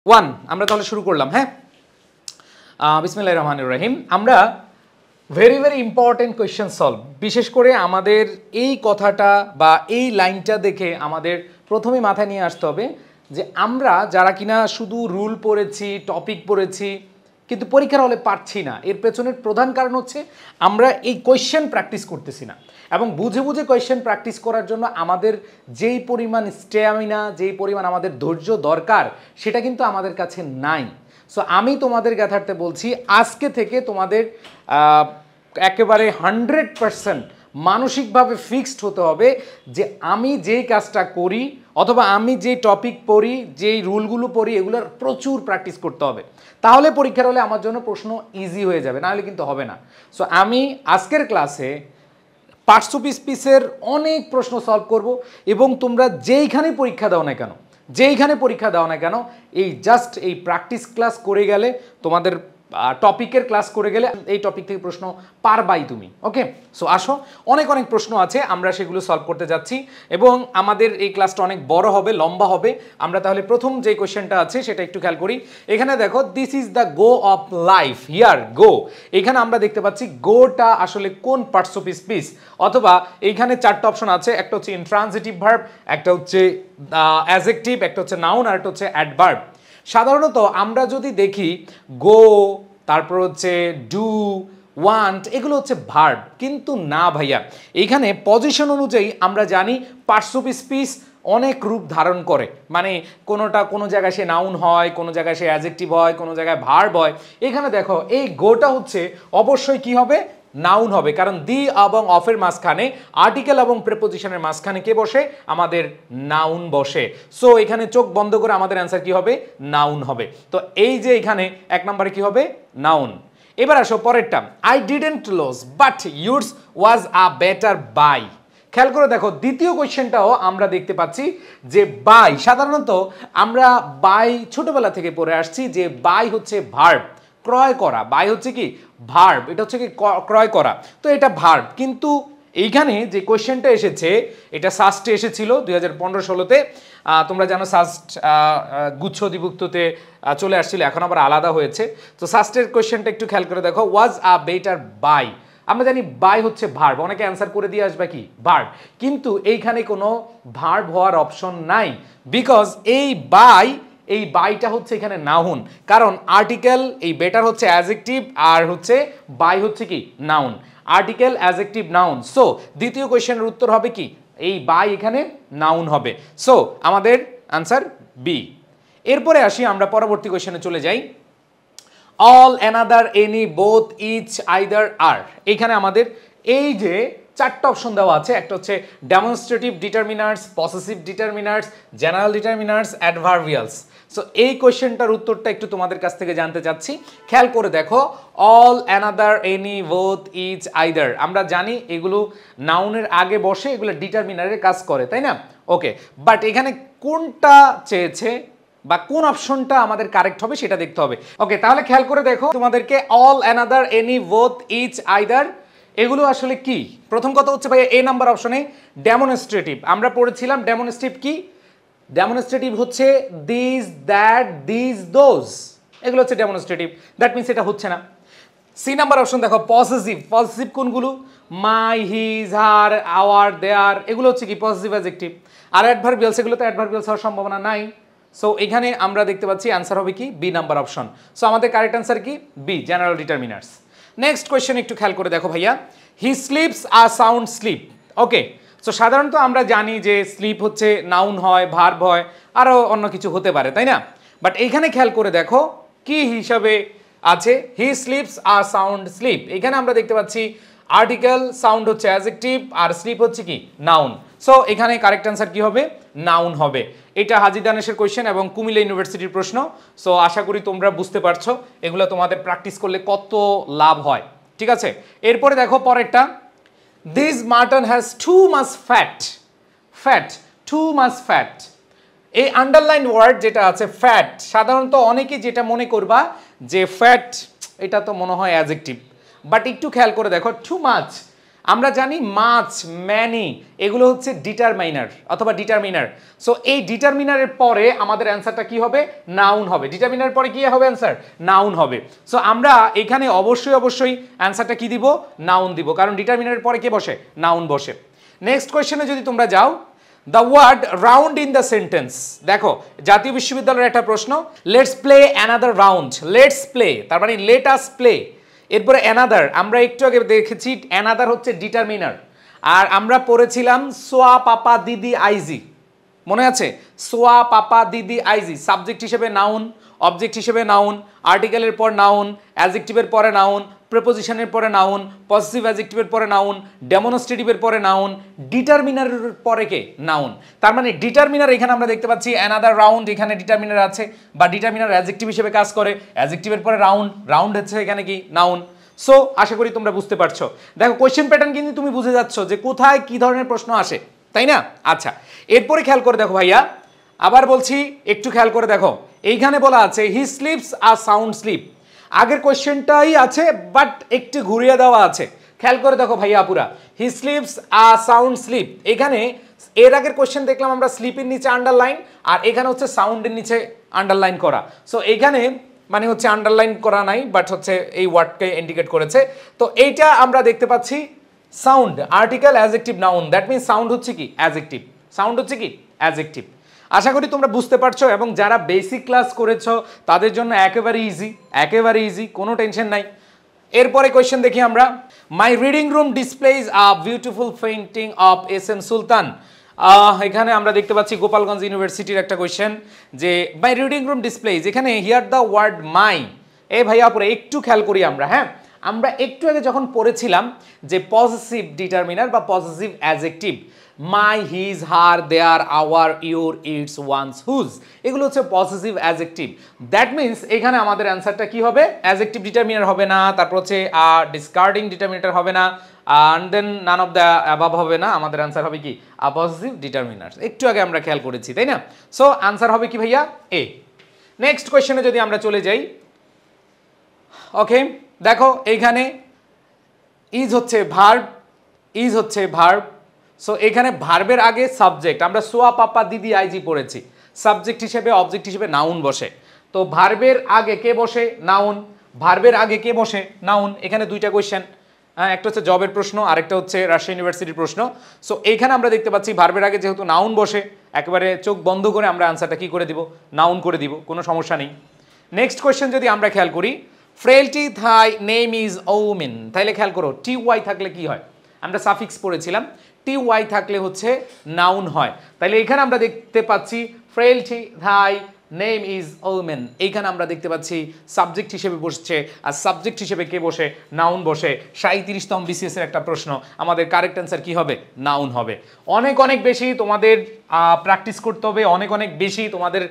One আমরা তাহলে শুরু করলাম। হ্যাঁ, বিসমিল্লাহির রহমানির রহিম। আমরা very very important question solve, বিশেষ করে আমাদের এই কথাটা বা এই লাইনটা দেখে আমাদের প্রথমে মাথায় নিয়ে আসতে হবে যে আমরা যারা কিনা শুধু রুল পড়েছি, টপিক পড়েছি, কিন্তু পরীক্ষার হলে পারছি না, এর পেছনের প্রধান কারণ হচ্ছে আমরা এই কোয়েশ্চেন প্র্যাকটিস করতেছি না। এবং বুঝে বুঝে কোয়েশ্চেন প্র্যাকটিস করার জন্য আমাদের যেই পরিমাণ স্ট্যামিনা, যেই পরিমাণ আমাদের ধৈর্য দরকার, সেটা কিন্তু আমাদের কাছে নাই। সো আমি তোমাদের জ্ঞাতার্থে বলছি, আজকে থেকে তোমাদের একেবারে 100% মানসিকভাবে ফিক্সড হতে হবে যে আমি যেই কাজটা করি অথবা আমি যে টপিক পড়ি, যেই রুলগুলো পড়ি, এগুলোর প্রচুর প্র্যাকটিস করতে হবে। তাহলে পরীক্ষার হলে আমার জন্য প্রশ্ন ইজি হয়ে যাবে, নাহলে কিন্তু হবে না। সো আমি আজকের ক্লাসে পার্টস অফ স্পিচের অনেক প্রশ্ন সলভ করব এবং তোমরা যেইখানে পরীক্ষা দাও না কেন, এই জাস্ট এই প্র্যাকটিস ক্লাস করে গেলে, তোমাদের টপিকের ক্লাস করে গেলে এই টপিক থেকে প্রশ্ন পারবাই তুমি। ওকে, সো আসো, অনেক অনেক প্রশ্ন আছে, আমরা সেগুলো সলভ করতে যাচ্ছি এবং আমাদের এই ক্লাসটা অনেক বড় হবে, লম্বা হবে। আমরা তাহলে প্রথম যে কোয়েশ্চেনটা আছে সেটা একটু খেয়াল করি। এখানে দেখো, this is the go of life, here গো। এখানে আমরা দেখতে পাচ্ছি গোটা আসলে কোন পার্টস অফ স্পিচ, অথবা এইখানে চারটা অপশন আছে, একটা হচ্ছে ইনট্রানজিটিভ ভার্ব, একটা হচ্ছে অ্যাডজেক্টিভ, একটা হচ্ছে নাউন, আর একটা হচ্ছে অ্যাডভার্ব। সাধারণত আমরা যদি দেখি গো, তারপর হচ্ছে ডু, ওয়ান্ট, এগুলো হচ্ছে ভার্ব, কিন্তু না ভাইয়া, এইখানে পজিশন অনুযায়ী আমরা জানি পার্টস অফ স্পিচ অনেক রূপ ধারণ করে। মানে কোনোটা কোনো জায়গায় সে নাউন হয়, কোনো জায়গায় সে অ্যাডজেক্টিভ হয়, কোনো জায়গায় ভার্ব হয়। এখানে দেখো এই গোটা হচ্ছে অবশ্যই কি হবে, নাউন হবে, কারণ দি এবং অফের মাঝখানে, আর্টিকেল এবং প্রেপোজিশনের মাঝখানে কে বসে, আমাদের নাউন বসে। সো এখানে চোখ বন্ধ করে আমাদের অ্যান্সার কি হবে, নাউন হবে। তো এই যে এখানে এক নম্বরে কি হবে, নাউন। এবার আসো পরেরটা, I didn't lose but yours was a better buy. খেয়াল করে দেখো, দ্বিতীয় কোয়েশ্চেনটাও আমরা দেখতে পাচ্ছি যে বাই, সাধারণত আমরা বাই ছোটবেলা থেকে পড়ে আসছি যে বাই হচ্ছে ভার্ব, ক্রয় করা। বাই হচ্ছে কি ভার্ব, এটা হচ্ছে কি ক্রয় করা, তো এটা ভার্ব। কিন্তু এইখানে যে কোয়েশ্চেনটা এসেছে, এটা সাস্টে এসেছিল 2015-16-তে। তোমরা জানো সাস্ট গুচ্ছ অধিভুক্ততে চলে আসছিল, এখন আবার আলাদা হয়েছে। তো সাস্টের কোয়েশ্চেনটা একটু খেয়াল করে দেখো, ওয়াজ আ বেটার বাই। আমরা জানি বাই হচ্ছে ভার্ব, অনেকে অ্যান্সার করে দিয়ে আসবে কি ভার্ব, কিন্তু এইখানে কোনো ভার্ব হওয়ার অপশন নাই, বিকজ এই বাইটা হচ্ছে এখানে নাউন, কারণ আর্টিকেল, এই বেটার হচ্ছে অ্যাডজেক্টিভ, আর হচ্ছে বাই হচ্ছে কি noun, article adjective noun. So দ্বিতীয় কোয়েশ্চেনের উত্তর হবে কি, এই বাই এখানে নাউন হবে। সো আমাদের আনসার বি। এরপরে আসি আমরা পরবর্তী কোয়েশ্চেনে চলে যাই, all, another, any, both, each, either, আর। এইখানে আমাদের এই যে চারটা অপশন দেওয়া আছে, একটা হচ্ছে demonstrative determiners, possessive determiners, general determiners, adverbials. So এই কোয়েশ্চেনটার উত্তরটা একটু তোমাদের কাছ থেকে জানতে চাচ্ছি। খেয়াল করে দেখো, all, another, any, both, each, either, আমরা জানি এগুলো নাউনের আগে বসে, এগুলো ডিটারমিনারের কাজ করে, তাই না? ওকে, বাট এখানে কোনটা চেয়েছে বা কোন অপশনটা আমাদের কারেক্ট হবে সেটা দেখতে হবে। ওকে, তাহলে খেয়াল করে দেখো তোমাদেরকে, all, another, any, both, each, either, এগুলো আসলে কি? প্রথম কথা হচ্ছে ভাই, এ নাম্বার অপশনে ডেমনস্ট্রেটিভ। আমরা পড়েছিলাম ডেমনস্ট্রেটিভ কি, ডেমনস্ট্রেটিভ হচ্ছে দিস, দ্যাট, দিস, দোজ, এগুলো হচ্ছে ডেমনস্ট্রেটিভ। দ্যাট মিনস এটা হচ্ছে না। সি নাম্বার অপশন দেখো, পসেসিভ। পসেসিভ কোনগুলো, মাই, হিজ, হার, আওয়ার, দেয়ার, এগুলো হচ্ছে কি পসেসিভ অ্যাডজেক্টিভ। আর অ্যাডভার্বিয়ালস, এগুলো তো অ্যাডভার্বিয়ালস হওয়ার সম্ভাবনা নাই। সো এখানে আমরা দেখতে পাচ্ছি অ্যান্সার হবে কি, বি নাম্বার অপশন। সো আমাদের কারেক্ট অ্যান্সার কি, B, general determiners. Next question একটু খেয়াল করে দেখো ভাইয়া, he sleeps a sound sleep. Okay, so সাধারণত আমরা জানি যে স্লিপ হচ্ছে নাউন হয়, ভার্ব হয়, আরও অন্য কিছু হতে পারে, তাই না? বাট এইখানে খেয়াল করে দেখো কি হিসাবে আছে, হি স্লিপস আ সাউন্ড স্লিপ। এখানে আমরা দেখতে পাচ্ছি আর্টিকেল, সাউন্ড হচ্ছে অ্যাডজেক্টিভ, আর স্লিপ হচ্ছে কি নাউন। সো এখানে কারেক্ট অ্যান্সার কি হবে, নাউন হবে। এটা হাজী দানেশের কোয়েশ্চেন এবং কুমিল্লা ইউনিভার্সিটির প্রশ্ন। সো আশা করি তোমরা বুঝতে পারছো এগুলো তোমাদের প্র্যাকটিস করলে কত লাভ হয়। ঠিক আছে, এরপরে দেখো পরেরটা, this mutton has too much fat. Fat, too much fat, এই আন্ডারলাইন ওয়ার্ড যেটা আছে ফ্যাট, সাধারণত অনেকে যেটা মনে করবা যে ফ্যাট এটা তো মনে হয় অ্যাডজেক্টিভ, বাট একটু খেয়াল করে দেখো, টু মাচ আমরা জানি মাছ, ম্যানি এগুলো হচ্ছে ডিটারমাইনার অথবা ডিটারমিনার। সো এই ডিটারমিনারের পরে আমাদের অ্যান্সারটা কি হবে? নাউন হবে। ডিটারমিনারের পরে কি হবে অ্যান্সার? নাউন হবে। সো আমরা এখানে অবশ্যই অ্যান্সারটা কি দিব? নাউন দিব, কারণ ডিটারমিনারের পরে কে বসে? নাউন বসে। নেক্সট কোয়েশ্চেনে যদি তোমরা যাও, the word round in the sentence. দেখো জাতীয় বিশ্ববিদ্যালয়ের একটা প্রশ্ন, let's play another round. Let's play তার মানে লেট আস প্লে, এরপরে অ্যানাদার, আমরা একটু আগে দেখেছি অ্যানাদার হচ্ছে ডিটারমিনার। আর আমরা পড়েছিলাম সোয়া পাপা দিদি আইজি, মনে আছে? সোয়া পাপা দিদি আইজি সাবজেক্ট হিসেবে নাউন, অবজেক্ট হিসেবে নাউন, আর্টিকেলের পর নাউন, অ্যাডজেক্টিভের পরে নাউন, প্রিপোজিশনের পরে নাউন, পজিটিভ অ্যাডজেক্টিভের পরে নাউন, ডেমনস্ট্রেটিভের পরে নাউন, ডিটারমিনারের পরে কে? নাউন। তার মানে ডিটারমিনার এখানে আমরা দেখতে পাচ্ছি অ্যানাদার রাউন্ড, এখানে ডিটারমিনার আছে বা ডিটারমিনার অ্যাডজেক্টিভ হিসেবে কাজ করে, অ্যাডজেক্টিভের পরে রাউন্ড, রাউন্ড হচ্ছে এখানে কি? নাউন। সো আশা করি তোমরা বুঝতে পারছো। দেখো কোয়েশ্চেন প্যাটার্ন কিন্তু তুমি বুঝে যাচ্ছ যে কোথায় কি ধরনের প্রশ্ন আসে, তাই না? আচ্ছা, এরপরে খেয়াল করে দেখো ভাইয়া, আবার বলছি একটু খেয়াল করে দেখো, এইখানে বলা আছে হি স্লিপস আ সাউন্ড স্লিপ। আগের কোয়েশ্চেনটাই আছে বাট একটু ঘুরিয়ে দেওয়া আছে, খেয়াল করে দেখো ভাইয়া আপুরা, হি স্লিপস আ সাউন্ড স্লিপ। এখানে এর আগের কোয়েশ্চেন দেখলাম আমরা স্লিপের নিচে আন্ডারলাইন, আর এখানে হচ্ছে সাউন্ডের নিচে আন্ডারলাইন করা। সো এখানে মানে হচ্ছে আন্ডারলাইন করা নাই, বাট হচ্ছে এই ওয়ার্ডকে ইন্ডিকেট করেছে। তো এইটা আমরা দেখতে পাচ্ছি sound, article, adjective, noun, that means sound হচ্ছে কি? অ্যাডজেক্টিভ। সাউন্ড হচ্ছে কি? অ্যাডজেক্টিভ। আশা করি তোমরা বুঝতে পারছো, এবং যারা বেসিক ক্লাস করেছো তাদের জন্য একেবারে ইজি, কোনো টেনশন নাই। এরপরে কোয়েশ্চেন দেখি আমরা, my reading room displays a beautiful painting of S M Sultan. এখানে আমরা দেখতে পাচ্ছি গোপালগঞ্জ ইউনিভার্সিটির একটা কোয়েশ্চেন, যে মাই রিডিং রুম ডিসপ্লেজ, এখানে হিয়ার দ্য ওয়ার্ড মাই। এই ভাইয়া পুরো একটু খেয়াল করি আমরা, হ্যাঁ আমরা একটু আগে যখন পড়েছিলাম যে পজিটিভ ডিটারমিনার বা positive adjective, my, his, her, their, our, your, its, one's, whose, এগুলো হচ্ছে পজিটিভ অ্যাডজেক্টিভ। দ্যাট মিনস এখানে আমাদের অ্যান্সারটা কি হবে? অ্যাডজেক্টিভ ডিটারমিনার হবে না, তারপর হচ্ছে ডিসকার্ডিং ডিটারমিনার হবে না, and then none of the above হবে না। আমাদের অ্যান্সার হবে কি? Positive determiner. একটু আগে আমরা খেয়াল করেছি, তাই না? সো অ্যান্সার হবে কি ভাইয়া? এ। নেক্সট কোয়েশ্চেনে যদি আমরা চলে যাই, ওকে দেখো এইখানে ইজ হচ্ছে ভার্ব, সো এখানে ভার্বের আগে সাবজেক্ট, আমরা সোয়া পাপা দিদি আইজি পড়েছি, সাবজেক্ট হিসেবে অবজেক্ট হিসেবে নাউন বসে। তো ভার্বের আগে কে বসে? নাউন। ভার্বের আগে কে বসে? নাউন। এখানে দুইটা কোয়েশ্চেন, একটা হচ্ছে জবের প্রশ্ন, আরেকটা হচ্ছে রাজশাহী ইউনিভার্সিটির প্রশ্ন। সো এইখানে আমরা দেখতে পাচ্ছি ভার্বের আগে যেহেতু নাউন বসে, একেবারে চোখ বন্ধ করে আমরা আনসারটা কি করে দিব? নাউন করে দিব, কোনো সমস্যা নেই। নেক্সট কোয়েশ্চেন যদি আমরা খেয়াল করি, ফ্রেলটি থাই নেম ইজ ওমেন, তাইলে খেয়াল করো টি ওয়াই থাকলে কি হয়? আমরা সাফিক্স পড়েছিলাম, টি ওয়াই থাকলে হচ্ছে নাউন হয়। তাইলে এখানে আমরা দেখতে পাচ্ছি ফ্রেলটি থাই নেম ইজ ওমেন, এইখানে আমরা দেখতে পাচ্ছি সাবজেক্ট হিসেবে বসছে, আর সাবজেক্ট হিসেবে কে বসে? নাউন বসে। 37তম বিসিএস এর একটা প্রশ্ন, আমাদের কারেক্ট অ্যান্সার কি হবে? নাউন হবে। অনেক বেশি তোমাদের প্র্যাকটিস করতে হবে, অনেক বেশি তোমাদের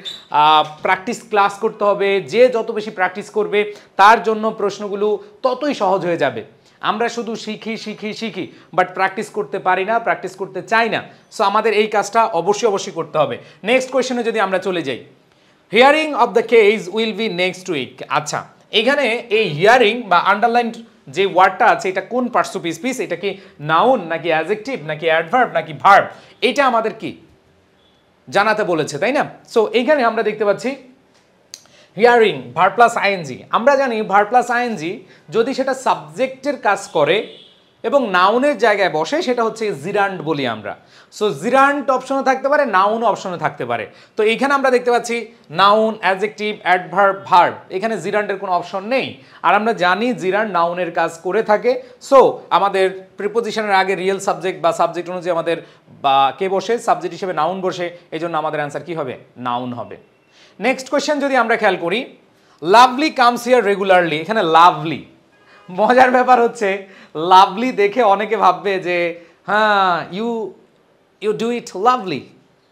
প্র্যাকটিস ক্লাস করতে হবে। যে যত বেশি প্র্যাকটিস করবে তার জন্য প্রশ্নগুলো ততই সহজ হয়ে যাবে। আমরা শুধু শিখি বাট প্র্যাকটিস করতে পারি না, প্র্যাকটিস করতে চাই না। সো আমাদের এই কাজটা অবশ্যই করতে হবে। নেক্সট কোয়েশ্চেনে যদি আমরা চলে যাই, hearing of the case will be next week. আচ্ছা, এখানে এই হিয়ারিং বা আন্ডারলাইন যে ওয়ার্ডটা আছে, এটা কোন পার্টসিপিয়াল স্পিচ? এটা কি নাউন নাকি অ্যাডজেক্টিভ নাকি অ্যাডভার্ব নাকি ভার্ব? এটা আমাদের কি জানাতে বলেছে, তাই না? সো এইখানে আমরা দেখতে পাচ্ছি হিয়ারিং ভার্ব প্লাস আইএনজি। আমরা জানি ভার্ব প্লাস আইএনজি যদি সেটা সাবজেক্টের কাজ করে এবং নাউনের জায়গায় বসে, সেটা হচ্ছে জিরান্ড বলি আমরা। সো জিরান্ড অপশনে থাকতে পারে, নাউন অপশনে থাকতে পারে। তো এইখানে আমরা দেখতে পাচ্ছি নাউন, অ্যাডজেক্টিভ, অ্যাডভার্ব, ভার্ব, এখানে জিরান্ডের কোনো অপশন নেই। আর আমরা জানি জিরান্ড নাউনের কাজ করে থাকে। সো আমাদের প্রিপোজিশনের আগে রিয়েল সাবজেক্ট বা সাবজেক্ট অনুযায়ী আমাদের বা কে বসে? সাবজেক্ট হিসেবে নাউন বসে, এই জন্য আমাদের অ্যান্সার কি হবে? নাউন হবে। নেক্সট কোয়েশ্চেন যদি আমরা খেয়াল করি, লাভলি কামস হিয়ার রেগুলারলি। এখানে লাভলি, মজার ব্যাপার হচ্ছে লাভলি দেখে অনেকে ভাববে যে হ্যাঁ ইউ ডু ইট লাভলি,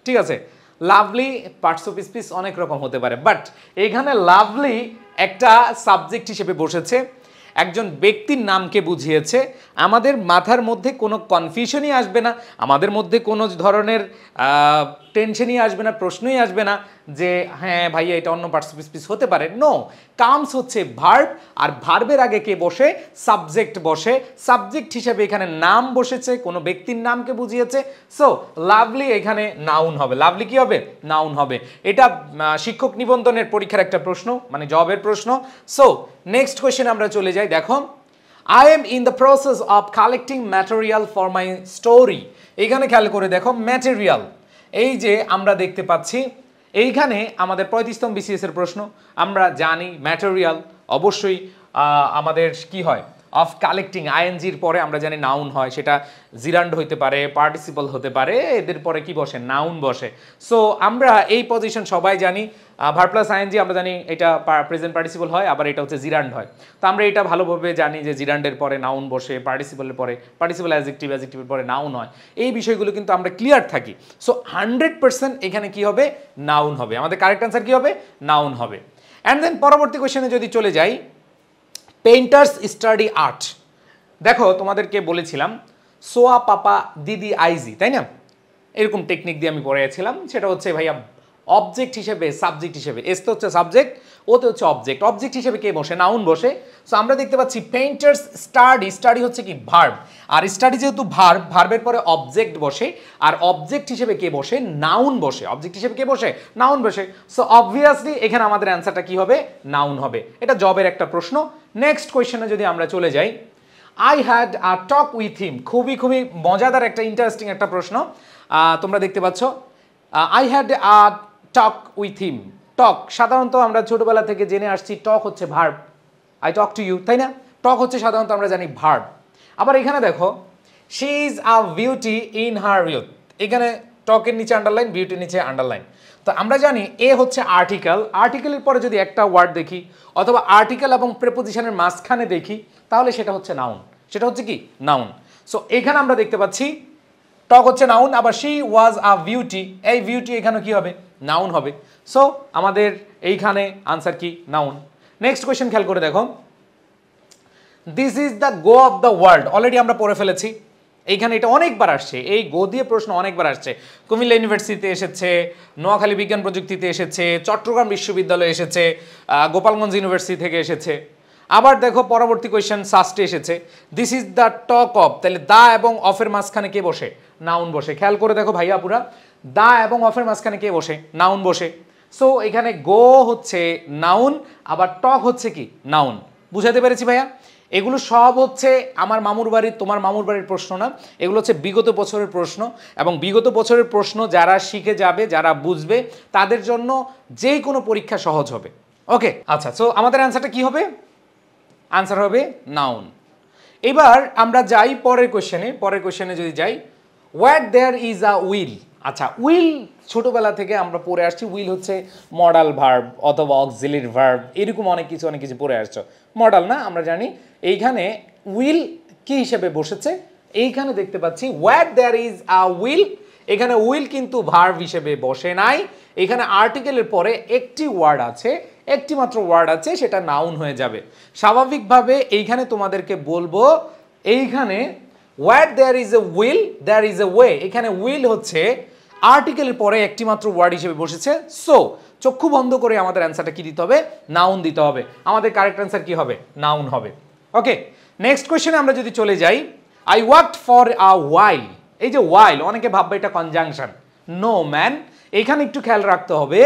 ঠিক আছে। লাভলি পার্টস অফ স্পিচ অনেক রকম হতে পারে, বাট এখানে লাভলি একটা সাবজেক্ট হিসেবে বসেছে, একজন ব্যক্তির নামকে বুঝিয়েছে। আমাদের মাথার মধ্যে কোনো কনফিউশনই আসবে না, আমাদের মধ্যে কোনো ধরনের টেনশনই আসবে না, প্রশ্নই আসবে না যে হ্যাঁ ভাইয়া এটা অন্য পার্টিসিপিস হতে পারে। নো, কামস হচ্ছে ভার্ব, আর ভার্বের আগে কে বসে? সাবজেক্ট বসে। সাবজেক্ট হিসেবে এখানে নাম বসেছে, কোনো ব্যক্তির নামকে বুঝিয়েছে। সো লাভলি এখানে নাউন হবে। লাভলি কি হবে? নাউন হবে। এটা শিক্ষক নিবন্ধনের পরীক্ষার একটা প্রশ্ন, মানে জবের প্রশ্ন। সো নেক্সট কোয়েশ্চেন আমরা চলে যাই। দেখো, I am in the process of collecting material for my story. এইখানে খেয়াল করে দেখো, ম্যাটেরিয়াল, এই যে আমরা দেখতে পাচ্ছি এইখানে আমাদের 35তম বিসিএস এর প্রশ্ন। আমরা জানি ম্যাটেরিয়াল অবশ্যই আমাদের কি হয়? অফ কালেক্টিং, আইএনজির পরে আমরা জানি নাউন হয়, সেটা জিরান্ড হইতে পারে, পার্টিসিপল হতে পারে, এদের পরে কি বসে? নাউন বসে। সো আমরা এই পজিশন সবাই জানি, ভার্ব প্লাস আইএনজি আমরা জানি এটা প্রেজেন্ট পার্টিসিপল হয়, আবার এটা হচ্ছে জিরান্ড হয়। তো আমরা এটা ভালোভাবে জানি যে জিরান্ডের পরে নাউন বসে, পার্টিসিপলের পরে পার্টিসিপল অ্যাডজেক্টিভ, অ্যাডজেক্টিভের পরে নাউন হয়। এই বিষয়গুলো কিন্তু আমরা ক্লিয়ার থাকি। সো 100% এখানে কি হবে? নাউন হবে। আমাদের কারেক্ট অ্যান্সার কি হবে? নাউন হবে। অ্যান্ড দেন পরবর্তী কোয়েশ্চেনে যদি চলে যাই, পেইন্টার্স স্টাডি আর্ট। দেখো তোমাদেরকে বলেছিলাম সোয়া পাপা দিদি আইজি, তাই না? এরকম টেকনিক দিয়ে আমি পড়েছিলাম। সেটা হচ্ছে ভাইয়া অবজেক্ট হিসেবে, সাবজেক্ট হিসেবে, এস তো হচ্ছে সাবজেক্ট, ওতে হচ্ছে অবজেক্ট। অবজেক্ট হিসেবে কে বসে? নাউন বসে। সো আমরা দেখতে পাচ্ছি পেইন্টার্স স্টাডি, স্টাডি হচ্ছে কি? ভার্ব। আর স্টাডি যেহেতু ভার্ব, ভার্বের পরে অবজেক্ট বসে, আর অবজেক্ট হিসেবে কে বসে? নাউন বসে। অবজেক্ট হিসেবে কে বসে? নাউন বসে। সো অবভিয়াসলি এখানে আমাদের অ্যান্সারটা কি হবে? নাউন হবে। এটা জবের একটা প্রশ্ন। নেক্সট কোয়েশ্চেনে যদি আমরা চলে যাই, I had a talk with হিম। খুবই খুবই মজাদার একটা, ইন্টারেস্টিং একটা প্রশ্ন। তোমরা দেখতে পাচ্ছ, I had a talk with him. Talk সাধারণত আমরা ছোটবেলা থেকে জেনে আসছি, টক হচ্ছে verb. I talk to you, তাই না? টক হচ্ছে সাধারণত আমরা জানি ভার্ব। আবার এখানে দেখো, she is a beauty in her youth. এখানে টকের নিচে আন্ডারলাইন, বিউটির নিচে আন্ডারলাইন। তো আমরা জানি এ হচ্ছে আর্টিকেল, আর্টিকেলের পরে যদি একটা ওয়ার্ড দেখি, অথবা আর্টিকেল এবং প্রেপোজিশনের মাঝখানে দেখি, তাহলে সেটা হচ্ছে নাউন। সেটা হচ্ছে কি? নাউন। সো এখানে আমরা দেখতে পাচ্ছি টক হচ্ছে নাউন, আবার শি ওয়াজ আ বিউটি, এই বিউটি এখানে কি হবে? নাউন হবে। সো আমাদের এইখানে আনসার কি? নাউন। নেক্সট কোয়েশ্চেন খেয়াল করে দেখো, this is the go of the world. Already আমরা পড়ে ফেলেছি। এইখানে এটা অনেকবার আসছে, এই গো দিয়ে প্রশ্ন অনেকবার আসছে। কুমিল্লা ইউনিভার্সিটিতে এসেছে, নোয়াখালী বিজ্ঞান প্রযুক্তিতে এসেছে, চট্টগ্রাম বিশ্ববিদ্যালয়ে এসেছে, গোপালগঞ্জ ইউনিভার্সিটি থেকে এসেছে। আবার দেখো পরবর্তী কোয়েশ্চেন সাস্টে এসেছে, this is the talk of. তাহলে দা এবং অফের মাঝখানে কে বসে? নাউন বসে। খেয়াল করে দেখো ভাইয়া পুরা, দা এবং অফের মাঝখানে কে বসে? নাউন বসে। সো এখানে গো হচ্ছে নাউন, আবার টক হচ্ছে কি? নাউন। বুঝাতে পেরেছি ভাইয়া? এগুলো সব হচ্ছে আমার মামুর বাড়ির, তোমার মামুর বাড়ির প্রশ্ন না, এগুলো হচ্ছে বিগত বছরের প্রশ্ন। এবং বিগত বছরের প্রশ্ন যারা শিখে যাবে, যারা বুঝবে, তাদের জন্য যে কোনো পরীক্ষা সহজ হবে। ওকে, আচ্ছা। সো আমাদের অ্যান্সারটা কি হবে? আনসার হবে নাউন। এবার আমরা যাই পরের কোশ্চেনে। পরের কোশ্চেনে যদি যাই, what there is a will. আচ্ছা, উইল ছোটবেলা থেকে আমরা পড়ে আসছি, উইল হচ্ছে মডাল ভার্ব অথবা অক্সিলিয়ারি ভার্ব, এরকম অনেক কিছু পড়ে আসছো। মডাল না, আমরা জানি। এইখানে উইল কি হিসেবে বসেছে? এইখানে দেখতে পাচ্ছি what there is a will. এখানে উইল কিন্তু ভার্ব হিসেবে বসে নাই। এখানে আর্টিকেলের পরে একটি ওয়ার্ড আছে, একটি মাত্র ওয়ার্ড আছে, সেটা নাউন হয়ে যাবে। স্বাভাবিকভাবে এইখানে তোমাদেরকে বলবো, এইখানে what there is a will, there is a way. এখানে উইল হচ্ছে আর্টিকেলের পরে একটি মাত্র ওয়ার্ড হিসেবে বসেছে। সো চক্ষু বন্ধ করে আমাদের অ্যান্সারটা কি দিতে হবে? নাউন দিতে হবে। আমাদের কারেক্ট অ্যান্সার কি হবে? নাউন হবে। ওকে, নেক্সট কোয়েশ্চেনে আমরা যদি চলে যাই, আই ওয়ার্কড ফর আ ওয়াইল। এই যে ওয়াইল, অনেকে ভাববে এটা কনজাংশন। নো ম্যান, এখানে একটু খেয়াল রাখতে হবে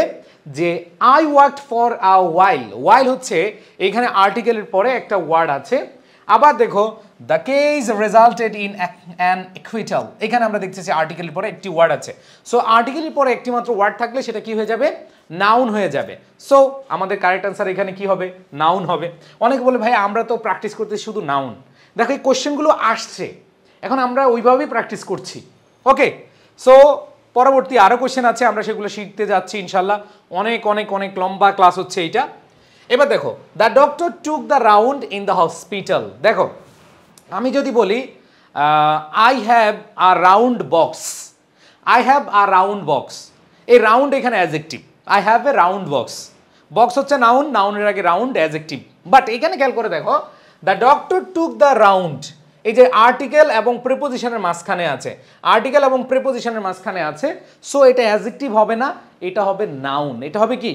যে I worked for a while, while হচ্ছে এখানে আর্টিকেলের পরে একটা ওয়ার্ড আছে। আবার দেখো, the case resulted in an acquittal. এখানে আমরা দেখতেছি আর্টিকেলের পরে একটি ওয়ার্ড আছে। সো আর্টিকেলের পরে একটি মাত্র ওয়ার্ড থাকলে সেটা কি হয়ে যাবে? নাউন হয়ে যাবে। সো আমাদের কারেক্ট অ্যান্সার এখানে কি হবে? নাউন হবে। অনেকে বলে ভাই আমরা তো প্র্যাকটিস করতে শুধু নাউন। দেখো এই কোশ্চেনগুলো আসছে, এখন আমরা ওইভাবেই প্র্যাকটিস করছি। ওকে, সো পরবর্তী আরও কোশ্চেন আছে, আমরা সেগুলো শিখতে যাচ্ছি ইনশাল্লাহ। অনেক অনেক অনেক লম্বা ক্লাস হচ্ছে এইটা। এবার দেখো, the doctor took the round in the hospital. দেখো, আমি যদি বলি I have a round box, I have a round box, এই রাউন্ড এখানে adjective. I have a round box, box হচ্ছে নাউন, নাউনের আগে রাউন্ড অ্যাডজেক্টিভ। বাট এখানে খেয়াল করে দেখো, the doctor took the round, এই যে আর্টিকেল এবং প্রিপোজিশনের মাঝখানে আছে, আর্টিকেল এবং প্রিপোজিশনের মাঝখানে আছে, সো এটা অ্যাডজেক্টিভ হবে না, এটা হবে নাউন। এটা হবে কি?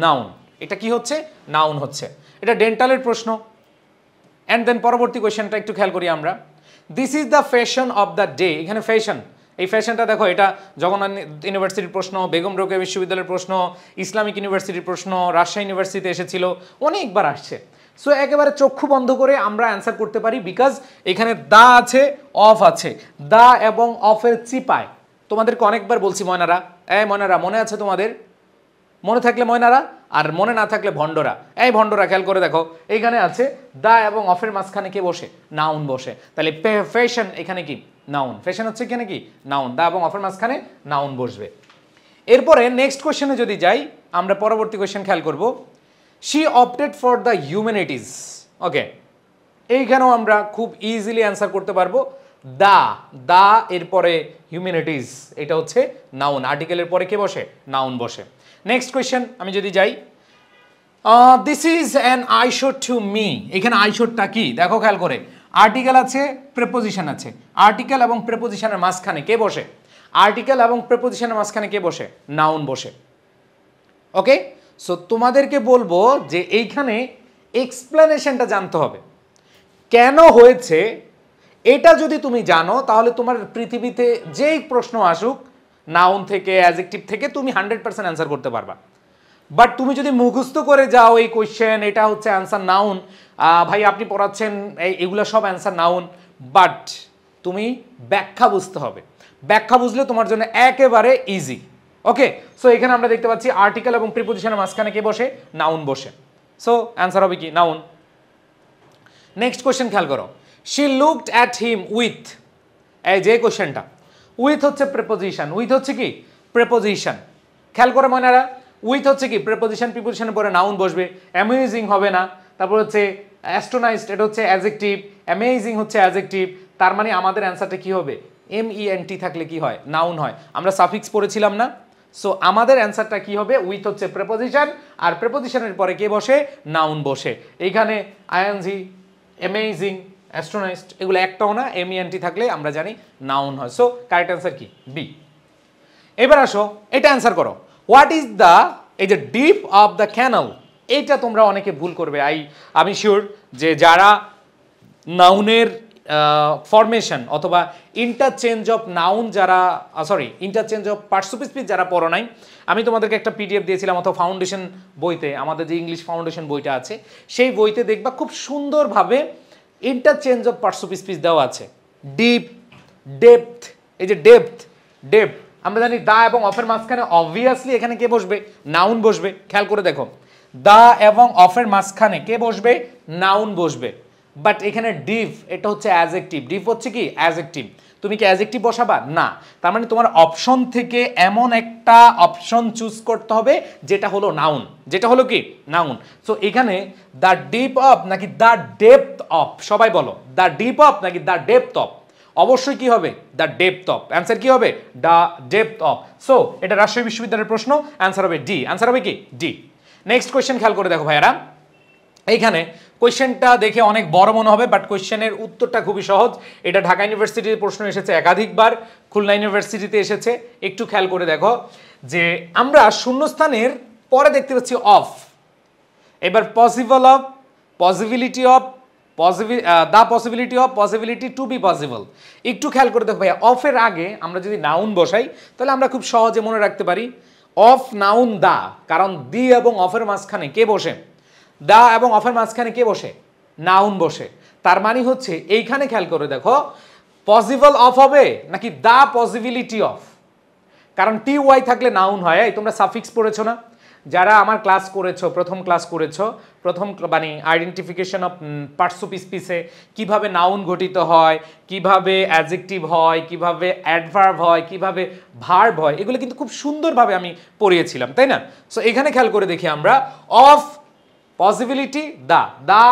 নাউন। এটা কি হচ্ছে? নাউন হচ্ছে। এটা ডেন্টালের প্রশ্ন। অ্যান্ড দেন পরবর্তী কোয়েশ্চেনটা একটু খেয়াল করি আমরা। This is the fashion of the day. এখানে ফ্যাশন, এই ফ্যাশনটা দেখো, এটা জগন্নাথ ইউনিভার্সিটির প্রশ্ন, বেগম রোকেয়া বিশ্ববিদ্যালয়ের প্রশ্ন, ইসলামিক ইউনিভার্সিটির প্রশ্ন, রাজশাহী ইউনিভার্সিটিতে এসেছিল, অনেকবার আসছে। সো একেবারে চক্ষু বন্ধ করে আমরা অ্যান্সার করতে পারি, বিকজ এখানে দা আছে, অফ আছে, দা এবং অফের চিপায়। তোমাদেরকে অনেকবার বলছি ময়নারা, ময়নারা মনে আছে তোমাদের? মনে থাকলে ময়নারা, আর মনে না থাকলে ভণ্ডরা। এই ভণ্ডরা খেয়াল করে দেখো, এইখানে আছে দা এবং অফের মাঝখানে কে বসে? নাউন বসে। তাহলে ফ্যাশন এখানে কি? নাউন। ফ্যাশন হচ্ছে এখানে কি? নাউন। দা এবং অফের মাঝখানে নাউন বসবে। এরপরে নেক্সট কোয়েশ্চেনে যদি যাই, আমরা পরবর্তী কোয়েশ্চেন খেয়াল করব। She opted for the humanities. Okay, এইখানেও আমরা খুব ইজিলি অ্যান্সার করতে পারবো। দা, দা এরপরে হিউম্যানিটিজ, এটা হচ্ছে নাউন। আর্টিকেলের পরে কে বসে? নাউন বসে। নেক্সট কোয়েশ্চেন আমি যদি যাই, this is an eyesore to me. এখানে আইশোডটা কি দেখো খেয়াল করে, আর্টিকেল আছে, প্রেপোজিশন আছে, আর্টিকেল এবং প্রেপোজিশনের মাঝখানে কে বসে? আর্টিকেল এবং প্রেপোজিশনের মাঝখানে কে বসে? নাউন বসে। ওকে, সো তোমাদেরকে বলবো যে এইখানে এক্সপ্লেনেশনটা জানতে হবে কেন হয়েছে। এটা যদি তুমি জানো তাহলে তোমার পৃথিবীতে যেই প্রশ্ন আসুক, নাউন থেকে, অ্যাডজেক্টিভ থেকে, তুমি 100% অ্যান্সার করতে পারবা। বাট তুমি যদি মুখস্থ করে যাও এই কোয়েশ্চেন, এটা হচ্ছে অ্যান্সার নাউন, ভাই আপনি পড়াচ্ছেন এগুলো সব অ্যান্সার নাউন, বাট তুমি ব্যাখ্যা বুঝতে হবে। ব্যাখ্যা বুঝলে তোমার জন্য একেবারে ইজি। ওকে, সো এখানে আমরা দেখতে পাচ্ছি আর্টিকেল এবং প্রিপোজিশনের মাঝখানে কে বসে? নাউন বসে। সো অ্যান্সার হবে কি? নাউন। নেক্সট কোয়েশ্চেন খেয়াল করো। She looked at him with, এই যে কোয়েশ্চেনটা, উইথ হচ্ছে প্রিপোজিশন, উইথ হচ্ছে কি? প্রিপোজিশন। খেয়াল করে মনেরা, উইথ হচ্ছে কি? প্রিপোজিশন, প্রিপোজিশনের পরে নাউন বসবে। অ্যামেজিং হবে না, তারপর হচ্ছে অ্যাস্ট্রোনাইজড, এটা হচ্ছে অ্যাডজেক্টিভ, অ্যামেজিং হচ্ছে অ্যাডজেক্টিভ। তার মানে আমাদের অ্যান্সারটা কি হবে? MENT থাকলে কি হয়? নাউন হয়। আমরা সাফিক্স পড়েছিলাম না? সো আমাদের অ্যান্সারটা কি হবে? উইথ হচ্ছে প্রিপোজিশন, আর প্রিপোজিশনের পরে কে বসে? নাউন বসে। এইখানে আইএনজি, অ্যামেজিং, অ্যাস্ট্রোনাইজড এগুলো একটাও না, MENT থাকলে আমরা জানি নাউন হয়। সো কারেক্ট অ্যান্সার কি? বি। এবার আসো, এটা অ্যান্সার করো। হোয়াট ইজ দ্য, এই যে ডিপ অফ দ্য ক্যানাল, এইটা তোমরা অনেকে ভুল করবে। আমি শিওর যে যারা নাউনের ফরমেশন অথবা ইন্টারচেঞ্জ অফ নাউন যারা, সরি ইন্টারচেঞ্জ অফ পার্টসিপিসপিস যারা পড়ো নাই, আমি তোমাদেরকে একটা PDF দিয়েছিলাম, অথবা ফাউন্ডেশন বইতে, আমাদের যে ইংলিশ ফাউন্ডেশন বইটা আছে সেই বইতে দেখবা খুব সুন্দরভাবে ইন্টারচেঞ্জ অফ পার্টসিপিসপিস দেওয়া আছে। ডিপ, ডেপথ, এই যে ডেপথ, ডেপথ আমরা জানি দা এবং অফের মাঝখানে অবভিয়াসলি এখানে কে বসবে? নাউন বসবে। খেয়াল করে দেখো, দা এবং অফের মাঝখানে কে বসবে? নাউন বসবে। বাট এখানে ডিভ, এটা হচ্ছে অ্যাডজেক্টিভ। ডিভ হচ্ছে কি? অ্যাডজেক্টিভ। তুমি কি অ্যাডজেক্টিভ বসাবা? না। তার মানে তোমার অপশন থেকে এমন একটা অপশন চুজ করতে হবে যেটা হলো নাউন, যেটা হলো কি? নাউন। সো এখানে দ্য ডিপ অফ নাকি দ্য ডেপথ অফ, সবাই বলো, দ্য ডিপ অফ নাকি দ্য ডেপথ অফ? অবশ্যই কি হবে? The depth of. অ্যান্সার কি হবে? The depth of. সো এটা রাজশাহী বিশ্ববিদ্যালয়ের প্রশ্ন, অ্যান্সার হবে ডি। অ্যান্সার হবে কি? ডি। নেক্সট কোয়েশ্চেন খেয়াল করে দেখো ভাইয়ারা, এইখানে কোয়েশ্চেনটা দেখে অনেক বড় মনে হবে, বাট কোয়েশ্চেনের উত্তরটা খুবই সহজ। এটা ঢাকা ইউনিভার্সিটির প্রশ্ন এসেছে একাধিকবার, খুলনা ইউনিভার্সিটিতে এসেছে। একটু খেয়াল করে দেখো যে আমরা শূন্যস্থানের পরে দেখতে পাচ্ছি অফ, এবার possible of, possibility of, the possibility of, possibility to be possible. একটু খেয়াল করে দেখো ভাইয়া, অফের আগে আমরা যদি নাউন বসাই তাহলে আমরা খুব সহজে মনে রাখতে পারি অফ নাউন দা, কারণ দি এবং অফের মাঝখানে কে বসে? দা এবং অফের মাঝখানে কে বসে? নাউন বসে। তার মানে হচ্ছে এইখানে খেয়াল করে দেখো, পসিবল অফ হবে নাকি দা পসিবিলিটি অফ? কারণ TY থাকলে নাউন হয়। তোমরা সাফিক্স পড়েছো না? যারা আমার ক্লাস করেছো, প্রথম ক্লাস করেছো, প্রথম মানে আইডেন্টিফিকেশন অফ পার্টসিপিসপিসে কিভাবে নাউন গঠিত হয়, কিভাবে অ্যাডজেক্টিভ হয়, কিভাবে অ্যাডভার্ব হয়, কিভাবে ভার্ব হয়, এগুলো কিন্তু খুব সুন্দরভাবে আমি পড়িয়েছিলাম, তাই না? সো এখানে খেয়াল করে দেখি আমরা, অফ, পসিবিলিটি, দা, দা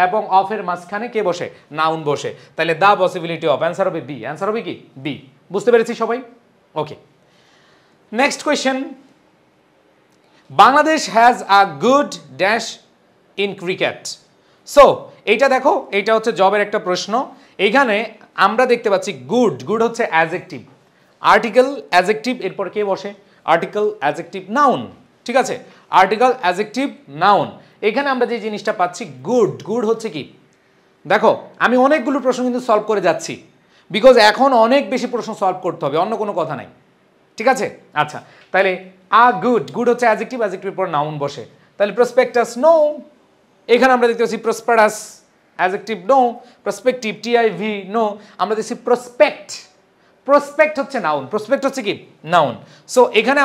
এবং অফের মাঝখানে কে বসে? নাউন বসে। তাহলে দা পসিবিলিটি অফ, অ্যান্সার হবে বি। অ্যান্সার হবে কি? বি। বুঝতে পেরেছি সবাই? Okay, next question. Bangladesh has a good dash in cricket. So এইটা দেখো, এইটা হচ্ছে জবের একটা প্রশ্ন। এইখানে আমরা দেখতে পাচ্ছি গুড, গুড হচ্ছে অ্যাডজেক্টিভ, আর্টিকেল অ্যাডজেক্টিভ এরপর কে বসে, আর্টিকেল অ্যাডজেক্টিভ নাউন, ঠিক আছে, আর্টিকেল অ্যাডজেক্টিভ নাউন। এখানে আমরা যে জিনিসটা পাচ্ছি গুড, গুড হচ্ছে কি, দেখো আমি অনেকগুলো প্রশ্ন কিন্তু সলভ করে যাচ্ছি, বিকজ এখন অনেক বেশি প্রশ্ন সলভ করতে হবে, অন্য কোনো কথা নাই, ঠিক আছে। আচ্ছা তাহলে গুড, গুড হচ্ছে অ্যাডজেক্টিভ, অ্যাডজেক্টিভের পর নাউন বসে, তাহলে প্রসপেক্টাস নো, এখানে আমরা দেখতে পাচ্ছি prosperous adjective no, prospective T I V no, আমরা দেখছি প্রসপেক্ট, প্রসপেক্ট হচ্ছে নাউন, প্রসপেক্ট হচ্ছে কি নাউন। সো এখানে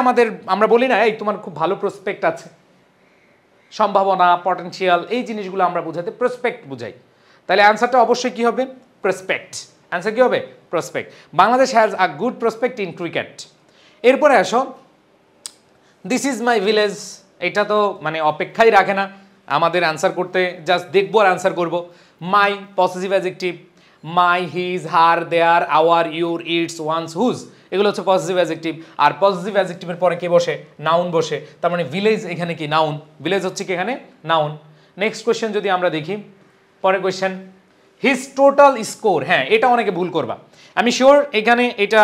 আমরা বলি না এই তোমার খুব ভালো প্রসপেক্ট আছে, সম্ভাবনা, পটেনশিয়াল, এই জিনিসগুলো আমরা বোঝাতে প্রসপেক্ট বুঝাই, তাহলে অ্যান্সারটা অবশ্যই কি হবে প্রসপেক্ট, অ্যান্সার কি হবে prospect. Bangladesh has a good prospect in cricket. এরপরে আসো দিস ইজ মাই ভিলেজ, এটা তো মানে অপেক্ষাই রাখে না আমাদের অ্যান্সার করতে, জাস্ট দেখবো আর অ্যান্সার করবো। My positive adjective, my, his, her, their, our, your, its, one's, whose, এগুলো হচ্ছে পজিটিভ অ্যাডজেক্টিভ। আর পজিটিভ অ্যাডজেক্টিভের পরে কে বসে, নাউন বসে, তার মানে ভিলেজ এখানে কি নাউন, ভিলেজ হচ্ছে কি এখানে নাউন। নেক্সট কোয়েশ্চেন যদি আমরা দেখি, পরের কোয়েশ্চেন হিজ টোটাল স্কোর, হ্যাঁ এটা অনেকে ভুল করবা, আমি শিওর এখানে এটা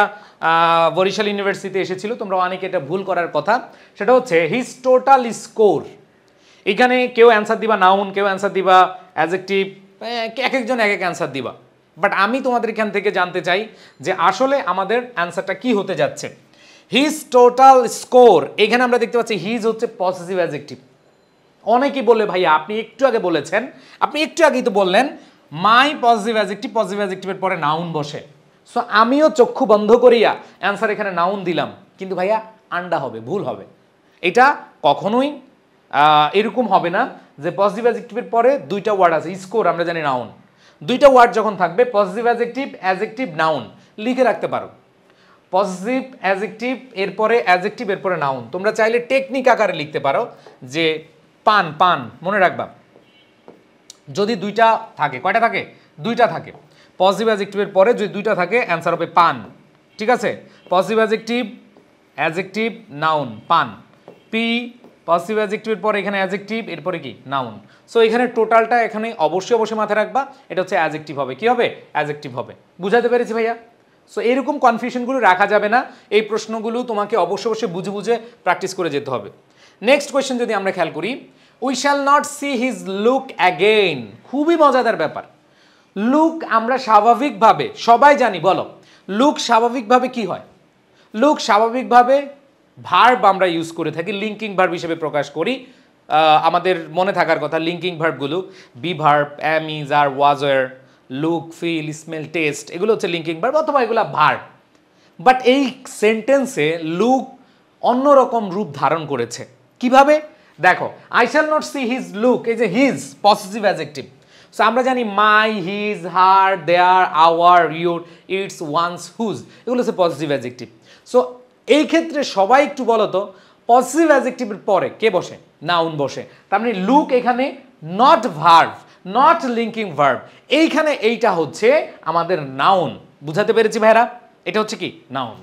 বরিশাল ইউনিভার্সিটিতে এসেছিল, তোমরা অনেকে এটা ভুল করার কথা, সেটা হচ্ছে হিজ টোটাল স্কোর। এখানে কেউ অ্যান্সার দিবা নাউন, কেউ অ্যান্সার দিবা অ্যাডজেক্টিভ, এক একজন এক এক অ্যান্সার দিবা, বাট আমি তোমাদের এখান থেকে জানতে চাই যে আসলে আমাদের অ্যান্সারটা কি হতে যাচ্ছে। হিজ টোটাল স্কোর, এখানে আমরা দেখতে পাচ্ছি হিজ হচ্ছে পজিটিভ অ্যাডজেক্টিভ। অনেকেই বললে ভাইয়া আপনি একটু আগে বলেছেন, আপনি একটু আগেই তো বললেন মাই পজিটিভ অ্যাডজেক্টিভ, পজিটিভ অ্যাডজেক্টিভের পরে নাউন বসে, সো আমিও চক্ষু বন্ধ করিয়া অ্যান্সার এখানে নাউন দিলাম, কিন্তু ভাইয়া আন্ডা হবে, ভুল হবে। এটা কখনোই এরকম হবে না যে পজিটিভ অ্যাডজেক্টিভের পরে দুইটা ওয়ার্ড আছে, স্কোর আমরা জানি নাউন, দুইটা ওয়ার্ড যখন থাকবে পজিটিভ অ্যাডজেক্টিভ, অ্যাডজেক্টিভ, নাউন, লিখে রাখতে পারো পজিটিভ অ্যাডজেক্টিভ এরপরে অ্যাডজেক্টিভ এরপরে নাউন। তোমরা চাইলে টেকনিক আকারে লিখতে পারো যে পান, পান মনে রাখবা যদি দুইটা থাকে, কয়টা থাকে, দুইটা থাকে, পজিটিভ অ্যাডজেক্টিভের পরে যদি দুইটা থাকে অ্যান্সার হবে পান, ঠিক আছে, পজিটিভ অ্যাডজেক্টিভ, অ্যাডজেক্টিভ, নাউন, পান, পি পজিটিভ অ্যাডজেক্টিভের পরে এখানে অ্যাডজেক্টিভ এরপরে কি নাউন। সো এখানে টোটালটা এখানে অবশ্যই অবশ্যই মাথায় রাখবা, এটা হচ্ছে অ্যাডজেক্টিভ হবে, কি হবে অ্যাডজেক্টিভ হবে, বুঝাতে পেরেছি ভাইয়া। সো এরকম কনফিউশনগুলো রাখা যাবে না, এই প্রশ্নগুলো তোমাকে অবশ্যই অবশ্যই বুঝে বুঝে প্র্যাকটিস করে যেতে হবে। নেক্সট কোয়েশ্চেন যদি আমরা খেয়াল করি, we shall not see his look again, খুবই মজাদার ব্যাপার। লুক আমরা স্বাভাবিকভাবে সবাই জানি, বলো লুক স্বাভাবিকভাবে কি হয়, লুক স্বাভাবিকভাবে ভার্ব আমরা ইউজ করে থাকি, লিঙ্কিং ভার্ব হিসেবে প্রকাশ করি, আমাদের মনে থাকার কথা লিঙ্কিং ভার্বগুলো be verb, am, is, are, was, were, look, feel, smell, taste, এগুলো হচ্ছে লিঙ্কিং ভার্ব অথবা এগুলো ভার্ব। বাট এই সেন্টেন্সে লুক অন্যরকম রূপ ধারণ করেছে, কিভাবে দেখো, I shall not see his look, এই যে হিজ পজিটিভ অ্যাডজেক্টিভ, সো আমরা জানি my, his, her, their, our, your, its, one's, whose, এগুলো হচ্ছে পজিটিভ অ্যাডজেক্টিভ। সো এই ক্ষেত্রে সবাই একটু বলো তো পজিটিভ অ্যাডজেক্টিভের পরে কে বসে, নাউন বসে, তার মানে লুক এখানে not verb, not linking verb, এইখানে এইটা হচ্ছে আমাদের নাউন, বুঝাতে পেরেছি ভাইরা, এটা হচ্ছে কি নাউন।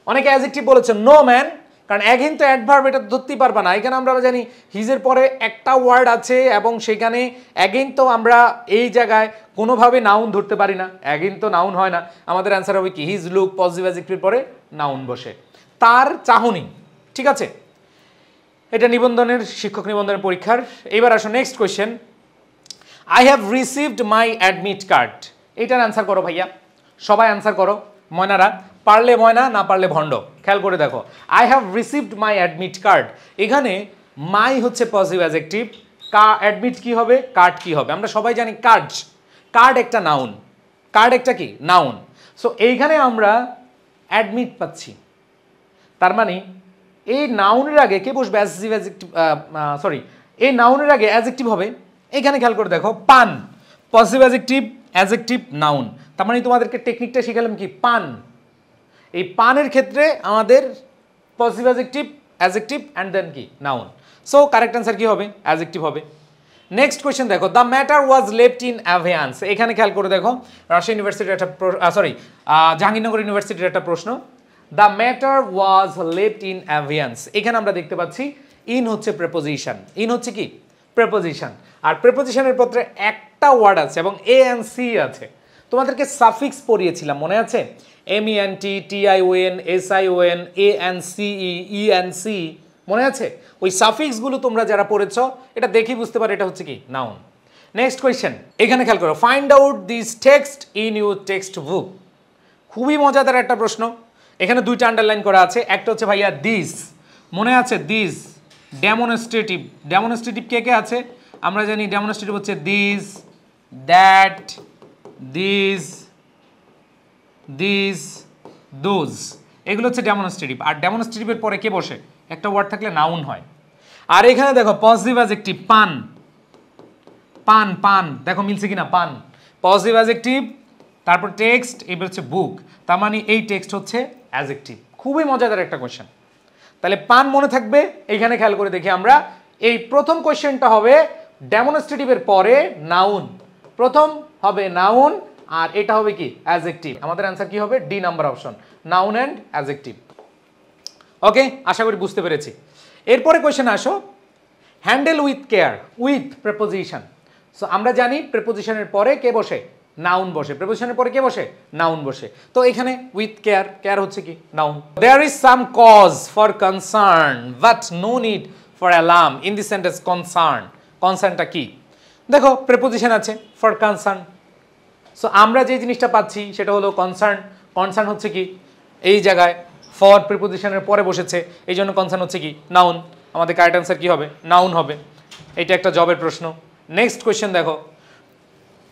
অনেকে অ্যাডজেক্টিভ বলেছে নো ম্যান, কারণ অ্যাগেইন তো অ্যাডভার্ব, এটা ধরতেই পারবা না, এখানে আমরা জানি হিজের পরে একটা ওয়ার্ড আছে এবং সেখানে অ্যাগেইন তো আমরা এই জায়গায় কোনোভাবে নাউন ধরতে পারি না, অ্যাগেইন তো নাউন হয় না, আমাদের অ্যান্সার হবে কি হিজ লুক পজিটিভ অ্যাডজেক্টিভের পরে নাউন বসে, তার চাহনি, ঠিক আছে। এটা নিবন্ধনের শিক্ষক নিবন্ধনের পরীক্ষার। এবার আসো next question, I have received my admit card, এটার অ্যান্সার করো ভাইয়া, সবাই অ্যান্সার করো, ময়নারা পারলে ময়না, না পারলে ভণ্ড, খেয়াল করে দেখো, I have received my admit card, এখানে মাই হচ্ছে পজিটিভ অ্যাডজেক্টিভ, অ্যাডমিট কি হবে, কার্ড কি হবে, আমরা সবাই জানি কার্ড, কার্ড একটা নাউন, কার্ড একটা কি নাউন, সো এইখানে আমরা অ্যাডমিট পাচ্ছি, তার মানে এই নাউনের আগে কে বসবে অ্যাডজেক্টিভ, সরি এই নাউনের আগে অ্যাডজেক্টিভ হবে, এখানে খেয়াল করে দেখো পান পজিটিভ অ্যাডজেক্টিভ, অ্যাডজেক্টিভ, নাউন, তার মানে তোমাদেরকে টেকনিকটা শিখালাম কি পান, এই পানের ক্ষেত্রে আমাদের positive adjective, adjective and then কি নাউন, সো কারেক্ট অ্যান্সার কি হবে অ্যাডজেক্টিভ হবে। নেক্সট কোয়েশ্চেন দেখো, the matter was left in abeyance, এখানে খেয়াল করে দেখো রাজশাহী ইউনিভার্সিটির একটা জাহাঙ্গীরনগর ইউনিভার্সিটির একটা প্রশ্ন, the matter was left in abeyance, এখানে আমরা দেখতে পাচ্ছি ইন হচ্ছে প্রেপোজিশন, ইন হচ্ছে কি প্রেপোজিশন, আর প্রেপোজিশনের পত্রে একটা ওয়ার্ড আছে এবং এ এন্ড সি আছে, তোমাদেরকে সাফিক্স পড়িয়েছিলাম, মনে আছে? MENT, TION, SION, ANCE, ENC, মনে আছে? ওই সাফিক্সগুলো তোমরা যারা পড়েছ এটা দেখি বুঝতে পারো এটা হচ্ছে কি নাউন। নেক্সট কোয়েশ্চেন, এখানে খেয়াল করো, find out this text in your text book. খুবই মজাদার একটা প্রশ্ন। এখানে দুইটা আন্ডারলাইন করা আছে, একটা হচ্ছে ভাইয়া দিস, মনে আছে? দিস ডেমনস্ট্রেটিভ, ডেমনস্ট্রেটিভ কে কে আছে? আমরা জানি ডেমনস্ট্রেটিভ হচ্ছে this, that, this, this, those, এগুলো হচ্ছে ডেমনস্ট্রেটিভ। আর ডেমনস্ট্রেটিভের পরে কে বসে? একটা ওয়ার্ড থাকলে নাউন হয়। আর এখানে দেখো পজিটিভ অ্যাডজেক্টিভ, পান, পান, পান, দেখো মিলছে কিনা? পান পজিটিভ অ্যাডজেক্টিভ, তারপর টেক্সট, এবার হচ্ছে বুক, তার মানে এই টেক্সট হচ্ছে অ্যাডজেক্টিভ। খুবই মজাদার একটা কোয়েশ্চেন। তাহলে পান মনে থাকবে। এইখানে খেয়াল করে দেখি আমরা, এই প্রথম কোয়েশ্চেনটা হবে ডেমনস্ট্রেটিভের পরে নাউন, প্রথম হবে নাউন আর এটা হবে কি? অ্যাডজেক্টিভ। আমাদের অ্যান্সার কি হবে? D number option, noun and adjective. Okay, আশা করি বুঝতে পেরেছি। এরপরে কোয়েশ্চেন আসো, handle with care, with preposition. So আমরা জানি প্রেপোজিশনের পরে কে বসে? নাউন বসে। প্রেপোজিশনের পরে কে বসে? নাউন বসে। তো এখানে উইথ কেয়ার, কেয়ার হচ্ছে কি? Noun. There is some cause for concern but no need for alarm in the sentence concern. কনসার্নটা কি? দেখো প্রেপোজিশন আছে ফর কনসার্ন, সো আমরা যে জিনিসটা পাচ্ছি সেটা হলো কনসার্ন। কনসার্ন হচ্ছে কি? এই জায়গায় ফর প্রিপোজিশনের পরে বসেছে, এই জন্য কনসার্ন হচ্ছে কি? নাউন। আমাদের কারেক্ট অ্যান্সার কি হবে? নাউন হবে। এটা একটা জবের প্রশ্ন। নেক্সট কোয়েশ্চেন দেখো,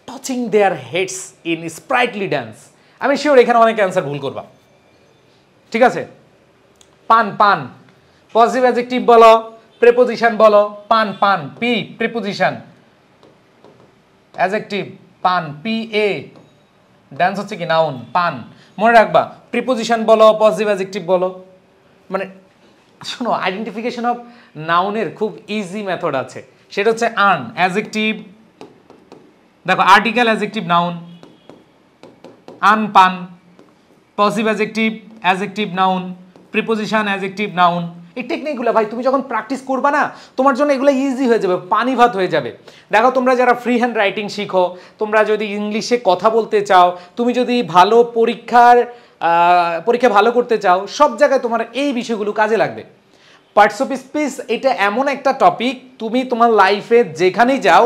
touching their heads in sprightly dance. আমি শিওর এখানে অনেকে অ্যান্সার ভুল করবা, ঠিক আছে? পান, পান পজিটিভ অ্যাডজেক্টিভ বলো, প্রিপোজিশন বলো, পান, পান, পি প্রিপোজিশন, অ্যাডজেক্টিভ পান, PA, ড্যান্স হচ্ছে কি? নাউন। পান মনে রাখবা, প্রিপোজিশন বলো, পজিটিভ অ্যাডজেক্টিভ বলো, মানে শোনো, আইডেন্টিফিকেশন অফ নাউনের খুব ইজি মেথড আছে, সেটা হচ্ছে আন, অ্যাডজেক্টিভ, দেখো আর্টিকেল, অ্যাডজেক্টিভ, নাউন, আন, পান, positive adjective, adjective, noun, preposition, adjective, noun. এই টেকনিকগুলো ভাই তুমি যখন প্র্যাকটিস করবা না, তোমার জন্য এগুলো ইজি হয়ে যাবে, পানি ভাত হয়ে যাবে। দেখো তোমরা যারা ফ্রি হ্যান্ড রাইটিং শিখো, তোমরা যদি ইংলিশে কথা বলতে চাও, তুমি যদি ভালো পরীক্ষা ভালো করতে চাও, সব জায়গায় তোমার এই বিষয়গুলো কাজে লাগবে। পার্টস অফ স্পিচ এটা এমন একটা টপিক, তুমি তোমার লাইফে যেখানেই যাও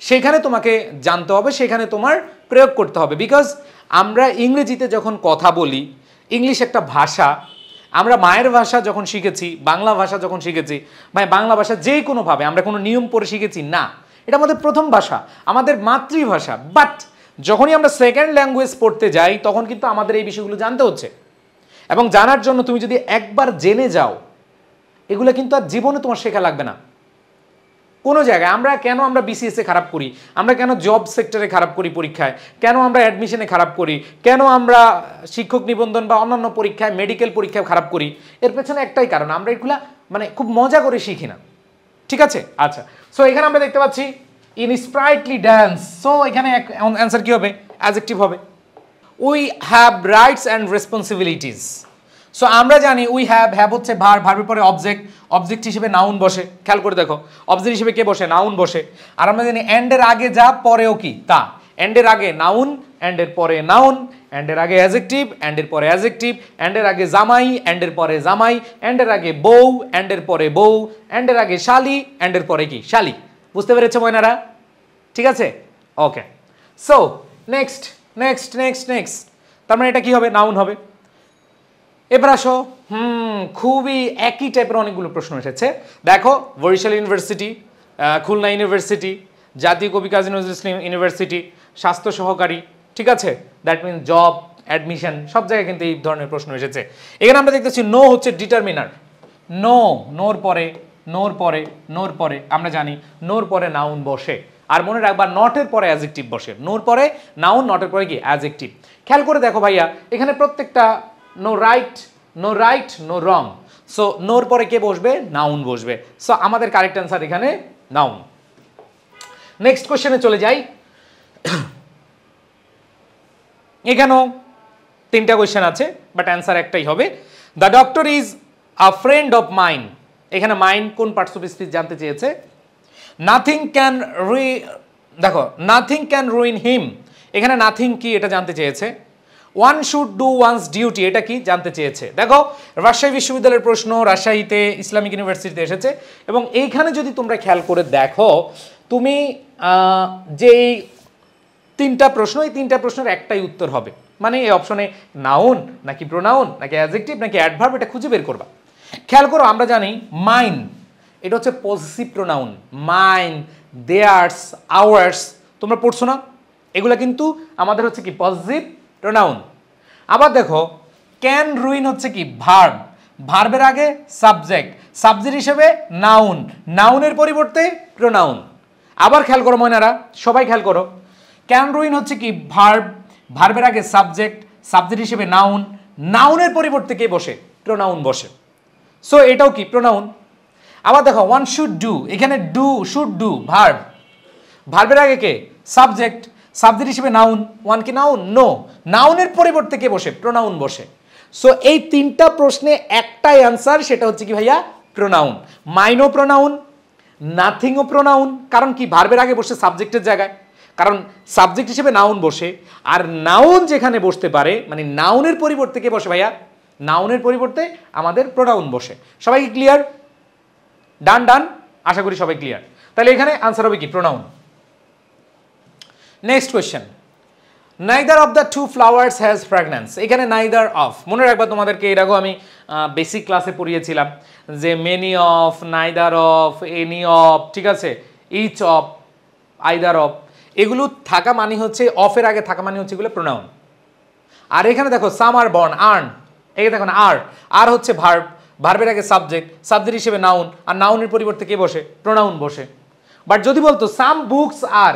সেখানে তোমাকে জানতে হবে, সেখানে তোমার প্রয়োগ করতে হবে। বিকজ আমরা ইংরেজিতে যখন কথা বলি, ইংলিশ একটা ভাষা, আমরা মায়ের ভাষা যখন শিখেছি, বাংলা ভাষা যখন শিখেছি, ভাই বাংলা ভাষা যে কোনোভাবে আমরা কোনো নিয়ম পড়ে শিখেছি না, এটা আমাদের প্রথম ভাষা, আমাদের মাতৃভাষা। বাট যখনই আমরা সেকেন্ড ল্যাঙ্গুয়েজ পড়তে যাই তখন কিন্তু আমাদের এই বিষয়গুলো জানতে হচ্ছে, এবং জানার জন্য তুমি যদি একবার জেনে যাও, এগুলো কিন্তু আর জীবনে তোমার শেখা লাগবে না কোনো জায়গায়। আমরা BCS এ খারাপ করি, আমরা কেন জব সেক্টরে খারাপ করি পরীক্ষায়, কেন আমরা অ্যাডমিশনে খারাপ করি, কেন আমরা শিক্ষক নিবন্ধন বা অন্যান্য পরীক্ষায়, মেডিকেল পরীক্ষায় খারাপ করি, এর পেছনে একটাই কারণ, আমরা এগুলা মানে খুব মজা করে শিখি না, ঠিক আছে? আচ্ছা, সো এখানে আমরা দেখতে পাচ্ছি ইন স্প্রাইটলি ড্যান্স, সো এখানে অ্যান্সার কি হবে? অ্যাডজেক্টিভ হবে। We have rights and responsibilities. So আমরা জানি উই হ্যাভ, হ্যাভ হচ্ছে ভার্ব, ভার্বের পরে অবজেক্ট, অবজেক্ট হিসেবে নাউন বসে। খেয়াল করে দেখো, অবজেক্ট হিসেবে কে বসে? নাউন বসে। আর আমরা জানি এন্ডের আগে যা, পরেও কি তা। এন্ডের আগে নাউন, এন্ডের পরে নাউন, এন্ডের আগে অ্যাডজেক্টিভ, এন্ডের পরে অ্যাডজেক্টিভ, এন্ডের আগে জামাই, এন্ডের পরে জামাই, এন্ডের আগে বউ, এন্ডের পরে বউ, এন্ডের আগে শালি, এন্ডের পরে কি? শালি। বুঝতে পেরেছো ময়নারা? ঠিক আছে, okay. So next next next next, তার মানে এটা কি হবে? নাউন হবে। এবার আসো, খুবই একই টাইপের অনেকগুলো প্রশ্ন এসেছে। দেখো, বরিশাল ইউনিভার্সিটি, খুলনা ইউনিভার্সিটি, জাতীয় কবি কাজী নজরুল ইসলাম ইউনিভার্সিটি, স্বাস্থ্য সহকারী, ঠিক আছে? দ্যাট মিনস জব, অ্যাডমিশন, সব জায়গায় কিন্তু এই ধরনের প্রশ্ন এসেছে। এখানে আমরা দেখতেছি নো হচ্ছে ডিটারমিনার। নো, নোর পরে, নোর পরে, নোর পরে, আমরা জানি নোর পরে নাউন বসে। আর মনে রাখবা নটের পরে অ্যাডজেক্টিভ বসে। নোর পরে নাউন, নটের পরে কি? অ্যাডজেক্টিভ। খেয়াল করে দেখো ভাইয়া, এখানে প্রত্যেকটা no right, no right, no wrong. So নোর পরে কে বসবে? নাউন বসবে। সো আমাদের কারেক্ট অ্যান্সার এখানে নাউন। নেক্সট কোশ্চেনে চলে যাই। এখানেও তিনটা কোয়েশ্চেন আছে, বাট অ্যান্সার একটাই হবে। The doctor is a friend of mine. এখানে মাইন কোন পার্টস অফ স্পিচ জানতে চেয়েছে। নাথিং ক্যান দেখো, নাথিং ক্যান রুইন হিম। এখানে নাথিং কি এটা জানতে চেয়েছে। One should do one's duty এটা কি জানতে চেয়েছে। দেখো রাজশাহী বিশ্ববিদ্যালয়ের প্রশ্ন রাজশাহীতে ইসলামিক ইউনিভার্সিটিতে এসেছে এবং এইখানে যদি তোমরা খেয়াল করে দেখো তুমি যে তিনটা প্রশ্ন, এই তিনটা প্রশ্নের একটাই উত্তর হবে, মানে এই অপশনে নাউন নাকি প্রোনাউন নাকি অ্যাডজেক্টিভ নাকি অ্যাডভার্ব এটা খুঁজে বের করবা। খেয়াল করো আমরা জানি মাইন এটা হচ্ছে positive pronoun, mine, theirs, ours তোমরা পড়ছো না, এগুলা কিন্তু আমাদের হচ্ছে কি পজিটিভ প্রোনাউন। আবার দেখো ক্যান রুইন হচ্ছে কি ভার্ব, ভার্বের আগে সাবজেক্ট, সাবজেক্ট হিসেবে নাউন, নাউনের পরিবর্তে প্রোনাউন। আবার খেয়াল করো ময়নারা, সবাই খেয়াল করো, ক্যান রুইন হচ্ছে কি ভার্ব, ভার্বের আগে সাবজেক্ট, সাবজেক্ট হিসেবে নাউন, নাউনের পরিবর্তে কে বসে প্রোনাউন বসে, সো এটাও কি প্রোনাউন। আবার দেখো ওয়ান শুড ডু, এখানে ডু শুড ডু ভার্ব, ভার্বের আগে কে সাবজেক্ট, সাবজেক্ট হিসেবে নাউন, ওয়ান কি নাউন, নো, নাউনের পরিবর্তে কে বসে প্রোনাউন বসে। সো এই তিনটা প্রশ্নে একটাই অ্যান্সার, সেটা হচ্ছে কি ভাইয়া প্রোনাউন। মাইনও প্রোনাউন, নাথিংও প্রোনাউন, কারণ কি ভার্বের আগে বসে সাবজেক্টের জায়গায়, কারণ সাবজেক্ট হিসেবে নাউন বসে, আর নাউন যেখানে বসতে পারে মানে নাউনের পরিবর্তে কে বসে ভাইয়া, নাউনের পরিবর্তে আমাদের প্রোনাউন বসে। সবাই কি ক্লিয়ার? ডান ডান, আশা করি সবাই ক্লিয়ার। তাহলে এখানে আনসার হবে কি pronoun. Next question, neither of the two flowers has fragrance. এখানে নাইদার অফ মনে রাখবা, তোমাদেরকে এর আগেও আমি বেসিক ক্লাসে পড়িয়েছিলাম যে many of, neither of, any of, ঠিক আছে, ইচ অফ, আইদার অফ, এগুলো থাকা মানে হচ্ছে অফের আগে থাকা মানে হচ্ছে এগুলো প্রোনাউন। আর এখানে দেখো সাম আর বর্ন, আর্ন, এই দেখো না আর হচ্ছে ভার্ব, ভার্বের আগে সাবজেক্ট, সাবজেক্ট হিসেবে নাউন, আর নাউনের পরিবর্তে কে বসে প্রোনাউন বসে। বাট যদি বলতো সাম বুকস আর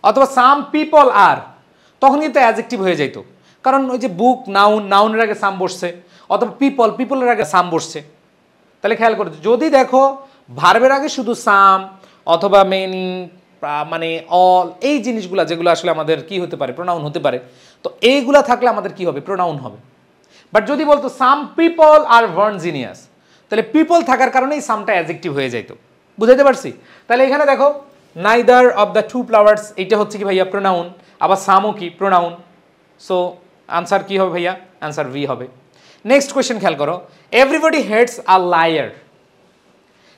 অথবা সাম পিপল আর, তখন কিন্তু অ্যাডজেক্টিভ হয়ে যেত, কারণ ওই যে বুক নাউন, নাউনের আগে সাম বসছে, অথবা পিপল, পিপলের আগে সাম বসছে। তাহলে খেয়াল করো, যদি দেখো ভার্বের আগে শুধু সাম অথবা মেনি মানে অল, এই জিনিসগুলো যেগুলো আসলে আমাদের কি হতে পারে প্রোনাউন হতে পারে, তো এইগুলা থাকলে আমাদের কি হবে প্রোনাউন হবে। বাট যদি বলতো সাম পিপল আর ভার্জিনিয়াস, তাহলে পিপল থাকার কারণেই সামটা অ্যাডজেক্টিভ হয়ে যাইতো। বুঝাইতে পারছি? তাহলে এখানে দেখো neither of the two flowers, এইটা হচ্ছে কি ভাইয়া প্রোনাউন, আবার সামও কি প্রোনাউন। সো আনসার কি হবে ভাইয়া? আনসার ভি হবে। নেক্সট কোয়েশ্চেন খেয়াল করো, everybody hates a liar.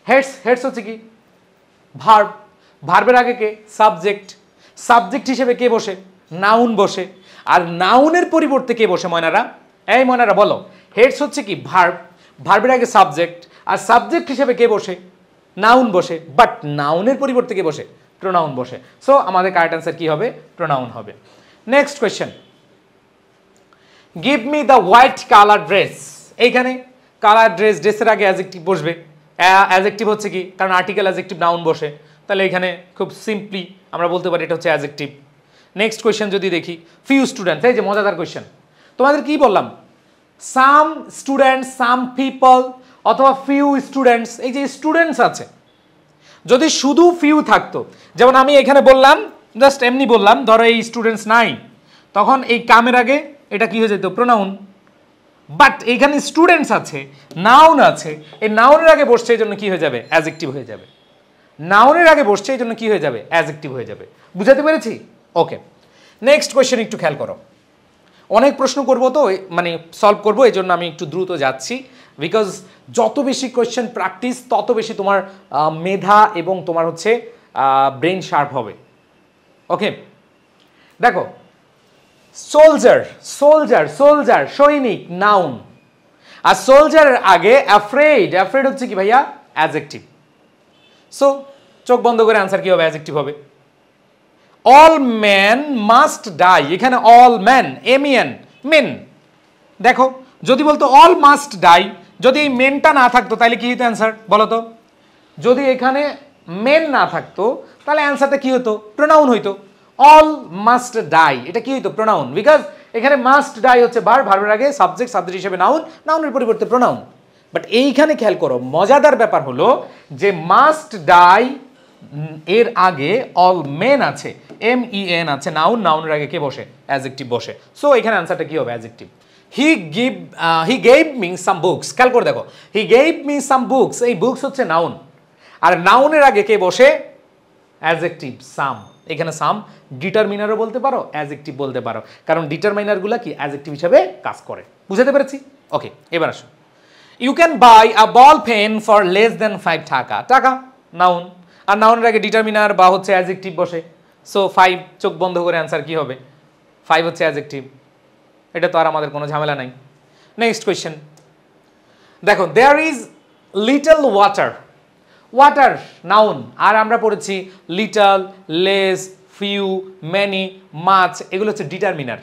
Hates, hates হচ্ছে কি ভার্ব, ভার্বের আগে কে সাবজেক্ট, সাবজেক্ট হিসেবে কে বসে নাউন বসে, আর নাউনের পরিবর্তে কে বসে ময়নারা, এই ময়নারা বলো, হেডস হচ্ছে কি ভার্ব, ভার্বের আগে সাবজেক্ট, আর সাবজেক্ট হিসেবে কে বসে নাউন বসে, বাট নাউনের পরিবর্তে কে বসে প্রোনাউন বসে। সো আমাদের কারেক্ট অ্যান্সার কি হবে? প্রোনাউন হবে। Next question, give me the white colour dress. এইখানে কালার ড্রেস, ড্রেসের আগে অ্যাডজেক্টিভ বসবে, অ্যাডজেক্টিভ হচ্ছে কি, কারণ আর্টিকেল অ্যাডজেক্টিভ নাউন বসে, তাহলে এখানে খুব সিম্পলি আমরা বলতে পারি এটা হচ্ছে অ্যাডজেক্টিভ। নেক্সট কোয়েশ্চেন যদি দেখি, ফিউ স্টুডেন্টস, এই যে মজাদার কোয়েশ্চেন, তোমাদের কি বললাম সাম স্টুডেন্টস, সাম পিপল অথবা ফিউ স্টুডেন্টস, এই যে স্টুডেন্টস আছে, যদি শুধু ফিউ থাকতো, যেমন আমি এখানে বললাম জাস্ট এমনি বললাম, ধরো এই স্টুডেন্টস নাই, তখন এই কামের আগে এটা কি হয়ে যেত প্রোনাউন। বাট এইখানে স্টুডেন্টস আছে, নাউন আছে, এই নাউনের আগে বসছে এই জন্য কি হয়ে যাবে অ্যাডজেক্টিভ হয়ে যাবে, নাউনের আগে বসছে এই জন্য কি হয়ে যাবে অ্যাডজেক্টিভ হয়ে যাবে। বুঝাতে পেরেছি? ওকে, নেক্সট কোয়েশ্চেন একটু খেয়াল করো, অনেক প্রশ্ন করব তো মানে সলভ করবো, এই জন্য আমি একটু দ্রুত যাচ্ছি, বিকজ যত বেশি কোয়েশ্চেন প্র্যাকটিস তত বেশি তোমার মেধা এবং তোমার হচ্ছে ব্রেন শার্প হবে। ওকে, দেখো সোলজার, সোলজার, সোলজার সৈনিক নাউন, আর সোলজারের আগে অ্যাফ্রেড, অ্যাফ্রেড হচ্ছে কি ভাইয়া অ্যাডজেক্টিভ। সো চোখ বন্ধ করে আনসার কি হবে? অ্যাডজেক্টিভ হবে। অল ম্যান মাস্ট ডাই, এখানে অল ম্যান, এমিয়ান, মেন, দেখো যদি বলতো অল মাস্ট ডাই, যদি এই মেনটা না থাকতো তাহলে কি হতো অ্যান্সার বলো তো? যদি এখানে মেন না থাকতো তাহলে অ্যান্সারটা কি হতো? প্রোনাউন হইতো। অল মাস্ট ডাই এটা কি হইতো? প্রোনাউন, বিকজ এখানে মাস্ট ডাই হচ্ছে ভার্ব, ভার্বের আগে সাবজেক্ট, সাবজেক্ট হিসেবে নাউন, নাউনের পরিবর্তে প্রোনাউন। বাট এইখানে খেয়াল করো, মজাদার ব্যাপার হলো যে মাস্ট ডাই এর আগে অল মেন আছে, MEN আছে, নাউন, নাউনের আগে কে বসে অ্যাডজেক্টিভ বসে। সো এখানে অ্যান্সারটা কি হবে? Adjective. He gave me some books, খেয়াল করে দেখো, he gave me some books, এই বুকস হচ্ছে নাউন, আর নাউনের আগে কে বসে অ্যাজেক্টিভ সাম, এখানে সাম ডিটারমিনারও বলতে পারো, অ্যাজেক্টিভ বলতে পারো, কারণ ডিটারমিনারগুলো কি অ্যাজেক্টিভ হিসেবে কাজ করে। বুঝতে পেরেছি? ওকে, এবার আসো। You can buy a ball pen for less than 5 টাকা। টাকা নাউন, আর নাউনের আগে ডিটারমিনার বা হচ্ছে অ্যাজেক্টিভ বসে। সো 5 চোখ বন্ধ করে অ্যান্সার কি হবে? 5 হচ্ছে অ্যাজেক্টিভ। এটা তো আর আমাদের কোনো ঝামেলা নাই। নেক্সট কোয়েশ্চেন দেখো, there is little water. Water noun, আর আমরা পড়েছি little, less, few, many, much, এগুলো হচ্ছে ডিটারমিনার।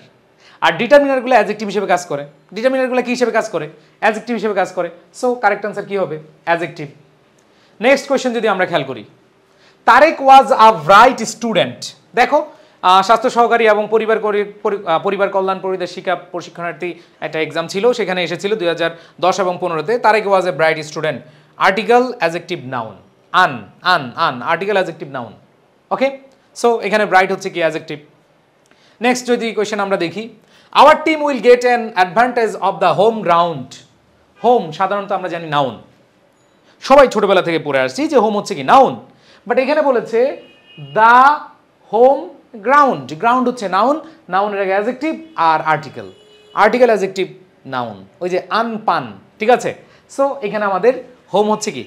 আর ডিটারমিনারগুলো অ্যাজেক্টিভ হিসেবে কাজ করে। ডিটারমিনারগুলো কি হিসেবে কাজ করে? অ্যাজেক্টিভ হিসেবে কাজ করে। সো কারেক্ট আনসার কি হবে? অ্যাজেক্টিভ। নেক্সট কোয়েশ্চেন যদি আমরা খেয়াল করি, তারেক ওয়াজ আ ব্রাইট স্টুডেন্ট। দেখো, স্বাস্থ্য সহকারী এবং পরিবার কল্যাণ পরিবেশ শিক্ষা প্রশিক্ষণার্থী একটা এক্সাম ছিল, সেখানে এসেছিল 2010 এবং 15-তে। Tarek was a bright student, article adjective noun, an article adjective noun. Okay, so এখানে ব্রাইট হচ্ছে কি অ্যাজেক্টিভ। নেক্সট যদি কোয়েশ্চেন আমরা দেখি, our team will get an advantage of the home ground. Home সাধারণত আমরা জানি নাউন, সবাই ছোটবেলা থেকে পড়ে আসছি যে হোম হচ্ছে কি নাউন, বাট এখানে বলেছে দ্য হোম গ্রাউন্ড। গ্রাউন্ড হচ্ছে নাউন, নাউনের আগে অ্যাজেক্টিভ আর আর্টিকেল, আর্টিকেল অ্যাজেক্টিভ নাউন, ওই যে আনপান, ঠিক আছে। সো এখানে আমাদের হোম হচ্ছে কি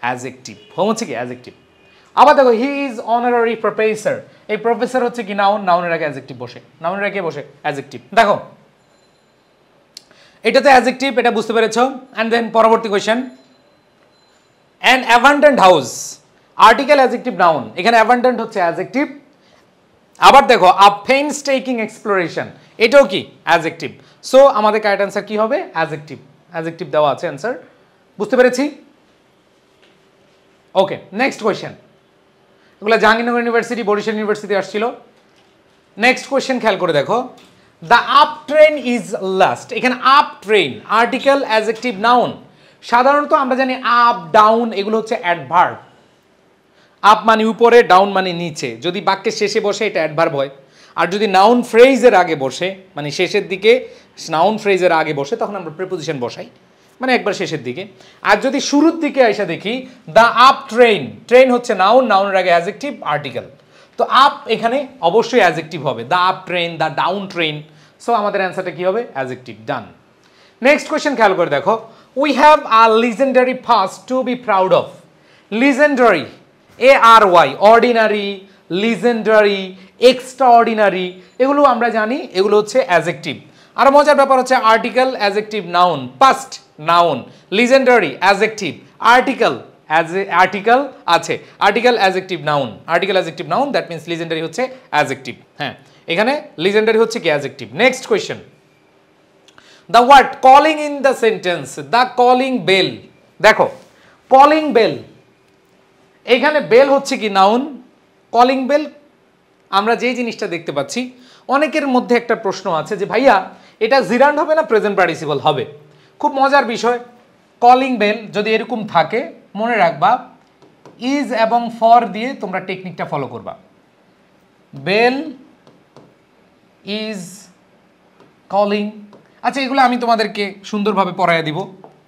অ্যাজেক্টিভ, হোম হচ্ছে কি অ্যাজেক্টিভ। আবার দেখো, হি ইজ অনারারি প্রফেসর, এই প্রফেসর হচ্ছে কি নাউন, নাউনের আগে অ্যাজেক্টিভ বসে, নাউনের আগে বসে অ্যাজেক্টিভ। দেখো এটা তো অ্যাজেক্টিভ, এটা বুঝতে পেরেছো। অ্যান্ড দেন পরবর্তী question, an abundant house, article adjective noun, এখানে অ্যাবান্ডেন্ট হচ্ছে অ্যাজেক্টিভ। আবার দেখো, আ পেইনস্টেকিং এক্সপ্লোরেশন, এটাও কি অ্যাজেক্টিভ। সো আমাদের কারেক্ট অ্যান্সার কি হবে? অ্যাজেক্টিভ, অ্যাজেক্টিভ দেওয়া আছে অ্যান্সার। বুঝতে পেরেছি? ওকে, নেক্সট কোয়েশ্চেন, এগুলো জাহাঙ্গীরনগর ইউনিভার্সিটি, বরিশাল ইউনিভার্সিটি আসছিল। নেক্সট কোয়েশ্চেন খেয়াল করে দেখো, the up train is last, এখানে up train article adjective noun. সাধারণত আমরা জানি আপ ডাউন এগুলো হচ্ছে অ্যাডভার্ব। আপ মানে উপরে, ডাউন মানে নিচে। যদি বাক্যের শেষে বসে এটা অ্যাডভার্ব হয়, আর যদি নাউন ফ্রেজের আগে বসে, মানে শেষের দিকে নাউন ফ্রেজের আগে বসে, তখন আমরা প্রিপোজিশন বসাই, মানে একবার শেষের দিকে। আর যদি শুরুর দিকে এসে দেখি দ্য আপ ট্রেন, ট্রেন হচ্ছে নাউন, নাউনের আগে অ্যাজেক্টিভ আর্টিকেল। তো আপ এখানে অবশ্যই অ্যাজেক্টিভ হবে, the up train, the down train. So আমাদের অ্যান্সারটা কি হবে? অ্যাজেক্টিভ। ডান। নেক্সট কোয়েশ্চেন খেয়াল করে দেখো, we have a legendary past to be proud of. Legendary, ARY, ordinary, legendary, extraordinary, এগুলো আমরা জানি এগুলো হচ্ছে অ্যাজেক্টিভ। আর মজার ব্যাপার হচ্ছে article adjective noun, past noun, legendary adjective, article article আছে, article adjective noun, article adjective noun, that means legendary হচ্ছে অ্যাজেক্টিভ। হ্যাঁ, এখানে লিজেন্ডারি হচ্ছে কি adjective. Next question, the word calling in the sentence, the calling bell. দেখো, calling bell, এখানে bell হচ্ছে কি নাউন, কলিং বেল আমরা যেই জিনিসটা দেখতে পাচ্ছি, অনেকের মধ্যে একটা প্রশ্ন আছে যে ভাইয়া এটা জিরান্ড হবে না প্রেজেন্ট পার্টিসিপল হবে। খুব মজার বিষয়, কলিং বেল যদি এরকম থাকে, মনে রাখবা ইজ এবং ফর দিয়ে তোমরা টেকনিকটা ফলো করবা। বেল ইজ কলিং, আচ্ছা এগুলো আমি তোমাদেরকে সুন্দরভাবে পড়াইয়া দিব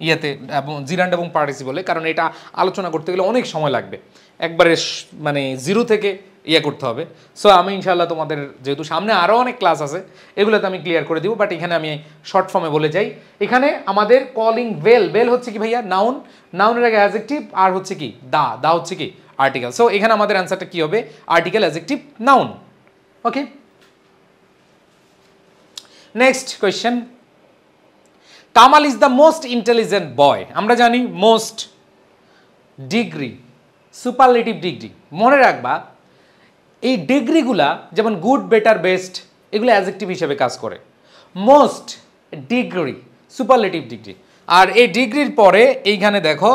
ইয়েতে এবং জিরান্ড এবং পার্টিসিপলে, কারণ এটা আলোচনা করতে গেলে অনেক সময় লাগবে, একবারে মানে জিরো থেকে ইয়ে করতে হবে। সো আমি ইনশাল্লাহ তোমাদের যেহেতু সামনে আরও অনেক ক্লাস আছে, এগুলোতে আমি ক্লিয়ার করে দিব, বাট এখানে আমি শর্ট ফর্মে বলে যাই। এখানে আমাদের কলিং বেল, বেল হচ্ছে কি ভাইয়া নাউন, নাউনের আগে অ্যাজেক্টিভ, আর হচ্ছে কি দা হচ্ছে কি আর্টিকেল। সো এখানে আমাদের অ্যান্সারটা কি হবে? Article adjective noun. Okay, next question, Kamal is the most intelligent বয়। আমরা জানি মোস্ট, ডিগ্রি, সুপারলেটিভ ডিগ্রি। মনে রাখবা এই ডিগ্রিগুলা যেমন গুড, বেটার, বেস্ট, এগুলো অ্যাজেক্টিভ হিসেবে কাজ করে। Most, degree, superlative degree. আর এই ডিগ্রির পরে এইখানে দেখো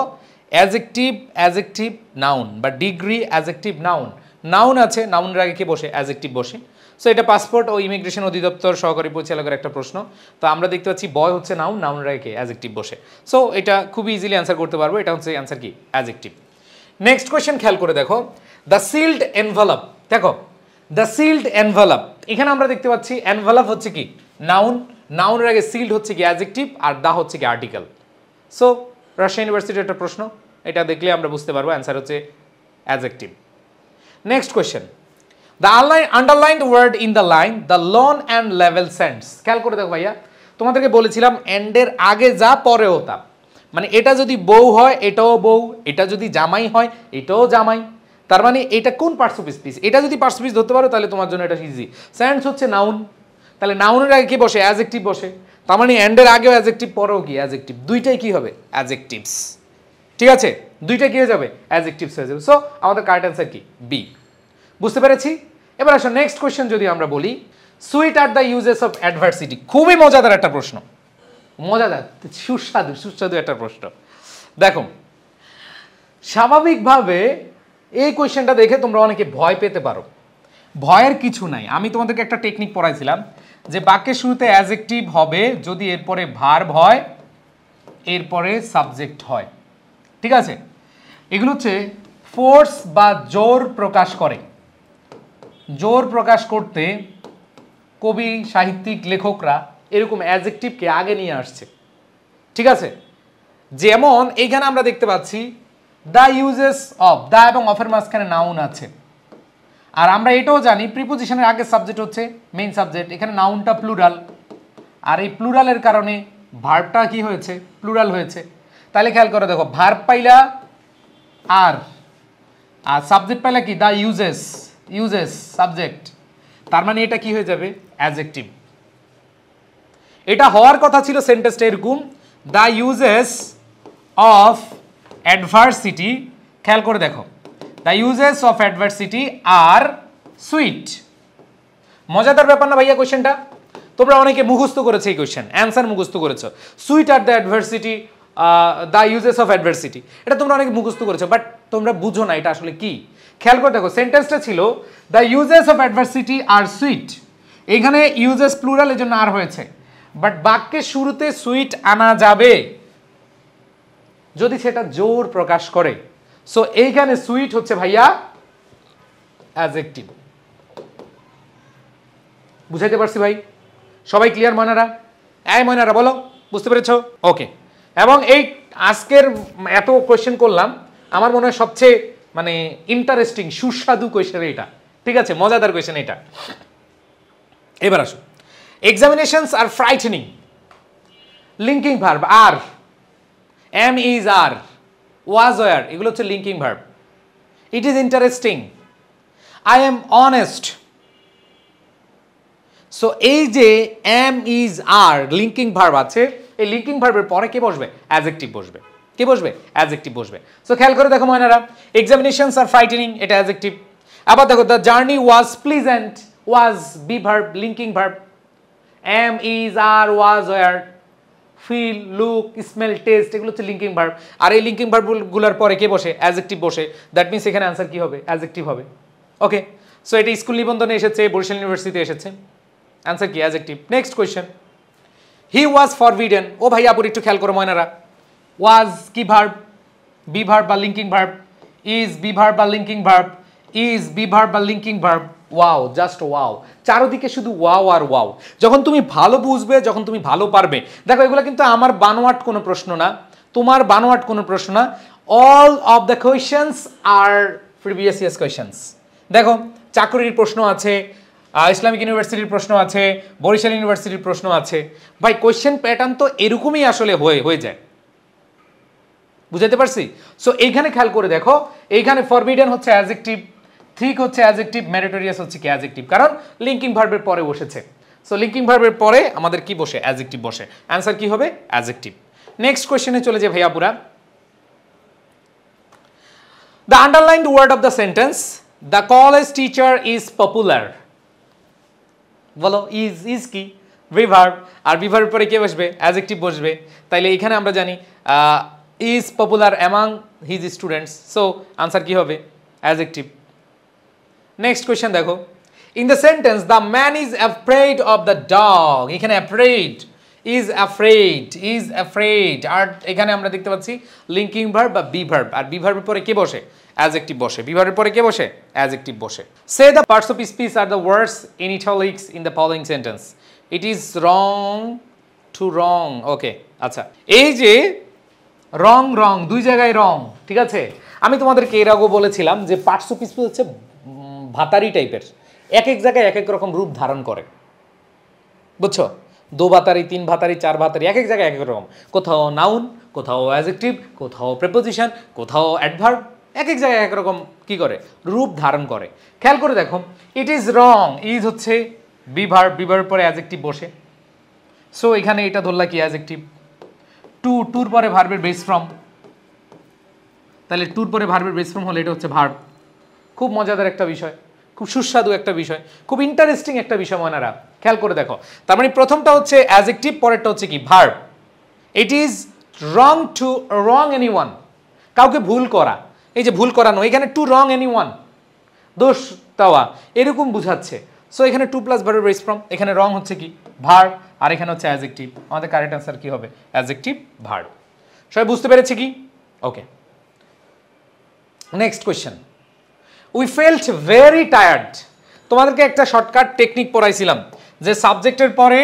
অ্যাজেক্টিভ নাউন বা ডিগ্রি অ্যাজেক্টিভ নাউন, নাউন আছে, নাউনের আগে কি বসে? অ্যাজেক্টিভ বসে। সো এটা পাসপোর্ট ও ইমিগ্রেশন অধিদপ্তর সহকারী পরিচালকের একটা প্রশ্ন। তো আমরা দেখতে পাচ্ছি বয় হচ্ছে নাউন, নাউনের আগে অ্যাজেক্টিভ বসে। সো এটা খুবই ইজিলি অ্যান্সার করতে পারবো, এটা হচ্ছে অ্যান্সার কি অ্যাজেক্টিভ। নেক্সট কোয়েশ্চেন খেয়াল করে দেখো, দ্য সিল্ড এনভেলপ। দেখো দ্য সিল্ড এনভেলপ, এখানে আমরা দেখতে পাচ্ছি এনভেলপ হচ্ছে কি নাউন, নাউনের আগে সিল্ড হচ্ছে কি অ্যাজেক্টিভ, আর দা হচ্ছে কি আর্টিকেল। সো রাজশাহী ইউনিভার্সিটির একটা প্রশ্ন, এটা দেখলে আমরা বুঝতে পারবো অ্যান্সার হচ্ছে adjective. Next question, the underlined word in the line the lawn and level sense. খেয়াল করে দেখো ভাইয়া, তোমাদেরকে বলেছিলাম এন্ডের আগে যা পরেও তা, মানে এটা যদি বউ হয় এটাও বউ, এটা যদি জামাই হয় এটাও জামাই, তার মানে এটা কোন পার্টস অফ স্পিচ? এটা যদি পার্টস অফ স্পিচ ধরতে পারো তাহলে তোমার জন্য এটা ইজি। সেন্স হচ্ছে নাউন, তাহলে নাউনের আগে কি বসে? অ্যাডজেক্টিভ বসে, তার মানে এন্ডের আগেও অ্যাডজেক্টিভ পরেও কি অ্যাডজেক্টিভ, দুইটাই কি হবে? অ্যাডজেক্টিভস। ঠিক আছে, দুইটা কি হয়ে যাবে? অ্যাডজেক্টিভস হয়ে যাবে। সো আমাদের কারেক্ট অ্যান্সার কি? বি। বুঝতে পেরেছি? এবার আসো নেক্সট কোয়েশ্চেন যদি আমরা বলি, sweet are the uses of adversity. খুবই মজাদার একটা প্রশ্ন, মজাদার, সুস্বাদু সুস্বাদু একটা প্রশ্ন। দেখো, স্বাভাবিকভাবে এই কোয়েশ্চেনটা দেখে তোমরা অনেকে ভয় পেতে পারো। ভয়ের কিছু নাই, আমি তোমাদেরকে একটা টেকনিক পড়াইছিলাম যে বাক্যের শুরুতে অ্যাডজেক্টিভ হবে যদি এরপরে ভার্ব হয়, এরপরে সাবজেক্ট হয়। ঠিক আছে, এগুলো হচ্ছে ফোর্স বা জোর প্রকাশ করে। জোর প্রকাশ করতে কবি, সাহিত্যিক, লেখকরা এরকম অ্যাডজেক্টিভকে আগে নিয়ে আসছে। ঠিক আছে, যেমন এইখানে আমরা দেখতে পাচ্ছি দ্য ইউজেস অফ, দ্য এবং অফের মাঝখানে নাউন আছে, আর আমরা এটাও জানি প্রিপোজিশনের আগে সাবজেক্ট হচ্ছে মেইন সাবজেক্ট, এখানে নাউনটা প্লুরাল, আর এই প্লুরালের কারণে ভার্বটা কি হয়েছে? প্লুরাল হয়েছে। তাহলে খেয়াল করে দেখো, ভার্ব পাইলা আর সাবজেক্ট পাইলা কি? দ্য ইউজেস, ইউজেস সাবজেক্ট, তার মানে এটা কি হয়ে যাবে? অ্যাডজেক্টিভ। এটা হওয়ার কথা ছিল সেন্টেন্সটা এরকম, দ্য ইউজেস অফ অ্যাডভার্সিটি, খেয়াল করে দেখো, the uses of adversity are sweet. মজাদার ব্যাপার না ভাইয়া কোয়েশ্চেনটা? তোমরা অনেকে মুখস্থ করেছো এই কোয়েশ্চেন, অ্যান্সার মুখস্থ করেছো। Sweet are the adversity, the uses of adversity, এটা তোমরা অনেকে মুখস্থ করেছো, বাট তোমরা বুঝো না এটা আসলে কি। খেয়াল করে দেখো, সেন্টেন্সটা ছিল the uses of adversity are sweet, এখানে ইউজেস প্লুরাল, এর জন্য আর হয়েছে, বাট বাক্যের শুরুতে সুইট আনা যাবে যদি সেটা জোর প্রকাশ করে। সো এইখানে সুইট হচ্ছে ভাইয়া অ্যাডজেক্টিভ। বুঝাইতে পারছি ভাই? সবাই ক্লিয়ার ময়নারা? এই ময়নারা বলো, বুঝতে পেরেছো? ওকে। এবং এই আজকের এত কোয়েশ্চেন করলাম, আমার মনে হয় সবচেয়ে মানে ইন্টারেস্টিং সুস্বাদু কোয়েশ্চেন এটা। ঠিক আছে, মজাদার কোয়েশ্চেন এটা। এবার আসো, examinations are frightening. Linking verb are, am is are, was were, এগুলো হচ্ছে linking verb. It is interesting, I am honest. So এই যে am is are linking verb আছে, এই লিঙ্কিং ভার্বের পরে কে বসবে? অ্যাডজেক্টিভ বসবে। কে বসবে? অ্যাডজেক্টিভ বসবে। সো খেয়াল করে দেখো ময়নারা, এক্সামিনেশনস আর ফ্রাইটেনিং, এটা অ্যাডজেক্টিভ। আবার দেখো, the journey was pleasant, was be verb, linking verb. Am is are, was were, feel, look, smell, taste, এগুলো হচ্ছে লিঙ্কিং ভার্ব। আর এই লিঙ্কিং ভার্বগুলোর পরে কে বসে? অ্যাডজেক্টিভ বসে। দ্যাট মিনস এখানে অ্যান্সার কি হবে? অ্যাডজেক্টিভ হবে। ওকে, সো এটা স্কুল নিবন্ধনে এসেছে, বরিশাল ইউনিভার্সিটিতে এসেছে, অ্যান্সার কি? Adjective. Next question, he was forbidden. ও ভাই আপুর একটু খেয়াল করো ময়নারা, ওয়াজ কি ভার্ব? বি ভার্ব বা linking verb. Is be verb বা linking verb. Is be verb বা linking verb. Wow, just wow, চারোদিকে শুধু ওয়াও আর ওয়াও। যখন তুমি ভালো বুঝবে, যখন তুমি ভালো পারবে, দেখো এগুলো কিন্তু আমার বানোয়াট কোনো প্রশ্ন না, তোমার বানোয়াট কোনো প্রশ্ন না। All of the questions are previous years questions. দেখো, চাকরির প্রশ্ন আছে, ইসলামিক ইউনিভার্সিটির প্রশ্ন আছে, বরিশাল ইউনিভার্সিটির প্রশ্ন আছে। ভাই কোয়েশ্চেন প্যাটার্ন তো এরকমই আসলে হয়ে যায়। বুঝাতে পারছি? সো এইখানে খেয়াল করে দেখো, এইখানে ফরবিডেন হচ্ছে অ্যাডজেক্টিভ, থিক হচ্ছে অ্যাডজেক্টিভ, মেরিটোরিয়াস হচ্ছে কি অ্যাডজেক্টিভ, কারণ লিঙ্কিং ভার্বের পরে বসেছে। সো লিঙ্কিং ভার্বের পরে আমাদের কি বসে? অ্যাডজেক্টিভ বসে। অ্যান্সার কি হবে? অ্যাডজেক্টিভ। নেক্সট কোয়েশ্চেনে চলে যায় ভাইয়াপুরা। The underlined word of the sentence, the college teacher is popular. বলো, ইজ কি? ভিভার্ব, আর ভিভার্বের পরে কে বসবে? অ্যাডজেক্টিভ বসবে। তাইলে এখানে আমরা জানি is popular among his students, so answer কি হবে? অ্যাডজেক্টিভ। নেক্সট কোয়েশ্চেন দেখো, in the sentence the man is afraid of the dog, এখানে অ্যাফ্রেড, ইজ অ্যাফ্রেড, আর এখানে আমরা দেখতে পাচ্ছি লিঙ্কিং ভার্ব বা বি ভার্ব, আর বি ভার্বের পরে কে বসে? অ্যাডজেক্টিভ বসে। বি ভার্বের পরে কে বসে? অ্যাডজেক্টিভ বসে। Say the parts of speech আর the words in italics in the following sentence. It is wrong to wrong. Okay, আচ্ছা, এই যে রং দুই জায়গায় রং, ঠিক আছে। আমি তোমাদেরকে এর আগেও বলেছিলাম যে পার্টস অফ স্পিচ হচ্ছে ভাতারি টাইপের, এক এক জায়গায় এক এক রকম রূপ ধারণ করে, বুঝছো? দো ভাতারি, তিন ভাতারি, চার ভাতারি, এক এক জায়গায় এক এক রকম, কোথাও নাউন, কোথাও অ্যাডজেক্টিভ, কোথাও প্রিপোজিশন, কোথাও অ্যাডভার্ব, এক এক জায়গায় এক রকম কি করে রূপ ধারণ করে। খেয়াল করে দেখো, ইট ইজ রং, ইজ হচ্ছে বি ভার্ব, বি ভার্বের পরে অ্যাডজেক্টিভ বসে, সো এখানে এটা ধরলা কি অ্যাডজেক্টিভ। টু, টুর পরে ভার্বের বেস ফর্ম, তাহলে টুর পরে ভার্বের বেস ফর্ম হলে এটা হচ্ছে ভার্ব। খুব মজাদার একটা বিষয়, খুব সুস্বাদু একটা বিষয়, খুব ইন্টারেস্টিং একটা বিষয় মনারা, খেয়াল করে দেখো। তার মানে প্রথমটা হচ্ছে অ্যাডজেক্টিভ, পরেরটা হচ্ছে কি verb. It is wrong to wrong anyone, কাউকে ভুল করা, এই যে ভুল করানো, এখানে টু রং এনিওয়ান, দোষ দেওয়া, এরকম বুঝাচ্ছে। সো এখানে টু প্লাস ভার্বের বেস ফর্ম, এখানে রং হচ্ছে কি ভার্ব, আর এখানে হচ্ছে অ্যাডজেক্টিভ। আমাদের কারেক্ট অ্যান্সার কি হবে? Adjective verb. সবাই বুঝতে পেরেছি কি? Okay, next question. We felt very tired. তোমাদেরকে একটা শর্টকাট টেকনিক পড়াইছিলাম যে সাবজেক্টের পরে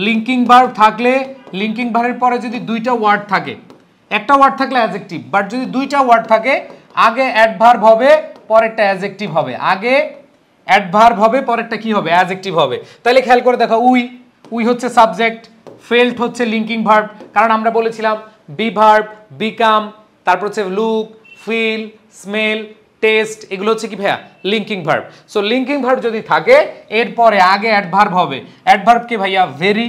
লিঙ্কিং ভার্ব থাকলে, লিঙ্কিং ভার্বের পরে যদি দুইটা ওয়ার্ড থাকে, একটা ওয়ার্ড থাকলে অ্যাডজেক্টিভ, বাট যদি দুইটা ওয়ার্ড থাকে আগে অ্যাডভার্ব হবে, পরেরটা অ্যাডজেক্টিভ হবে, আগে অ্যাডভার্ব হবে, পরেরটা কি হবে? অ্যাডজেক্টিভ হবে। তাহলে খেয়াল করে দেখো, উই, উই হচ্ছে সাবজেক্ট, ফেল্ট হচ্ছে লিঙ্কিং ভার্ব, কারণ আমরা বলেছিলাম বি ভার্ব, বিকাম, তারপর হচ্ছে লুক, ফিল, স্মেল, টেস্ট, এগুলো হচ্ছে কি ভাইয়া? Linking verb. So linking verb যদি থাকে এরপরে আগে অ্যাডভার্ব হবে। অ্যাডভার্ব কি ভাইয়া? ভেরি,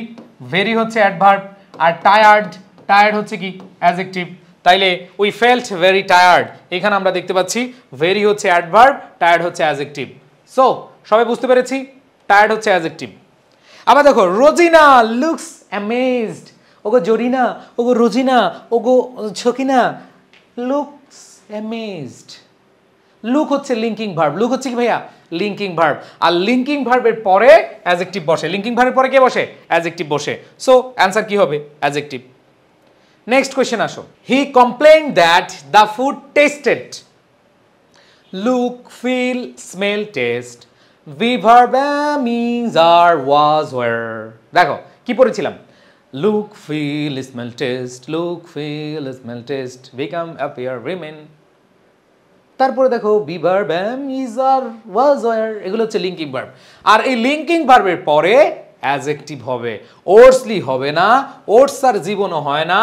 ভেরি হচ্ছে অ্যাডভার্ব, আর টায়ার্ড, টায়ার্ড হচ্ছে কি? অ্যাডজেক্টিভ। তাইলে উই ফেল্ট ভেরি টায়ার্ড, এখানে আমরা দেখতে পাচ্ছি ভেরি হচ্ছে অ্যাডভার্ব, টায়ার্ড হচ্ছে অ্যাডজেক্টিভ। সো সবাই বুঝতে পেরেছি, টায়ার্ড হচ্ছে অ্যাডজেক্টিভ। আবার দেখো, রোজিনা লুকস অ্যামেজড, ওগো জরিনা, ওগো রোজিনা, ওগো ছকিনা, লুকস অ্যামেজড। লুক হচ্ছে লিঙ্কিং ভার্ব, লুক হচ্ছে কি ভাইয়া? লিঙ্কিং ভার্ব, আর লিঙ্কিং ভার্বের পরে অ্যাডজেক্টিভ বসে, লিঙ্কিং ভার্বের পরে কে বসে? অ্যাডজেক্টিভ বসে। সো অ্যান্সার কি হবে? অ্যাডজেক্টিভ। নেক্সট কোয়েশ্চেন আসো। He complain that the food tasted. Look, feel, smell, taste, be verb am is are was were. দেখো কি পড়েছিলাম? Look, feel, smell, taste, look, feel, smell, taste, become, appear, remain. তারপরে দেখো be verb am is are was were, এগুলো হচ্ছে linking verb. আর এই linking ভার্বের পরে অ্যাডজেক্টিভ হবে, ওর্সলি হবে না, ওর্স আর জীবনও হয় না,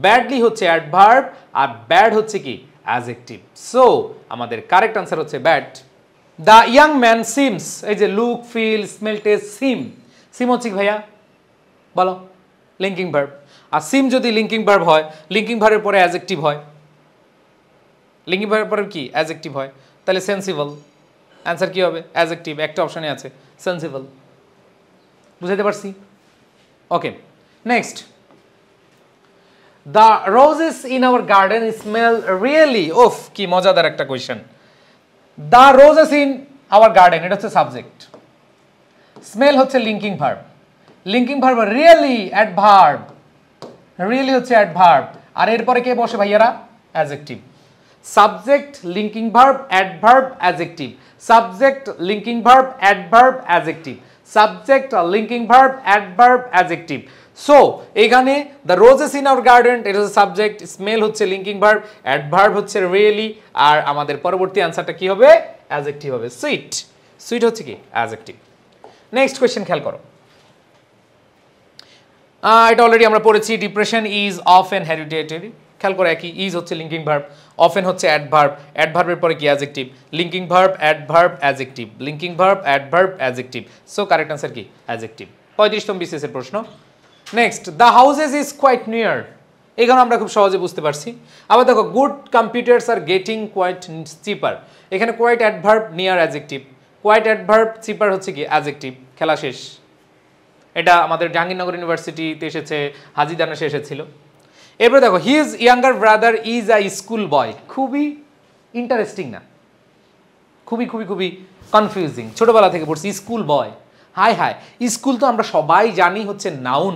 ব্যাডলি হচ্ছে অ্যাডভার্ব, আর ব্যাড হচ্ছে কি? অ্যাডজেক্টিভ। সো আমাদের কারেক্ট আনসার হচ্ছে bad. The young man seems, এই যে লুক, ফিল, স্মেল, টেস্ট, সিম, সিম হচ্ছে কি ভাইয়া? বলো, লিঙ্কিং ভার্ব। আর সিম যদি লিঙ্কিং ভার্ব হয়, লিঙ্কিং ভার্বের পরে অ্যাডজেক্টিভ হয়, লিঙ্কিং ভার্বের পরে কি? অ্যাডজেক্টিভ হয়, তাহলে সেন্সিবল। অ্যান্সার কি হবে? অ্যাডজেক্টিভ। একটা অপশনে আছে সেন্সিবল। বুঝাতে পারছি? Okay, next. The roses in our garden smell really, ওফ কি মজাদার একটা question. The roses in our garden, এটা হচ্ছে সাবজেক্ট, স্মেল হচ্ছে linking verb, linking verb really adverb, really হচ্ছে অ্যাডভার্ব, আর এরপরে কে বসে ভাইয়ারা? Adjective. Subject, linking verb, adverb, adjective, subject, linking verb, adverb, adjective, subject, linking verb, adverb, adjective. So এখানে the roses in our garden, এটা হচ্ছে সাবজেক্ট, স্মেল হচ্ছে লিঙ্কিং ভার্ব, অ্যাডভার্ব হচ্ছে রিয়েলি, আর আমাদের পরবর্তী অ্যান্সারটা কি হবে? অ্যাডজেক্টিভ হবে। সুইট, সুইট হচ্ছে কি? অ্যাডজেক্টিভ। নেক্সট কোয়েশ্চেন খেয়াল করো, এটা অলরেডি আমরা পড়েছি। ডিপ্রেশন ইজ অফেন হেরিডিটেরি, খেয়াল করে একই, ইজ হচ্ছে লিঙ্কিং ভার্ব, অফেন হচ্ছে অ্যাডভার্ব, অ্যাডভার্বের পরে কি? Adjective, linking verb, adverb, adjective, linking verb, adverb, adjective. So correct answer কি? অ্যাডজেক্টিভ। 35তম বিসিএস এর প্রশ্ন। Next, the houses is quite near, এখানে আমরা খুব সহজে বুঝতে পারছি। আবার দেখো, good computers are getting quite cheaper, এখানে quite adverb, near adjective, quite adverb, cheaper হচ্ছে কি? অ্যাডজেক্টিভ। খেলা শেষ। এটা আমাদের জাহাঙ্গীরনগর ইউনিভার্সিটিতে এসেছে, হাজিদানেশে এসেছিল। এরপরে দেখো, his younger brother is a school বয়, খুবই ইন্টারেস্টিং না? খুবই খুবই খুবই কনফিউজিং, ছোটবেলা থেকে পড়ছি স্কুল বয়। হাই হাই, স্কুল তো আমরা সবাই জানি হচ্ছে নাউন,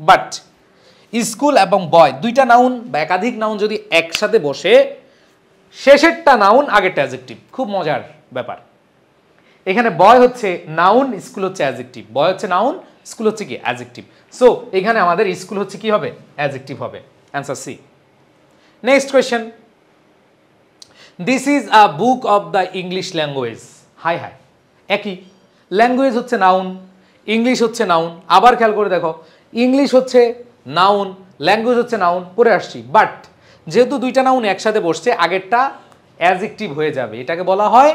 বাট স্কুল এবং বয় দুইটা নাউন বা একাধিক নাউন যদি একসাথে বসে, শেষেরটা নাউন, আগেরটা অ্যাডজেক্টিভ, খুব মজার ব্যাপার। এখানে বয় হচ্ছে নাউন, স্কুল হচ্ছে অ্যাডজেক্টিভ, বয় হচ্ছে নাউন, স্কুল হচ্ছে কি? অ্যাডজেক্টিভ। সো এখানে আমাদের স্কুল হচ্ছে কি হবে? অ্যাডজেক্টিভ হবে। Answer C. Next question, this is a book of the English language, high high একই। ল্যাঙ্গুয়েজ হচ্ছে নাউন, ইংলিশ হচ্ছে নাউন। আবার খেয়াল করে দেখো, ইংলিশ হচ্ছে নাউন, ল্যাঙ্গুয়েজ হচ্ছে নাউন, পরে আসছি। বাট যেহেতু দুইটা নাউন একসাথে বসছে, আগেরটা অ্যাজেক্টিভ হয়ে যাবে। এটাকে বলা হয়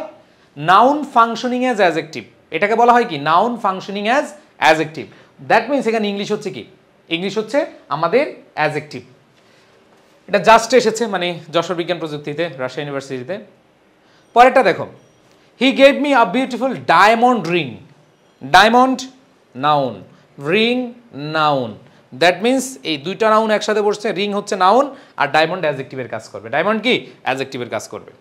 নাউন ফাংশনিং অ্যাজ অ্যাজেক্টিভ। এটাকে বলা হয় কি noun functioning as adjective. That means এখানে ইংলিশ হচ্ছে কি, ইংলিশ হচ্ছে আমাদের অ্যাজেক্টিভ। এটা জাস্ট এসেছে মানে যশোর বিজ্ঞান প্রযুক্তিতে, রাজশাহী ইউনিভার্সিটিতে। পরেরটা দেখো, he gave me a beautiful diamond ring. Diamond noun, ring noun. That means এই দুইটা নাউন একসাথে বসছে, রিং হচ্ছে নাউন আর ডায়মন্ড অ্যাজেক্টিভের কাজ করবে। ডায়মন্ড কি অ্যাজেক্টিভের কাজ করবে।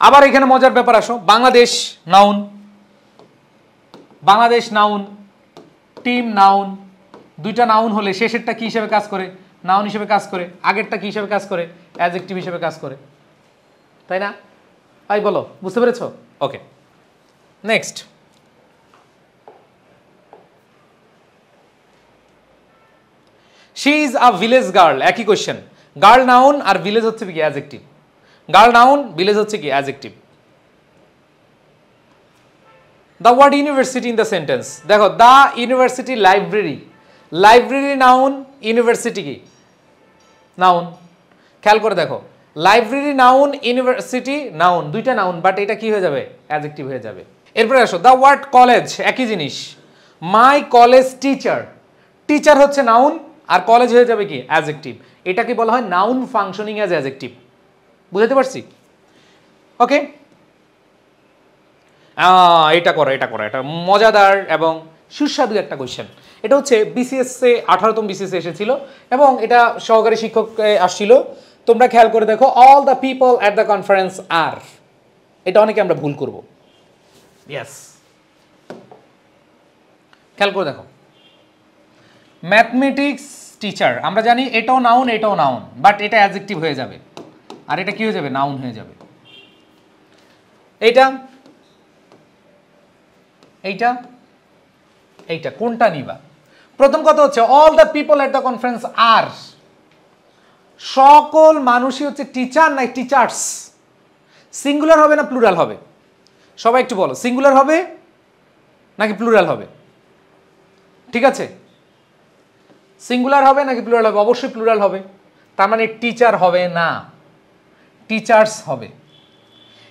আবার এখানে মজার ব্যাপার আসো, Bangladesh noun, Bangladesh noun, team noun. দুইটা নাউন হলে শেষেরটা কি হিসেবে কাজ করে, নাউন হিসেবে কাজ করে, আগেরটা কি হিসেবে কাজ করে, অ্যাডজেক্টিভ হিসেবে কাজ করে, তাই না? তাই বলো, বুঝতে পেরেছো? Okay, next. She is a village girl, একই কোয়েশ্চেন। গার্ল নাউন আর ভিলেজ হচ্ছে কি অ্যাডজেক্টিভ। গার্ল নাউন, ভিলেজ হচ্ছে কি adjective. The word university in the sentence, দেখো the university library, library noun, university কি নাউন। খেয়াল করে দেখো, লাইব্রেরি নাউন, ইউনিভার্সিটি নাউন, দুইটা নাউন, বাট এটা কি হয়ে যাবে, অ্যাডজেক্টিভ হয়ে যাবে। এরপরে আসো, দ্য ওয়ার্ড কলেজ, একই জিনিস। মাই কলেজ টিচার, টিচার হচ্ছে নাউন আর কলেজ হয়ে যাবে কি অ্যাডজেক্টিভ। এটাকে বলা হয় নাউন ফাংশনিং অ্যাজ অ্যাডজেক্টিভ। বুঝতে পারছি? ওকে, এটা করো, এটা করো, এটা মজাদার এবং সুস্বাদু একটা কোয়েশ্চেন। এটা হচ্ছে বিসিএসে 18তম বিসিএসে এসেছিল এবং এটা সহকারী শিক্ষক আসছিল। তোমরা খেয়াল করে দেখো, all the people at the conference are, এটা অনেকে আমরা ভুল করব। ইয়েস, খেয়াল করে দেখো, ম্যাথমেটিক্স টিচার, আমরা জানি এটাও নাউন, এটাও নাউন, বাট এটা অ্যাডজেক্টিভ হয়ে যাবে আর এটা কি হয়ে যাবে, নাউন হয়ে যাবে। এইটা, এইটা, এইটা কোনটা নিবা? প্রথম কথা হচ্ছে all the people at the conference are, সকল মানুষই হচ্ছে টিচার না টিচার্স? সিঙ্গুলার হবে না প্লুরাল হবে? সবাই একটু বলো, সিঙ্গুলার হবে নাকি প্লুরাল হবে? ঠিক আছে, সিঙ্গুলার হবে নাকি প্লুরাল হবে? অবশ্যই প্লুরাল হবে। তার মানে টিচার হবে না, টিচার্স হবে।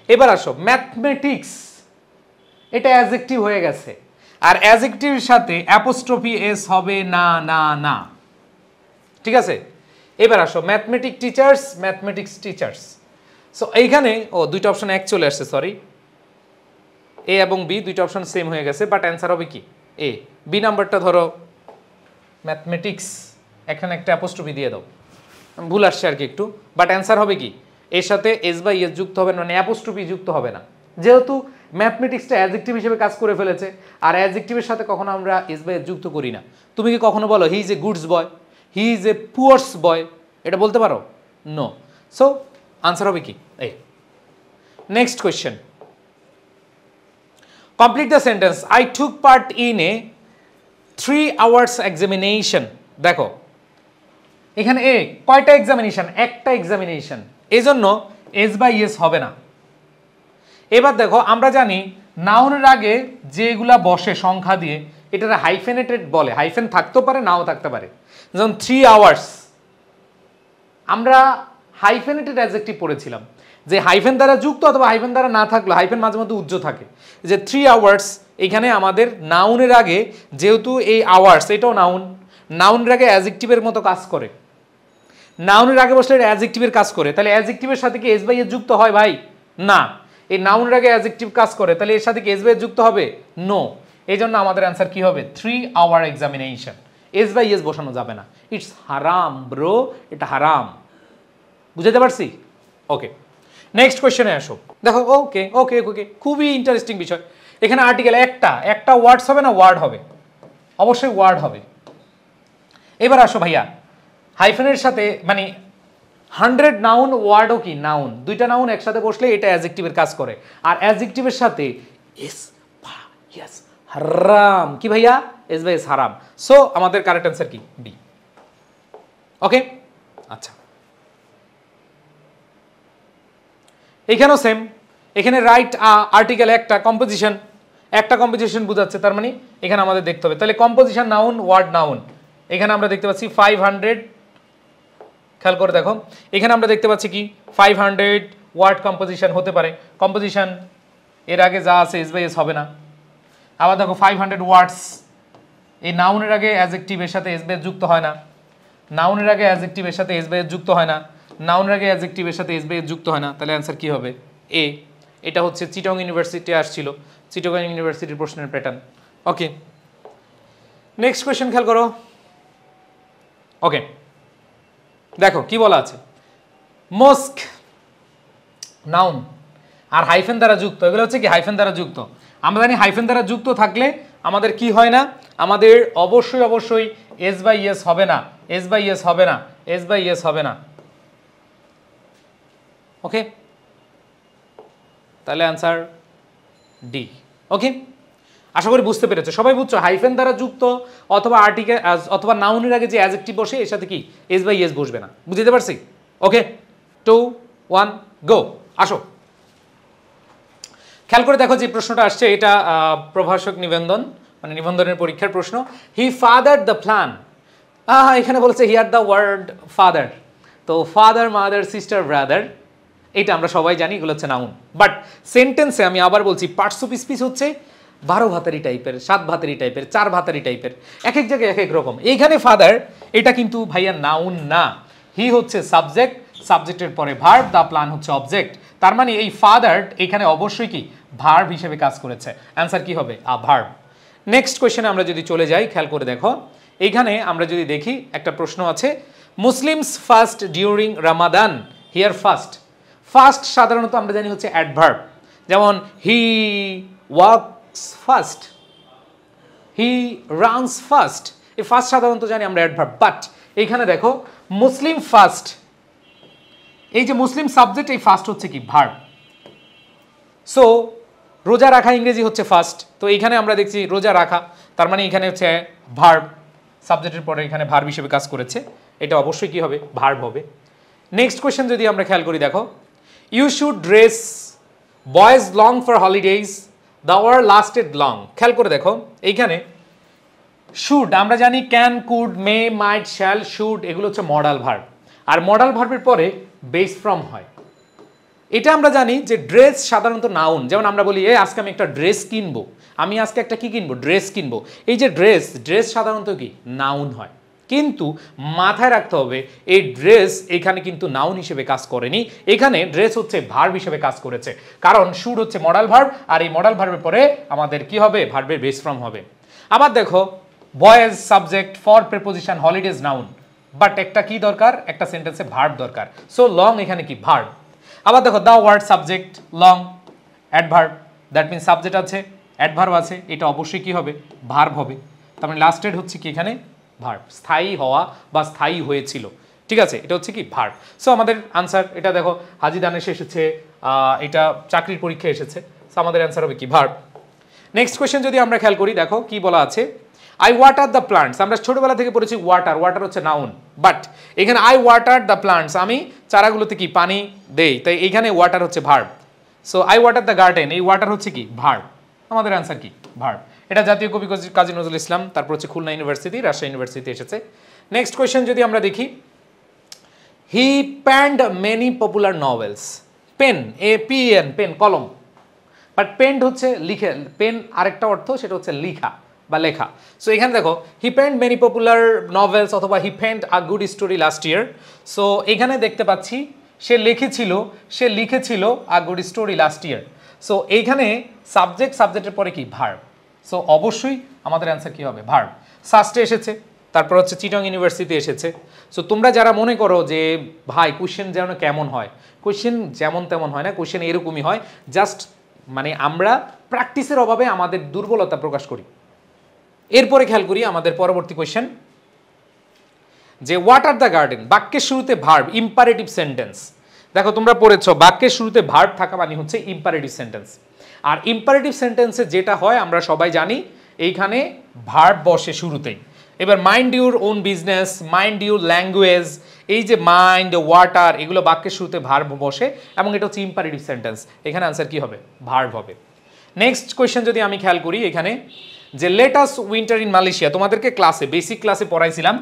এবার আসো, ম্যাথমেটিক্স, এটা অ্যাডজেক্টিভ হয়ে গেছে আর অ্যাডজেক্টিভের সাথে অ্যাপোস্ট্রফি এস হবে না, না, না। ঠিক আছে, এবার আসো, mathematic teachers, mathematics teachers. So এইখানে দুইটা অপশন এক চলে আসছে, সরি, এ এবং বি দুইটা অপশন সেম হয়ে গেছে, বাট অ্যান্সার হবে কি এ। বি নাম্বারটা ধরো ম্যাথমেটিক্স, এখানে একটা অ্যাপোস্ট্রফি দিয়ে দাও, ভুল আসছে আর কি একটু, বাট অ্যান্সার হবে কি, এর সাথে এস বাই এস যুক্ত হবে না, মানে অ্যাপোস্ট্রফি যুক্ত হবে না, যেহেতু ম্যাথমেটিক্সটা অ্যাডজেক্টিভ হিসেবে কাজ করে ফেলেছে আর অ্যাডজেক্টিভের সাথে কখনো আমরা এস বাই এস যুক্ত করি না। তুমি কি কখনো বলো he is a goods boy, he is a poors boy, এটা বলতে পারো? নো। সো আনসার হবে কি a. Next question, complete the sentence, I took part in a 3 hours examination. দেখো এখানে এ কয়টা এক্সামিনেশন, একটা এক্সামিনেশন, এই জন্য এস বাই এস হবে না। এবার দেখো, আমরা জানি নাউনের আগে যেগুলা বসে সংখ্যা দিয়ে, এটা হাইফেনেটেড বলে, হাইফেন থাকতেও পারে নাও থাকতে পারে। যেমন 3 hours, আমরা হাইফেনেটেড অ্যাডজেক্টিভ পড়েছিলাম যে হাইফেন দ্বারা যুক্ত অথবা হাইফেন দ্বারা না থাকলে, হাইফেন মাঝে মধ্যে উজ্জ্ব থাকে, যে 3 hours, এখানে আমাদের নাউনের আগে যেহেতু এই আওয়ার্স, এটাও নাউন, নাউনের আগে অ্যাডজেক্টিভের মতো কাজ করে, নাউনের আগে বসলে এটা অ্যাডজেক্টিভের কাজ করে, তাহলে অ্যাডজেক্টিভের সাথে কি এস বাই এস যুক্ত হয় ভাই? না। এই নাউনের আগে অ্যাডজেক্টিভ কাজ করে, তাহলে এর সাথে কি এস বাই এস যুক্ত হবে? নো। এই জন্য আমাদের অ্যান্সার কি হবে, 3 hour examination, S by S বসানো যাবে না, ইটস হারাম ব্রো, এটা হারাম। বুঝাতে পারছি? ওকে, নেক্সট কোয়েশ্চেনে আসো। দেখো, ওকে ওকে ওকে, খুবই ইন্টারেস্টিং বিষয়। এখানে আর্টিকেল একটা ওয়ার্ডস হবে না ওয়ার্ড হবে? অবশ্যই ওয়ার্ড হবে। এবার আসো ভাইয়া, হাইফেনের সাথে মানে 100 নাউন ওয়ার্ডও কি নাউন, দুইটা নাউন একসাথে বসলে এটা অ্যাডজেক্টিভের কাজ করে, আর অ্যাডজেক্টিভের সাথে এস ইয়েস হারাম, কি ভাইয়া, এস বাই এস হারাম। সো আমাদের কারেক্ট অ্যান্সার কি, বি। ওকে, আচ্ছা, এখানেও সেম, এখানে রাইট আর্টিকেল একটা কম্পোজিশন বোঝাচ্ছে, তার মানে এখানে আমাদের দেখতে হবে তাহলে কম্পোজিশন নাউন ওয়ার্ড নাউন। এখানে আমরা দেখতে পাচ্ছি 500, খেয়াল করে দেখো এখানে আমরা দেখতে পাচ্ছি কি 500 ওয়ার্ড কম্পোজিশন হতে পারে। কম্পোজিশন এর আগে যা আছে এস বাই এস হবে না। আবার দেখো 500 ওয়ার্ডস, এই নাউনের আগে অ্যাডজেক্টিভের সাথে এস বাই এস যুক্ত হয় না, নাউনের আগে অ্যাডজেক্টিভের সাথে এস বাই এস যুক্ত হয় না, নাউনের আগে অ্যাডজেক্টিভের সাথে এস বাই এস যুক্ত হয় না, তাহলে অ্যান্সার কি হবে? এ। এটা হচ্ছে চিটং ইউনিভার্সিটি আসছিল, চিটং ইউনিভার্সিটির প্রশ্নের প্যাটার্ন। ওকে, নেক্সট কোয়েশ্চেন খেয়াল করো। ওকে, দেখো কি বলা আছে, মস্ক নাউন আর হাইফেন দ্বারা যুক্ত, এগুলো হচ্ছে কি হাইফেন দ্বারা যুক্ত। আমরা জানি হাইফেন দ্বারা যুক্ত থাকলে আমাদের কি হয় না, আমাদের অবশ্যই এস বাই এস হবে না, এস বাই এস হবে না, এস বাই এস হবে না। ওকে, তাহলে অ্যান্সার ডি। ওকে, আশা করি বুঝতে পেরেছো, সবাই বুঝছো হাইফেন দ্বারা যুক্ত অথবা আর্টিকেল অথবা নাউনের আগে যে অ্যাডজেক্টিভ বসে এর সাথে কি এস বাই এস বসবে না, বুঝতে পারছি? ওকে, 2 1 গো, আসো খেয়াল করে দেখো যে প্রশ্নটা আসছে এটা প্রভাষক নিবন্ধন, মানে নিবন্ধনের পরীক্ষার প্রশ্ন। হি ফাদার দ্য প্ল্যান, এখানে বলেছে হিয়ার দ্য ওয়ার্ড ফাদার, তো ফাদার মাদার সিস্টার ব্রাদার এটা আমরা সবাই জানি, এগুলো হচ্ছে নাউন। বাট সেন্টেন্সে আমি আবার বলছি পার্টস অফ স্পিচ হচ্ছে 12 ভাতারি টাইপের, 7 ভাতারি টাইপের, 4 ভাতারি টাইপের, এক এক জায়গায় এক এক রকম। এইখানে ফাদার এটা কিন্তু ভাইয়া নাউন না, হি হচ্ছে সাবজেক্ট, সাবজেক্টের পরে ভার্ব, দ্য প্ল্যান হচ্ছে অবজেক্ট। তার মানে এই ফাদার এখানে অবশ্যই কি ভার্ব হিসেবে কাজ করেছে, অ্যান্সার কি হবে? ভার্ব। নেক্সট কোয়েশ্চেনে আমরা যদি চলে যাই, খেয়াল করে দেখো এইখানে আমরা যদি দেখি একটা প্রশ্ন আছে, Muslims fast during Ramadan, here fast, fast সাধারণত আমরা জানি হচ্ছে অ্যাডভার্ব, যেমন he walks fast, he runs fast, এই ফাস্ট সাধারণত জানি আমরা অ্যাডভার্ব। বাট এইখানে দেখো মুসলিম ফাস্ট, এই যে মুসলিম সাবজেক্ট, এই ফাস্ট হচ্ছে কি ভার্ব। সো রোজা রাখা ইংরেজি হচ্ছে ফাস্ট, তো এইখানে আমরা দেখছি রোজা রাখা, তার মানে এখানে হচ্ছে ভার্ব, সাবজেক্টের পরে এখানে ভার্ব হিসেবে কাজ করেছে, এটা অবশ্যই কি হবে? ভার্ব হবে। নেক্সট কোয়েশ্চেন যদি আমরা খেয়াল করি, দেখো you should dress boys long for holidays, the war lasted long. খেয়াল করে দেখো এইখানে শুড আমরা জানি can, could, may, might, shall, should এগুলো হচ্ছে মডাল ভার্ব, আর মডাল ভার্বের পরে বেস ফ্রম হয়। এটা আমরা জানি যে ড্রেস সাধারণত নাউন, যেমন আমরা বলি আজকে আমি একটা ড্রেস কিনবো, আমি আজকে একটা কি কিনবো? ড্রেস কিনবো। এই যে ড্রেস সাধারণত কি নাউন হয়, কিন্তু মাথায় রাখতে হবে এই ড্রেস এখানে কিন্তু নাউন হিসেবে কাজ করেনি, এখানে ড্রেস হচ্ছে ভার্ব হিসেবে কাজ করেছে, কারণ শুড হচ্ছে মডাল ভার্ব, আর এই মডাল ভার্বের পরে আমাদের কি হবে? ভার্বের বেস ফ্রম হবে। আবার দেখো boys subject, for preposition, holidays noun, but একটা কি দরকার? একটা সেন্টেন্সে ভার্ব দরকার, সো লং এখানে কি ভার্ব। আবার দেখো the word subject long adverb, that means subject আছে অ্যাডভার্ব আছে, এটা অবশ্যই কি হবে? ভার্ব হবে। তার মানে লাস্টেড হচ্ছে কি এখানে? ভার্ব, স্থায়ী হওয়া বা স্থায়ী হয়েছিল, ঠিক আছে, এটা হচ্ছে কি ভার্ব। সো আমাদের আনসার এটা দেখো হাজি দানেশ এসেছে, এটা চাকরির পরীক্ষা এসেছে, সো আমাদের অ্যান্সার হবে কি? ভার্ব। নেক্সট কোয়েশ্চেন যদি আমরা খেয়াল করি, দেখো কি বলা আছে, আই ওয়াটার দ্য প্লান্টস, আমরা ছোটবেলা থেকে পড়েছি ওয়াটার, ওয়াটার হচ্ছে নাউন, বাট এখানে আই ওয়াটার দ্য প্লান্টস, আমি চারাগুলোতে কি পানি দেই, তাই এইখানে ওয়াটার হচ্ছে verb. So I water the garden, এই ওয়াটার হচ্ছে কি? ভার্ব। আমাদের অ্যান্সার কি? ভার্ব। এটা জাতীয় কবি কাজী নজরুল ইসলাম, তারপর হচ্ছে খুলনা ইউনিভার্সিটি, রাজশাহী ইউনিভার্সিটি এসেছে। নেক্সট কোয়েশ্চেন যদি আমরা দেখি, he penned many popular novels, pen, APEN pen কলম, বাট পেন্ড হচ্ছে লিখে, পেন আরেকটা অর্থ সেটা হচ্ছে লিখা বা লেখা। সো এখানে দেখো he penned many popular novels অথবা he penned a good story last year. So এখানে দেখতে পাচ্ছি সে লিখেছিল a good story last year. So এইখানে সাবজেক্টের পরে কি? ভার্ব। সো অবশ্যই আমাদের অ্যান্সার কি হবে? ভার্ব। সাস্টে এসেছে, তারপর হচ্ছে চিটং ইউনিভার্সিটি এসেছে। সো তোমরা যারা মনে করো যে ভাই কোশ্চেন যেন কেমন হয়, কোশ্চেন যেমন তেমন হয় না, কোশ্চেন এরকমই হয়, জাস্ট মানে আমরা প্র্যাকটিসের অভাবে আমাদের দুর্বলতা প্রকাশ করি। এরপরে খেয়াল করি আমাদের পরবর্তী কোয়েশ্চেন, যে ওয়াটার দ্য গার্ডেন, বাক্যের শুরুতে ভার্ব, ইম্পারেটিভ সেন্টেন্স। দেখো তোমরা পড়েছো বাক্যের শুরুতে ভার্ব থাকা মানে হচ্ছে ইম্পারেটিভ সেন্টেন্স, আর ইম্পারেটিভ সেন্টেন্সে যেটা হয় আমরা সবাই জানি এইখানে ভার্ব বসে শুরুতেই। এবার mind your own business, mind your language, এই যে মাইন্ড, ওয়াটার, এগুলো বাক্যের শুরুতে ভার্ব বসে এবং এটা হচ্ছে ইম্পারেটিভ সেন্টেন্স। এখানে আনসার কি হবে? ভার্ব হবে। নেক্সট কোয়েশ্চেন যদি আমি খেয়াল করি এখানে, যে let us winter in Malaysia, তোমাদেরকে ক্লাসে বেসিক ক্লাসে পড়াইছিলাম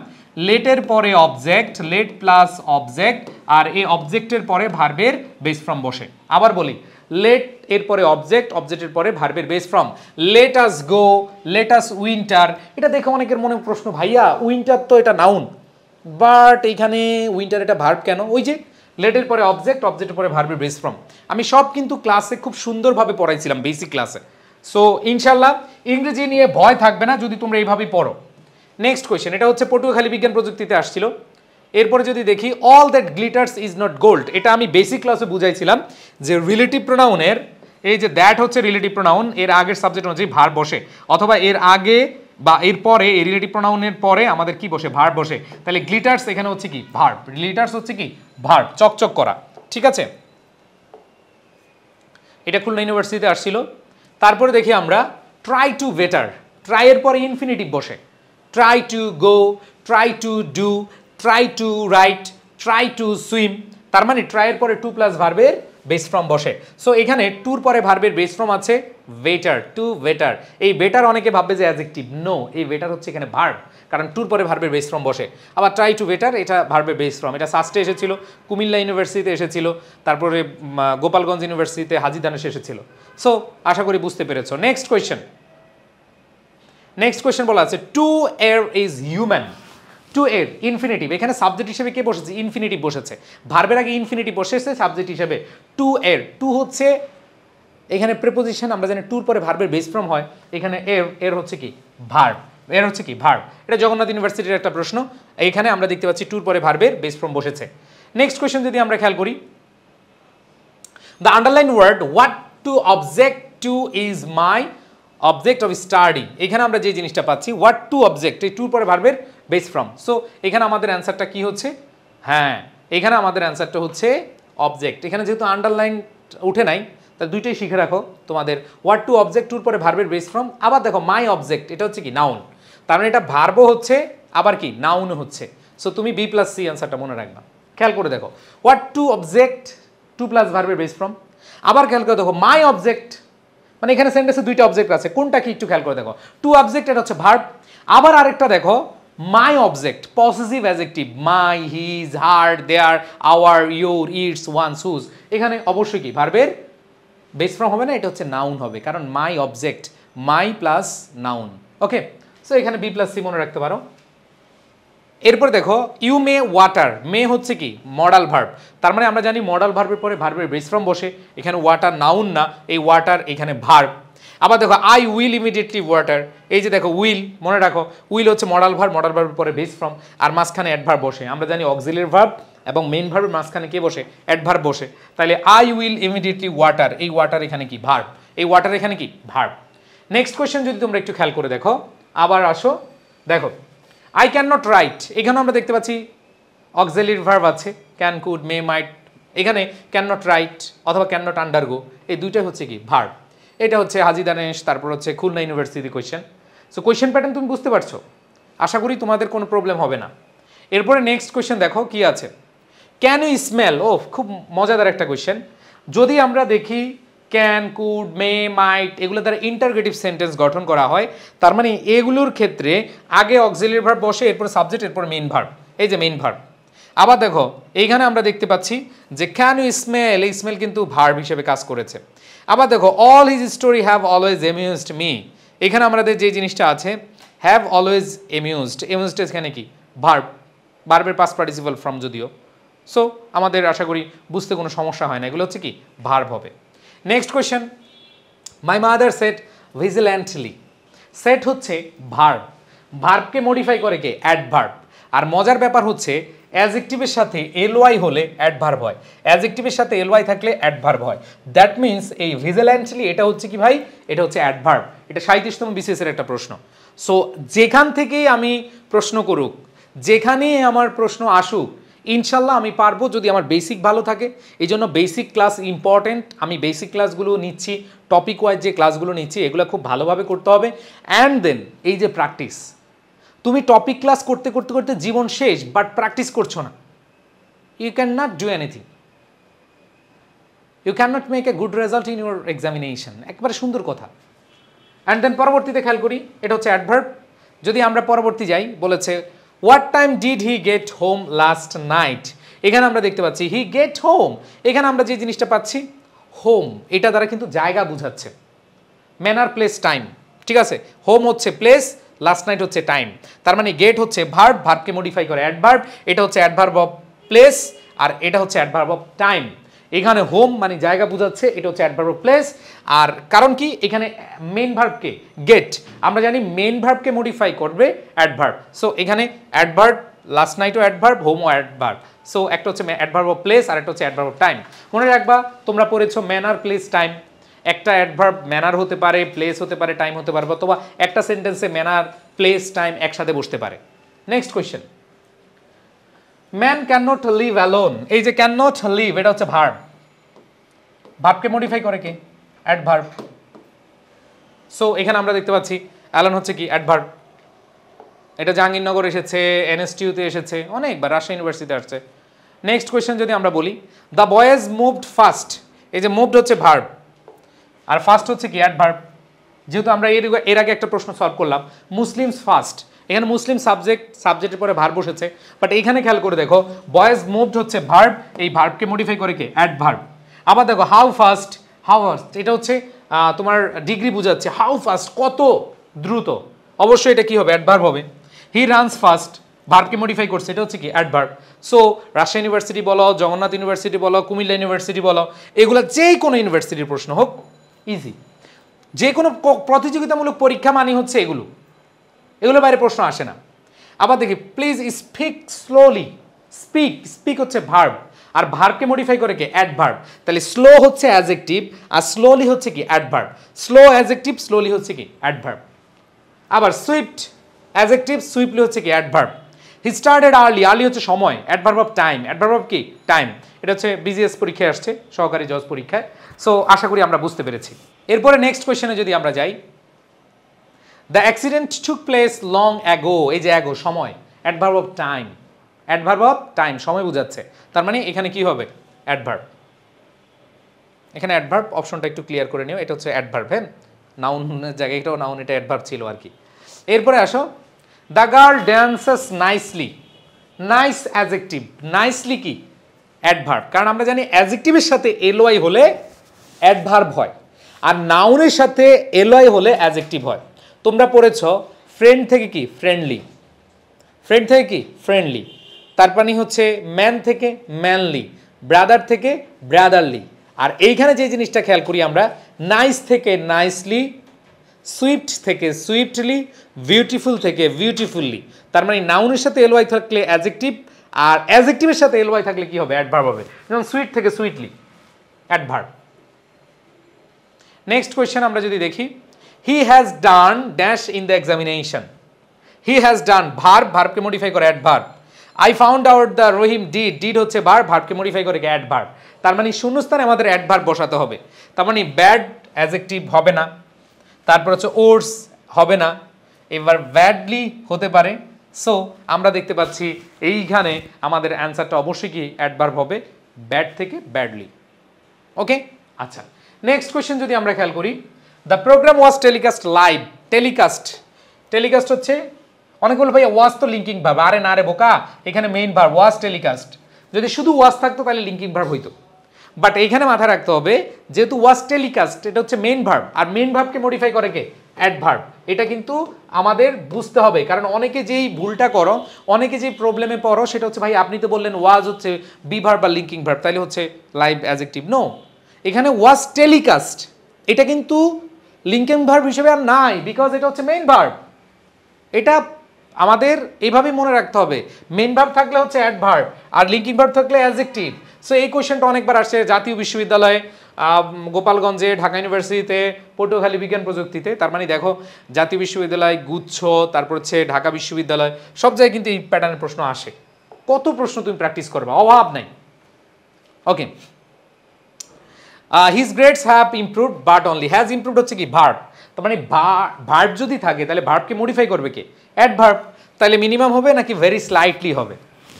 লেটের পরে অবজেক্ট, লেট প্লাস অবজেক্ট, আর এই অবজেক্টের পরে ভার্বের বেস ফর্ম বসে। আবার বলি, লেট এর পরে অবজেক্ট, অবজেক্টের পরে ভার্বের বেস ফর্ম। লেট আস গো, লেট আস উইন্টার, এটা দেখে অনেকের মনে প্রশ্ন, ভাইয়া উইন্টার তো এটা নাউন, বাট এইখানে উইন্টার এটা ভার্ব কেন? ওই যে লেটের পরে অবজেক্ট, অবজেক্টের পরে ভার্বের বেস ফর্ম। আমি সব কিন্তু ক্লাসে খুব সুন্দরভাবে পড়াইছিলাম বেসিক ক্লাসে। সো ইনশাল্লাহ ইংরেজি নিয়ে ভয় থাকবে না যদি তোমরা এইভাবেই পড়ো। নেক্সট কোয়েশ্চেন, এটা হচ্ছে পটুয়াখালী বিজ্ঞান প্রযুক্তিতে আসছিল। এরপরে যদি দেখি, all that glitters is not gold, এটা আমি বেসিক ক্লাসে বুঝাইছিলাম যে রিলেটিভ প্রোনাউনের এই যে দ্যাট হচ্ছে রিলেটিভ প্রোনাউন, এর আগের সাবজেক্ট অনুযায়ী ভার্ব বসে, অথবা এর আগে বা এর পরে এই রিলেটিভ প্রোনাউনের পরে আমাদের কি বসে? ভার্ব বসে। তাহলে গ্লিটার্স এখানে হচ্ছে কি? ভার্ব। গ্লিটার্স হচ্ছে কি? ভার্ব, চকচক করা। ঠিক আছে, এটা খুলনা ইউনিভার্সিটিতে আসছিল। তারপরে দেখি আমরা ট্রাই টু বেটার, ট্রাই এর পরে ইনফিনিটিভ বসে। Try to go, try to do, try to right, try to swim, তার মানে ট্রাই এর পরে টু প্লাস ভার্বের বেস ফর্ম বসে। সো এখানে টুর পরে ভার্বের বেস ফর্ম আছে বেটার, টু বেটার। এই বেটার অনেকে ভাববে যে অ্যাডজেক্টিভ, নো, এই বেটার হচ্ছে এখানে ভার্ব, কারণ টুর পরে ভার্বের বেস ফর্ম বসে। আবার ট্রাই টু বেটার, এটা ভার্বের বেস ফর্ম, এটা সাস্টে এসেছিল, কুমিল্লা ইউনিভার্সিটিতে এসেছিল, তারপরে গোপালগঞ্জ ইউনিভার্সিটিতে হাজী দানেশ এসেছিল। সো আশা করি বুঝতে পেরেছো। নেক্সট কোয়েশ্চেন, নেক্সট কোয়েশ্চেন বলা আছে টু এর ইজ হিউম্যান। টু এর ইনফিনিটিভ, এখানে সাবজেক্ট হিসেবে কে বসেছে? ইনফিনিটিভ বসেছে। ভার্বের আগে ইনফিনিটিভ বসেছে সাবজেক্ট হিসেবে। টু এর, টু হচ্ছে এখানে প্রিপোজিশন, আমরা জানি টুর পরে ভার্বের বেস ফর্ম হয়, এখানে এর, এর হচ্ছে কি? ভার্ব। এর হচ্ছে কি? ভার্ব। এটা জগন্নাথ ইউনিভার্সিটির একটা প্রশ্ন, এইখানে আমরা দেখতে পাচ্ছি টুর পরে ভার্বের বেস ফর্ম বসেছে। নেক্সট কোয়েশ্চেন যদি আমরা খেয়াল করি, the underline word what to object to is my object of study, এখানে আমরা যে জিনিসটা পাচ্ছি হোয়াট টু অবজেক্ট, এই টুর পরে ভার্বের বেস ফর্ম। সো এখানে আমাদের অ্যান্সারটা কি হচ্ছে? হ্যাঁ, এখানে আমাদের অ্যান্সারটা হচ্ছে অবজেক্ট। এখানে যেহেতু আন্ডারলাইন উঠে নাই, তাহলে দুইটাই শিখে রাখো তোমাদের। হোয়াট টু অবজেক্ট, টুর পরে ভার্বের বেস ফর্ম। আবার দেখো মাই অবজেক্ট, এটা হচ্ছে কি? নাউন, তার মানে এটা ভার্বও হচ্ছে আবার কি? নাউনও হচ্ছে। সো তুমি বি প্লাস সি অ্যান্সারটা মনে রাখবা। খেয়াল করে দেখো, what to object, to plus ভার্বের বেস ফর্ম। আবার খেয়াল করে দেখো মাই অবজেক্ট, মানে এখানে সেন্টেন্সে দুইটা অবজেক্ট আছে, কোনটা কি একটু খেয়াল করে দেখো। টু অবজেক্ট, এটা হচ্ছে ভার্ব। আবার আরেকটা দেখো, my object, possessive adjective, my, his, her, their, our, your, its, one's, whose, এখানে অবশ্যই কি? ভার্বের বেস ফর্ম হবে না, এটা হচ্ছে নাউন হবে, কারণ my object, my plus noun. Okay, so এখানে বি প্লাস সি মনে রাখতে পারো। এরপর দেখো, ইউ মে ওয়াটার, মে হচ্ছে কি? মডাল ভার্ব, তার মানে আমরা জানি মডাল ভার্বের পরে ভার্বের বেস ফর্ম বসে। এখানে ওয়াটার নাউন না, এই ওয়াটার এখানে ভার্ব। আবার দেখো আই উইল ইমিডিয়েটলি ওয়াটার, এই যে দেখো উইল, মনে রাখো উইল হচ্ছে মডাল ভার্ব, মডাল ভার্বের পরে বেস ফর্ম, আর মাঝখানে অ্যাডভার্ব বসে। আমরা জানি অক্সিলিয়ারি ভার্ব এবং মেইন ভার্বের মাঝখানে কে বসে? অ্যাডভার্ব বসে। তাহলে আই উইল ইমিডিয়েটলি ওয়াটার, এই ওয়াটার এখানে কি? ভার্ব। এই ওয়াটার এখানে কি? ভার্ব। নেক্সট কোয়েশ্চেন যদি তোমরা একটু খেয়াল করে দেখো, আবার আসো, দেখো আই ক্যান নট রাইট, এখানে আমরা দেখতে পাচ্ছি অক্সিলিয়ারি ভার্ব আছে, ক্যান, কুড, মে, মাইট। এখানে ক্যান নট রাইট অথবা ক্যান নট আন্ডারগো, এই দুইটাই হচ্ছে কি? ভার্ব। এটা হচ্ছে হাজী দানেশ, তারপর হচ্ছে Khulna university question. So question pattern তুমি বুঝতে পারছো, আশা করি তোমাদের কোনো প্রবলেম হবে না। এরপরে নেক্সট কোয়েশ্চেন দেখো কি আছে, ক্যান ইউ স্মেল, ও খুব মজাদার একটা কোয়েশ্চেন। যদি আমরা দেখি ক্যান, কুড, মে, মাইট, এগুলো দ্বারা ইন্টারগেটিভ সেন্টেন্স গঠন করা হয়, তার মানে এগুলোর ক্ষেত্রে আগে অক্সিলিয়ারি ভার্ব বসে, এরপর সাবজেক্ট, এরপর মেইন ভার্ব, এই যে মেইন ভার্ব। আবার দেখো এইখানে আমরা দেখতে পাচ্ছি যে ক্যান ইউ স্মেল, এই স্মেল কিন্তু ভার্ব হিসেবে কাজ করেছে। আবার দেখো all his story have always amused me, এখানে আমাদের যে জিনিসটা আছে হ্যাভ অলওয়েজ এমিউজড, এমিউজড এখানে কি? ভার্ব, ভার্বের পাস্ট পার্টিসিপল ফর্ম যদিও। সো আমাদের আশা করি বুঝতে কোনো সমস্যা হয় না, এগুলো হচ্ছে কি? ভার্ব হবে। Next question, my mother sat vigilantly, sat হচ্ছে ভার্ব, ভার্বকে মডিফাই করে কে? অ্যাডভার্ব। আর মজার ব্যাপার হচ্ছে অ্যাডজেক্টিভের সাথে এলওয়াই হলে অ্যাডভার্ব হয়, অ্যাডজেক্টিভের সাথে এলওয়াই থাকলে অ্যাডভার্ব হয়। দ্যাট মিনস এই ভিজিল্যান্টলি এটা হচ্ছে কি ভাই? এটা হচ্ছে অ্যাডভার্ব। এটা 37তম বিসিএস এর একটা প্রশ্ন। সো যেখান থেকেই আমি প্রশ্ন করুক, যেখানেই আমার প্রশ্ন আসুক, ইনশাল্লাহ আমি পারবো যদি আমার বেসিক ভালো থাকে। এই জন্য বেসিক ক্লাস ইম্পর্টেন্ট, আমি বেসিক ক্লাসগুলো নিচ্ছি, টপিক ওয়াইজ যে ক্লাসগুলো নিচ্ছি এগুলো খুব ভালোভাবে করতে হবে। অ্যান্ড দেন এই যে প্র্যাকটিস, তুমি টপিক ক্লাস করতে করতে করতে জীবন শেষ, বাট প্র্যাকটিস করছো না, you cannot do anything. You cannot make a good result in your examination. একবারে সুন্দর কথা। অ্যান্ড দেন পরবর্তীতে খেয়াল করি, এটা হচ্ছে অ্যাডভার্ব। যদি আমরা পরবর্তী যাই, বলেছে what time did he get home last night. এখানে আমরা দেখতে পাচ্ছি হি গেট হোম, এখানে আমরা যে জিনিসটা পাচ্ছি হোম, এটা দ্বারা কিন্তু জায়গা বুঝাচ্ছে। ম্যানার, প্লেস, টাইম, ঠিক আছে। হোম হচ্ছে প্লেস, লাস্ট নাইট হচ্ছে টাইম। তার মানে গেট হচ্ছে ভার্ব, ভার্বকে মডিফাই করে অ্যাডভার্ব, এটা হচ্ছে অ্যাডভার্ব অফ প্লেস, আর এটা হচ্ছে অ্যাডভার্ব অফ টাইম। এখানে হোম মানে জায়গা বোঝাচ্ছে, এটা হচ্ছে অ্যাডভার্ব অফ প্লেস। আর কারণ কি, এখানে মেইন ভার্বকে গেট, আমরা জানি মেইন ভার্বকে মডিফাই করবে অ্যাডভার্ব। সো এখানে অ্যাডভার্ব, লাস্ট নাইটও অ্যাডভার্ব, হোমও অ্যাডভার্ব। সো একটা হচ্ছে অ্যাডভার্ব অফ প্লেস আর একটা হচ্ছে অ্যাডভার্ব অফ টাইম। মনে রাখবা, তোমরা পড়েছো ম্যানার, প্লেস, টাইম। একটা অ্যাডভার্ব ম্যানার হতে পারে, প্লেস হতে পারে, টাইম হতে পারে, অথবা একটা সেন্টেন্সে ম্যানার, প্লেস, টাইম একসাথে বসতে পারে। Next question, man can not live alone. এই যে ক্যান নট লিভ, এটা হচ্ছে ভার্ব। ভার্বকে মডিফাই করে কে? অ্যাডভার্ব। সো এখানে আমরা দেখতে পাচ্ছি অ্যালোন হচ্ছে কি? অ্যাডভার্ব। এটা জাহাঙ্গীরনগর এসেছে, এনএসটিউতে এসেছে, অনেকবার রাজশাহী ইউনিভার্সিটিতে আসছে। নেক্সট কোয়েশ্চেন যদি আমরা বলি, দ্য বয়েজ মুভড ফাস্ট। এই যে মুভড হচ্ছে ভার্ব, আর ফাস্ট হচ্ছে কি? অ্যাডভার্ব। যেহেতু আমরা এর আগে একটা প্রশ্ন সলভ করলাম, মুসলিমস ফাস্ট, এখানে মুসলিম সাবজেক্ট, সাবজেক্টের পরে ভার্ব বসেছে। বাট এইখানে খেয়াল করে দেখো, বয়েজ মুভড হচ্ছে ভার্ব, এই ভার্বকে মডিফাই করে কে? অ্যাডভার্ব। আবার দেখো হাউ ফাস্ট, হাউ ফাস্ট এটা হচ্ছে তোমার ডিগ্রি বোঝাচ্ছে। হাউ ফাস্ট, কত দ্রুত, অবশ্যই এটা কি হবে? অ্যাডভার্ব হবে। হি রানস ফাস্ট, ভার্বকে মডিফাই করছে, এটা হচ্ছে কি? অ্যাডভার্ব। সো রাজশাহী ইউনিভার্সিটি বলো, জগন্নাথ ইউনিভার্সিটি বলো, কুমিল্লা ইউনিভার্সিটি বলো, এগুলো যে কোনো ইউনিভার্সিটির প্রশ্ন হোক, ইজি। যে কোনো প্রতিযোগিতামূলক পরীক্ষা মানে হচ্ছে এগুলো, এগুলো বাইরে প্রশ্ন আসে না। আবার দেখি, please speak slowly. Speak, speak হচ্ছে ভার্ব, আর ভার্বকে মডিফাই করে কে? অ্যাডভার্ব। তাহলে স্লো হচ্ছে অ্যাডজেক্টিভ, আর স্লোলি হচ্ছে কি? অ্যাডভার্ব। স্লো অ্যাডজেক্টিভ, স্লোলি হচ্ছে কি? অ্যাডভার্ব। আবার সুইফট অ্যাডজেক্টিভ, সুইফটলি হচ্ছে কি? Adverb. He started early, early হচ্ছে সময়, adverb of time. Adverb of কি? টাইম। এটা হচ্ছে বিজিএস পরীক্ষায় আসছে, সহকারী জজ পরীক্ষায়। সো আশা করি আমরা বুঝতে পেরেছি। এরপরে নেক্সট কোয়েশ্চেনে যদি আমরা যাই, the accident took place long ago. এই যে অ্যাগো, সময়, adverb of time. Adverb of time, সময় বোঝাচ্ছে। তার মানে এখানে কি হবে? অ্যাডভার্ব। এখানে অ্যাডভার্ব, অপশনটা একটু ক্লিয়ার করে নিও, এটা হচ্ছে অ্যাডভার্ব। হ্যাঁ, নাউনের জায়গায় এটাও নাউন, এটা অ্যাডভার্ব ছিল আর কি। এরপরে আসো, the girl dances nicely. Nice adjective, nicely কি? অ্যাডভার্ব। কারণ আমরা জানি অ্যাডজেক্টিভের সাথে এলওয়াই হলে অ্যাডভার্ব হয়, আর নাউনের সাথে এলওয়াই হলে অ্যাডজেক্টিভ হয়। তোমরা পড়েছ ফ্রেন্ড থেকে কি? ফ্রেন্ডলি। ফ্রেন্ড থেকে কি? ফ্রেন্ডলি। তার মানে হচ্ছে ম্যান থেকে ম্যানলি, ব্রাদার থেকে ব্রাদারলি। আর এইখানে যে জিনিসটা খেয়াল করি আমরা, নাইস থেকে নাইসলি, সুইফট থেকে সুইফটলি, বিউটিফুল থেকে বিউটিফুললি। তার মানে নাউনের সাথে এলওয়াই থাকলে অ্যাডজেক্টিভ, আর অ্যাডজেক্টিভের সাথে এলওয়াই থাকলে কি হবে? অ্যাডভার্ব হবে। যেমন সুইট থেকে সুইটলি, অ্যাডভার্ব। নেক্সট কোয়েশ্চেন আমরা যদি দেখি, he has done dash in the examination. He has done, verb, ভার্বকে মডিফাই করে adverb. I found out the Rahim did, did হচ্ছে ভার্ব, ভার্বকে মডিফাই করে অ্যাডভার্ব। তার মানে শূন্যস্থানে আমাদের অ্যাডভার্ব বসাতে হবে। তার মানে ব্যাড অ্যাডজেক্টিভ হবে না, তারপর হচ্ছে ওর্স হবে না, এবার ব্যাডলি হতে পারে। সো আমরা দেখতে পাচ্ছি এইখানে আমাদের অ্যান্সারটা অবশ্যই কি? অ্যাডভার্ব হবে, ব্যাড থেকে ব্যাডলি। ওকে, আচ্ছা। নেক্সট কোয়েশ্চেন যদি আমরা খেয়াল করি, the programme was telecast live. Telecast, telecast হচ্ছে, অনেক বলে ভাইয়া ওয়াজ তো লিঙ্কিং ভার্ব। আরে না রে বোকা, এখানে মেইন ভার্ব ওয়াজ টেলিকাস্ট। যদি শুধু ওয়াজ থাকতো তাহলে লিঙ্কিং ভার্ব হইতো, বাট এইখানে মাথায় রাখতে হবে যেহেতু ওয়াজ টেলিকাস্ট, এটা হচ্ছে মেইন ভার্ব, আর মেইন ভার্বকে মডিফাই করে কে? অ্যাডভার্ব। এটা কিন্তু আমাদের বুঝতে হবে, কারণ অনেকে যেই ভুলটা করো, অনেকে যেই প্রবলেমে পড়ো, সেটা হচ্ছে ভাই আপনি তো বললেন ওয়াজ হচ্ছে বি ভার্ব বা লিঙ্কিং ভার্ব, তাইলে হচ্ছে লাইভ অ্যাডজেক্টিভ। নো, এখানে ওয়াজ টেলিকাস্ট, এটা কিন্তু লিঙ্কিং ভার্ব হিসেবে আর নাই, বিকজ এটা হচ্ছে মেইন ভার্ব। এটা আমাদের এইভাবেই মনে রাখতে হবে, মেইন ভার্ব থাকলে হচ্ছে অ্যাডভার্ব, আর লিঙ্কিং ভার্ব থাকলে অ্যাডজেক্টিভ। সো এই কোয়েশ্চেনটা অনেকবার আসছে জাতীয় বিশ্ববিদ্যালয়ে, গোপালগঞ্জে, ঢাকা ইউনিভার্সিটিতে, পটুয়াখালী বিজ্ঞান প্রযুক্তিতে। তার মানে দেখো জাতীয় বিশ্ববিদ্যালয়, গুচ্ছ, তারপর হচ্ছে ঢাকা বিশ্ববিদ্যালয়, সব জায়গায় কিন্তু এই প্যাটার্নের প্রশ্ন আসে। কত প্রশ্ন তুমি প্র্যাকটিস করবে, অভাব নাই। Okay, his grades have improved but only. Has improved হচ্ছে কি? ভার্ব। তার মানে ভার্ব যদি থাকে তাহলে ভার্বকে মডিফাই করবে কে? অ্যাডভার্ব। তাহলে মিনিমাম হবে নাকি ভেরি স্লাইটলি হবে?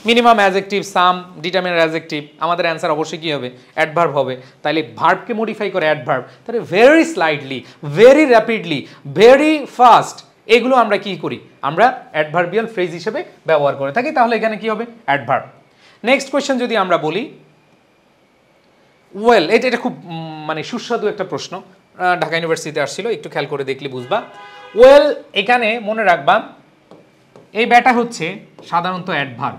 মিনিমাম অ্যাডজেক্টিভ, সাম, ডিটারমিনার অ্যাডজেক্টিভ, আমাদের অ্যান্সার অবশ্যই কী হবে? অ্যাডভার্ব হবে। তাহলে ভার্বকে মডিফাই করে অ্যাডভার্ব, তাহলে very slightly, very rapidly, very fast, এগুলো আমরা কি করি? আমরা অ্যাডভার্বিয়াল ফ্রেজ হিসেবে ব্যবহার করে থাকি। তাহলে এখানে কি হবে? অ্যাডভার্ব। নেক্সট কোয়েশ্চেন যদি আমরা বলি, ওয়েল, এটা খুব মানে সুস্বাদু একটা প্রশ্ন, ঢাকা ইউনিভার্সিটিতে আসছিল, একটু খেয়াল করে দেখলে বুঝবা। ওয়েল, এখানে মনে রাখবা এই ব্যাটা হচ্ছে সাধারণত অ্যাডভার্ব,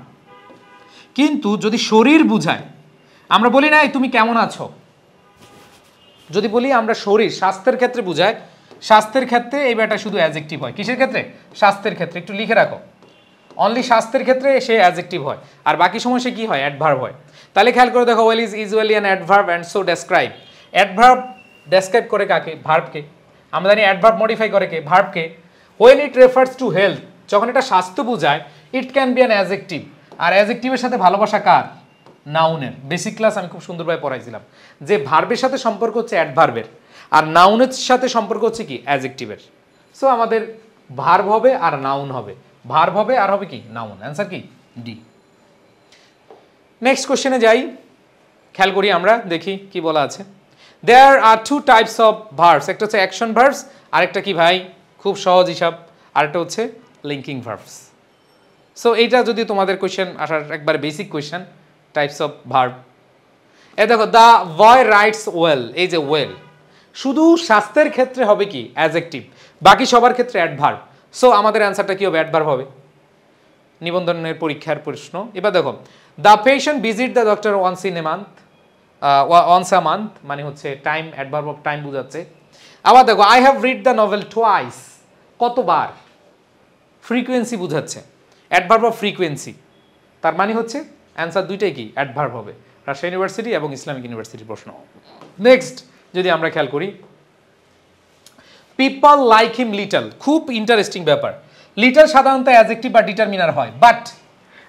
কিন্তু যদি শরীর বুঝায়, আমরা বলি না তুমি কেমন আছো, যদি বলি আমরা শরীর, স্বাস্থ্যের ক্ষেত্রে বুঝায়, স্বাস্থ্যের ক্ষেত্রে এই ব্যাটা শুধু অ্যাডজেক্টিভ হয়। কিসের ক্ষেত্রে? স্বাস্থ্যের ক্ষেত্রে, একটু লিখে রাখো, অনলি স্বাস্থ্যের ক্ষেত্রে সে অ্যাডজেক্টিভ হয়, আর বাকি সময় সে কি হয়? অ্যাডভার্ব হয়। তাহলে খেয়াল করে দেখো, well is usually an adverb and so describe. Adverb describe করে কাকে? ভার্বকে। আমরা জানি অ্যাডভার্ব মডিফাই করে কে? ভার্বকে। When it refers to health, যখন এটা স্বাস্থ্য বোঝায়, it can be an adjective. আর অ্যাডজেক্টিভের সাথে ভালোবাসা কার? নাউনের। বেসিক ক্লাস আমি খুব সুন্দরভাবে পড়াইছিলাম যে ভার্বের সাথে সম্পর্ক হচ্ছে অ্যাডভার্বের, আর নাউনের সাথে সম্পর্ক হচ্ছে কি? অ্যাডজেক্টিভের। সো আমাদের ভার্ব হবে আর নাউন হবে, ভার্ব হবে আর হবে কি? নাউন। অ্যান্সার কি? ডি। নেক্সট কোশ্চেনে যাই, খেয়াল করি আমরা, দেখি কি বলা আছে। দেয়ার আর টু টাইপস অফ ভার্বস, একটা হচ্ছে অ্যাকশন ভার্বস, আরেকটা কি ভাই? খুব সহজ হিসাব, আরেকটা হচ্ছে লিঙ্কিং ভার্বস। সো এইটা যদি তোমাদের কোয়েশ্চেন আসার একবার basic question, types of verb. এ দেখো, দ্য বয় রাইটস ওয়েল, এই যে ওয়েল, শুধু স্বাস্থ্যের ক্ষেত্রে হবে কি? অ্যাডজেক্টিভ, বাকি সবার ক্ষেত্রে অ্যাডভার্ব। সো আমাদের অ্যান্সারটা কি হবে? অ্যাডভার্ব হবে। নিবন্ধনের পরীক্ষার প্রশ্ন। এবার দেখো, the patient visit the doctor once in a month, once a month মানে হচ্ছে টাইম, অ্যাডভার্ব অফ টাইম বোঝাচ্ছে। আবার দেখো, I have read the novel twice, কতবার? ফ্রিকোয়েন্সি বোঝাচ্ছে, অ্যাডভার্ব অফ ফ্রিকোয়েন্সি, তার মানে হচ্ছে অ্যান্সার দুইটাই কি? অ্যাডভার্ব হবে। রাজশাহী ইউনিভার্সিটি এবং ইসলামিক ইউনিভার্সিটির প্রশ্ন। নেক্সট যদি আমরা খেয়াল করি, পিপল লাইক হিম লিটল, খুব ইন্টারেস্টিং ব্যাপার। লিটল সাধারণত অ্যাডজেক্টিভ বা ডিটারমিনার হয়, বাট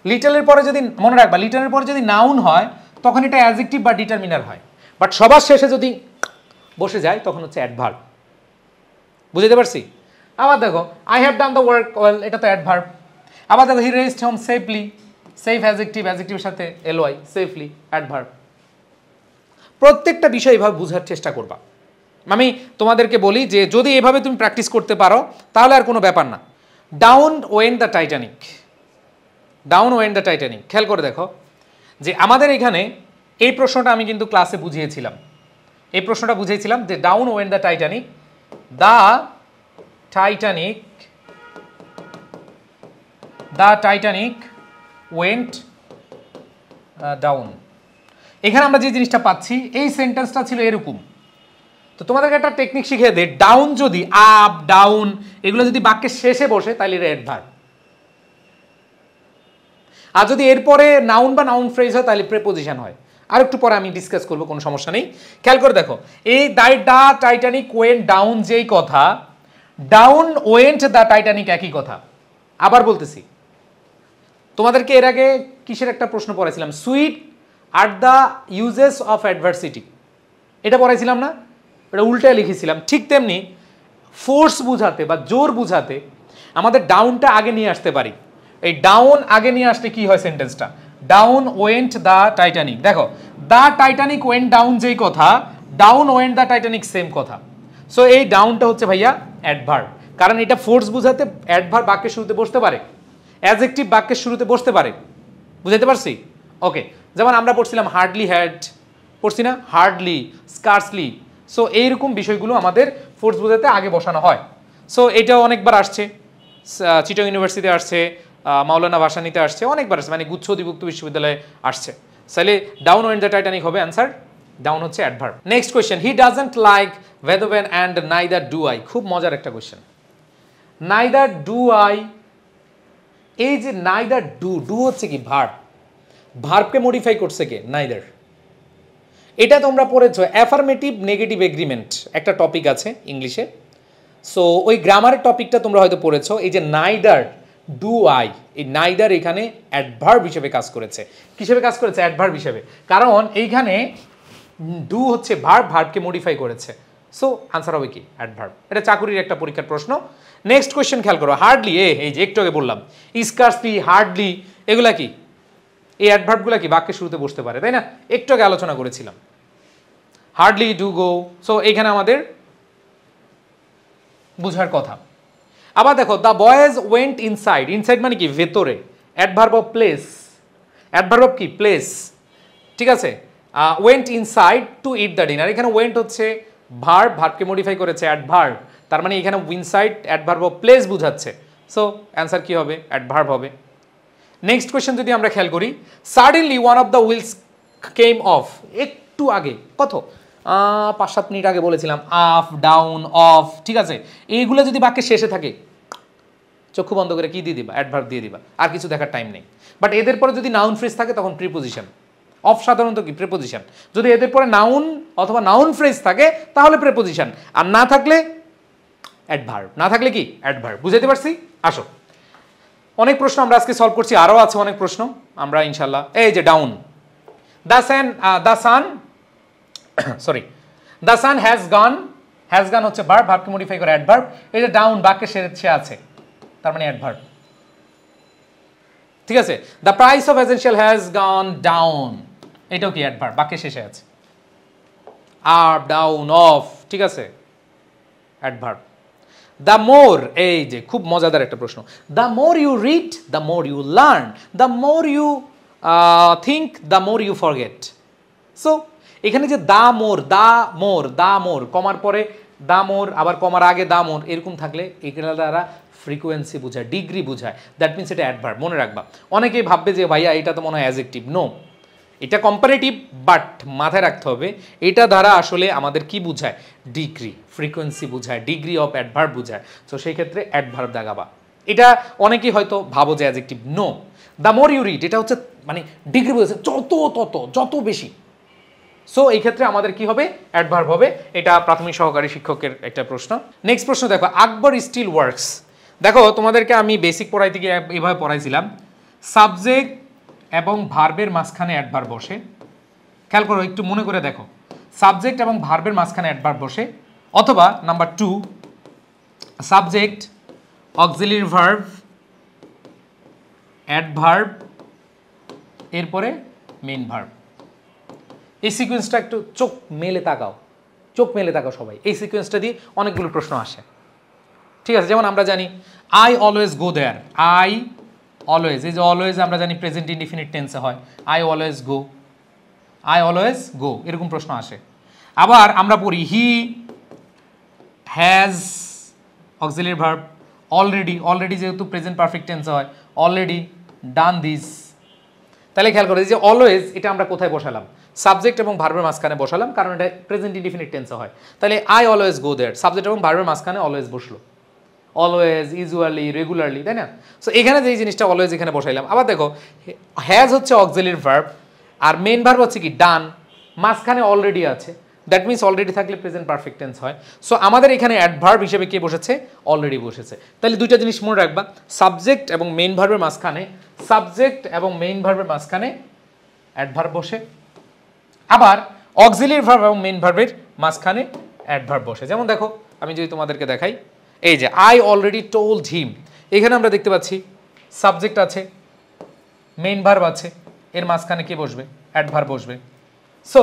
লিটলের পরে যদি, মনে রাখবা, লিটলের পরে যদি নাউন হয় তখন এটা অ্যাডজেক্টিভ বা ডিটারমিনার হয়, বাট সবার শেষে যদি বসে যায় তখন হচ্ছে অ্যাডভার্ব। বুঝতে পারছি? আবার দেখো, I have done the work well, এটা তো অ্যাডভার্ব। আবার দেখো, he rest home safely, safe adjective, অ্যাডজেক্টিভের সাথে এলওয়াই, সেফলি অ্যাডভার্ব। প্রত্যেকটা বিষয় এভাবে বোঝার চেষ্টা করবা। আমি তোমাদেরকে বলি যে যদি এভাবে তুমি প্র্যাকটিস করতে পারো তাহলে আর কোনো ব্যাপার না। Down went the Titanic, down went the Titanic, খেয়াল করে দেখো যে আমাদের এখানে এই প্রশ্নটা আমি কিন্তু ক্লাসে বুঝিয়েছিলাম, এই প্রশ্নটা বুঝিয়েছিলাম যে down went the Titanic, the Titanic went down. এখানে আমরা যে জিনিসটা পাচ্ছি, এই সেন্টেন্সটা ছিল এরকম। তো তোমাদেরকে একটা টেকনিক শিখিয়ে দে, ডাউন যদি আপ ডাউন এগুলো যদি বাক্যের শেষে বসে তাহলে এটা অ্যাডভার্ব, আর যদি এরপরে নাউন বা নাউন ফ্রেজ হয় তাহলে প্রেপোজিশন হয়। আর একটু পরে আমি ডিসকাস করবো, কোনো সমস্যা নেই। খেয়াল করে দেখো, এই দ্য টাইটানিক ওয়েন্ট ডাউন যেই কথা, ডাউন ওয়েন্ট দ্য টাইটানিক একই কথা। আবার বলতেছি, তোমাদেরকে এর আগে কিসের একটা প্রশ্ন পড়াইছিলাম, sweet are the uses of adversity, এটা পড়াইছিলাম না? এটা উল্টায় লিখেছিলাম। ঠিক তেমনি ফোর্স বুঝাতে বা জোর বুঝাতে আমাদের ডাউনটা আগে নিয়ে আসতে পারি। এই ডাউন আগে নিয়ে আসলে কি হয় সেন্টেন্সটা? Down went the Titanic. দেখো, দ্য টাইটানিক ওয়েন্ট ডাউন যেই কথা, down went the Titanic same কথা। সো এই ডাউনটা হচ্ছে ভাইয়া অ্যাডভার্ব, কারণ এটা ফোর্স বুঝাতে অ্যাডভার্ব বাক্যের শুরুতে বসতে পারে, অ্যাডজেক্টিভ বাক্যের শুরুতে বসতে পারে। বুঝাইতে পারছি? ওকে, যেমন আমরা পড়ছিলাম হার্ডলি হ্যাড, পড়ছি না? Hardly, scarcely. সো এইরকম বিষয়গুলো আমাদের ফোর্স বোঝাতে আগে বসানো হয়। সো এটাও অনেকবার আসছে, চিটং ইউনিভার্সিটিতে আসছে, মাওলানা ভাসানীতে আসছে, অনেকবার আসছে, মানে গুচ্ছ অধিভুক্ত বিশ্ববিদ্যালয়ে আসছে। তাহলে ডাউন ওয়েন্ট দ্য টাইটানিক হবে অ্যান্সার, ডাউন হচ্ছে adverb. Next question, he doesn't like Beethoven and neither do I. খুব মজার একটা কোয়েশ্চেন, নাইদার ডু আই। এই যে নাইদার ডু, ডু হচ্ছে কি? ভার্ব, ভার্বকে মডিফাই করছে কে? নাইদার। এটা তোমরা পড়েছো, অ্যাফার্মেটিভ নেগেটিভ এগ্রিমেন্ট একটা টপিক আছে ইংলিশে। সো ওই গ্রামারের টপিকটা তোমরা হয়তো পড়েছো। এই যে নাইদার ডু আই, এই নাইদার এখানে অ্যাডভার্ব হিসেবে কাজ করেছে। কিসেবে কাজ করেছে? অ্যাডভার্ব হিসেবে, কারণ এইখানে ডু হচ্ছে ভার্ব, ভার্বকে মডিফাই করেছে। সো আনসার হবে কি? অ্যাডভার্ব। এটা চাকুরির একটা পরীক্ষার প্রশ্ন। নেক্সট কোয়েশ্চেন খেয়াল করো, হার্ডলি, এই যে একটু আগে বললাম, স্কার্সলি, হার্ডলি, এগুলা কি? এই অ্যাডভার্বগুলো কি বাক্যের শুরুতে বসতে পারে, তাই না? একটু আগে আলোচনা করেছিলাম। Hardly, do, go. সো এখানে আমাদের বুঝার কথা। আবার দেখো, the boys went inside. Inside মানে কি? ভেতরে। Adverb of place. Adverb of কি? প্লেস। ঠিক আছে। Went inside two it the dinner. এখানে ওয়েন্ট হচ্ছে ভার্ব, ভার্বকে মডিফাই করেছে অ্যাডভার্ব। তার মানে এখানে ইনসাইড অ্যাডভার্ব অফ প্লেস বুঝাচ্ছে। সো অ্যান্সার কি হবে? অ্যাডভার্ব হবে। নেক্সট কোয়েশ্চেন যদি আমরা খেয়াল করি, suddenly one of the wheels came off. একটু আগে, কত 5-7 মিনিট আগে বলেছিলাম আপ, ডাউন, অফ। ঠিক আছে, এইগুলো যদি বাক্যের শেষে থাকে, চক্ষু বন্ধ করে কি দিয়ে দিবা? অ্যাডভার্ব দিয়ে দিবা, আর কিছু দেখার টাইম নেই। বাট এদের পরে যদি নাউন ফ্রেজ থাকে তখন প্রিপোজিশন। অফ সাধারণত কি? প্রিপোজিশন। যদি এদের পরে নাউন অথবা নাউন ফ্রেজ থাকে তাহলে প্রিপোজিশন, আর না থাকলে অ্যাডভার্ব। না থাকলে কি? অ্যাডভার্ব। বুঝাতে পারছি? আসো, অনেক প্রশ্ন আমরা আজকে সলভ করছি, আরও আছে অনেক প্রশ্ন আমরা ইনশাল্লাহ। এই যে down, the sun sorry the sun has gone. Has gone হচ্ছে ভার্ব, ভার্বকে মডিফাই করে অ্যাডভার্ব। এই যে ডাউন বাক্যের শেষে আছে, তার মানে অ্যাডভার্ব। ঠিক আছে। The price of essential has gone down, এটাও কি? অ্যাডভার্ব, বাক্যের শেষে আছে। Up, down, of. ঠিক আছে, অ্যাডভার্ব। দ্য মোর, এই যে খুব মজাদার একটা প্রশ্ন, the more you read the more you learn, the more you think the more you forget. So এখানে যে দা মোর, দা মোর, দা মোর, কমার পরে দা মোর, আবার কমার আগে দা মোর, এরকম থাকলে এগুলো দ্বারা ফ্রিকোয়েন্সি বোঝায়, ডিগ্রি বোঝায়। দ্যাট মিনস এটা অ্যাডভার্ব, মনে রাখবা। অনেকেই ভাববে যে ভাইয়া এটা তো মনে হয় অ্যাডজেক্টিভ। নো, এটা কম্পারেটিভ, বাট মাথায় রাখতে হবে এটা দ্বারা আসলে আমাদের কি বোঝায়? ডিগ্রি, ফ্রিকোয়েন্সি বোঝায়, ডিগ্রি অফ অ্যাডভার্ব বোঝায়। তো সেই ক্ষেত্রে অ্যাডভার্ব দাগাবা। এটা অনেকেই হয়তো ভাবো যে adjective. No, the more you read এটা হচ্ছে মানে ডিগ্রি বোঝাচ্ছে, যত বেশি। সো এই ক্ষেত্রে আমাদের কি হবে? অ্যাডভার্ব হবে। এটা প্রাথমিক সহকারী শিক্ষকের একটা প্রশ্ন। নেক্সট প্রশ্ন দেখো, আকবর স্টিল ওয়ার্কস। দেখো তোমাদেরকে আমি বেসিক পড়াইতে গিয়ে এইভাবে পড়াইছিলাম, সাবজেক্ট এবং ভার্বের মাঝখানে অ্যাডভার্ব বসে। খেয়াল করো, একটু মনে করে দেখো, সাবজেক্ট এবং ভার্বের মাঝখানে অ্যাডভার্ব বসে, অথবা number 2 subject, auxiliary verb, adverb, এরপরে মেইন ভার্ব। এই সিকোয়েন্সটা একটু চোখ মেলে তাকাও সবাই। এই সিকোয়েন্সটা দিয়ে অনেকগুলো প্রশ্ন আসে। ঠিক আছে, যেমন আমরা জানি I always go there. I always, এই যে অলওয়েজ আমরা জানি প্রেজেন্ট ইনডিফিনিট টেন্সে হয়। আই অলওয়েজ গো, এরকম প্রশ্ন আসে। আবার আমরা পড়ি he has auxiliary verb, already যেহেতু প্রেজেন্ট পারফেক্ট টেন্সে হয়, অলরেডি ডান দিস। তাহলে খেয়াল করো, যে অলওয়েজ এটা আমরা কোথায় বসালাম? সাবজেক্ট এবং ভার্বের মাঝখানে বসালাম, কারণ এটা প্রেজেন্ট ইনডিফিনিট টেন্সে হয়। তাহলে I always go there, subject এবং ভার্বের মাঝখানে অলওয়েজ বসলো। অলওয়েজ, ইউজুয়ালি, রেগুলারলি, তাই না? সো এখানে যে জিনিসটা অলওয়েজ এখানে বসাইলাম। আবার দেখো, হ্যাজ হচ্ছে অক্সিলিয়ারি ভার্ব, আর মেইন ভার্ব হচ্ছে কি? ডান। মাঝখানে অলরেডি আছে, দ্যাট মিনস অলরেডি থাকলে প্রেজেন্ট পারফেক্ট টেন্স হয়। সো আমাদের এখানে অ্যাডভার্ব হিসেবে কে বসেছে? অলরেডি বসেছে। তাহলে দুইটা জিনিস মনে রাখবা, সাবজেক্ট এবং মেইন ভার্বের মাঝখানে অ্যাডভার্ব বসে, আবার অক্সিলিয়ারি ভার্ব এবং মেইন ভার্বের মাঝখানে অ্যাডভার্ব বসে। যেমন দেখো, আমি যদি তোমাদেরকে দেখাই, এই যে আই অলরেডি টোল্ড হিম, এখানে আমরা দেখতে পাচ্ছি সাবজেক্ট আছে, মেইন ভার্ব আছে, এর মাঝখানে কে বসবে? অ্যাডভার্ব বসবে। সো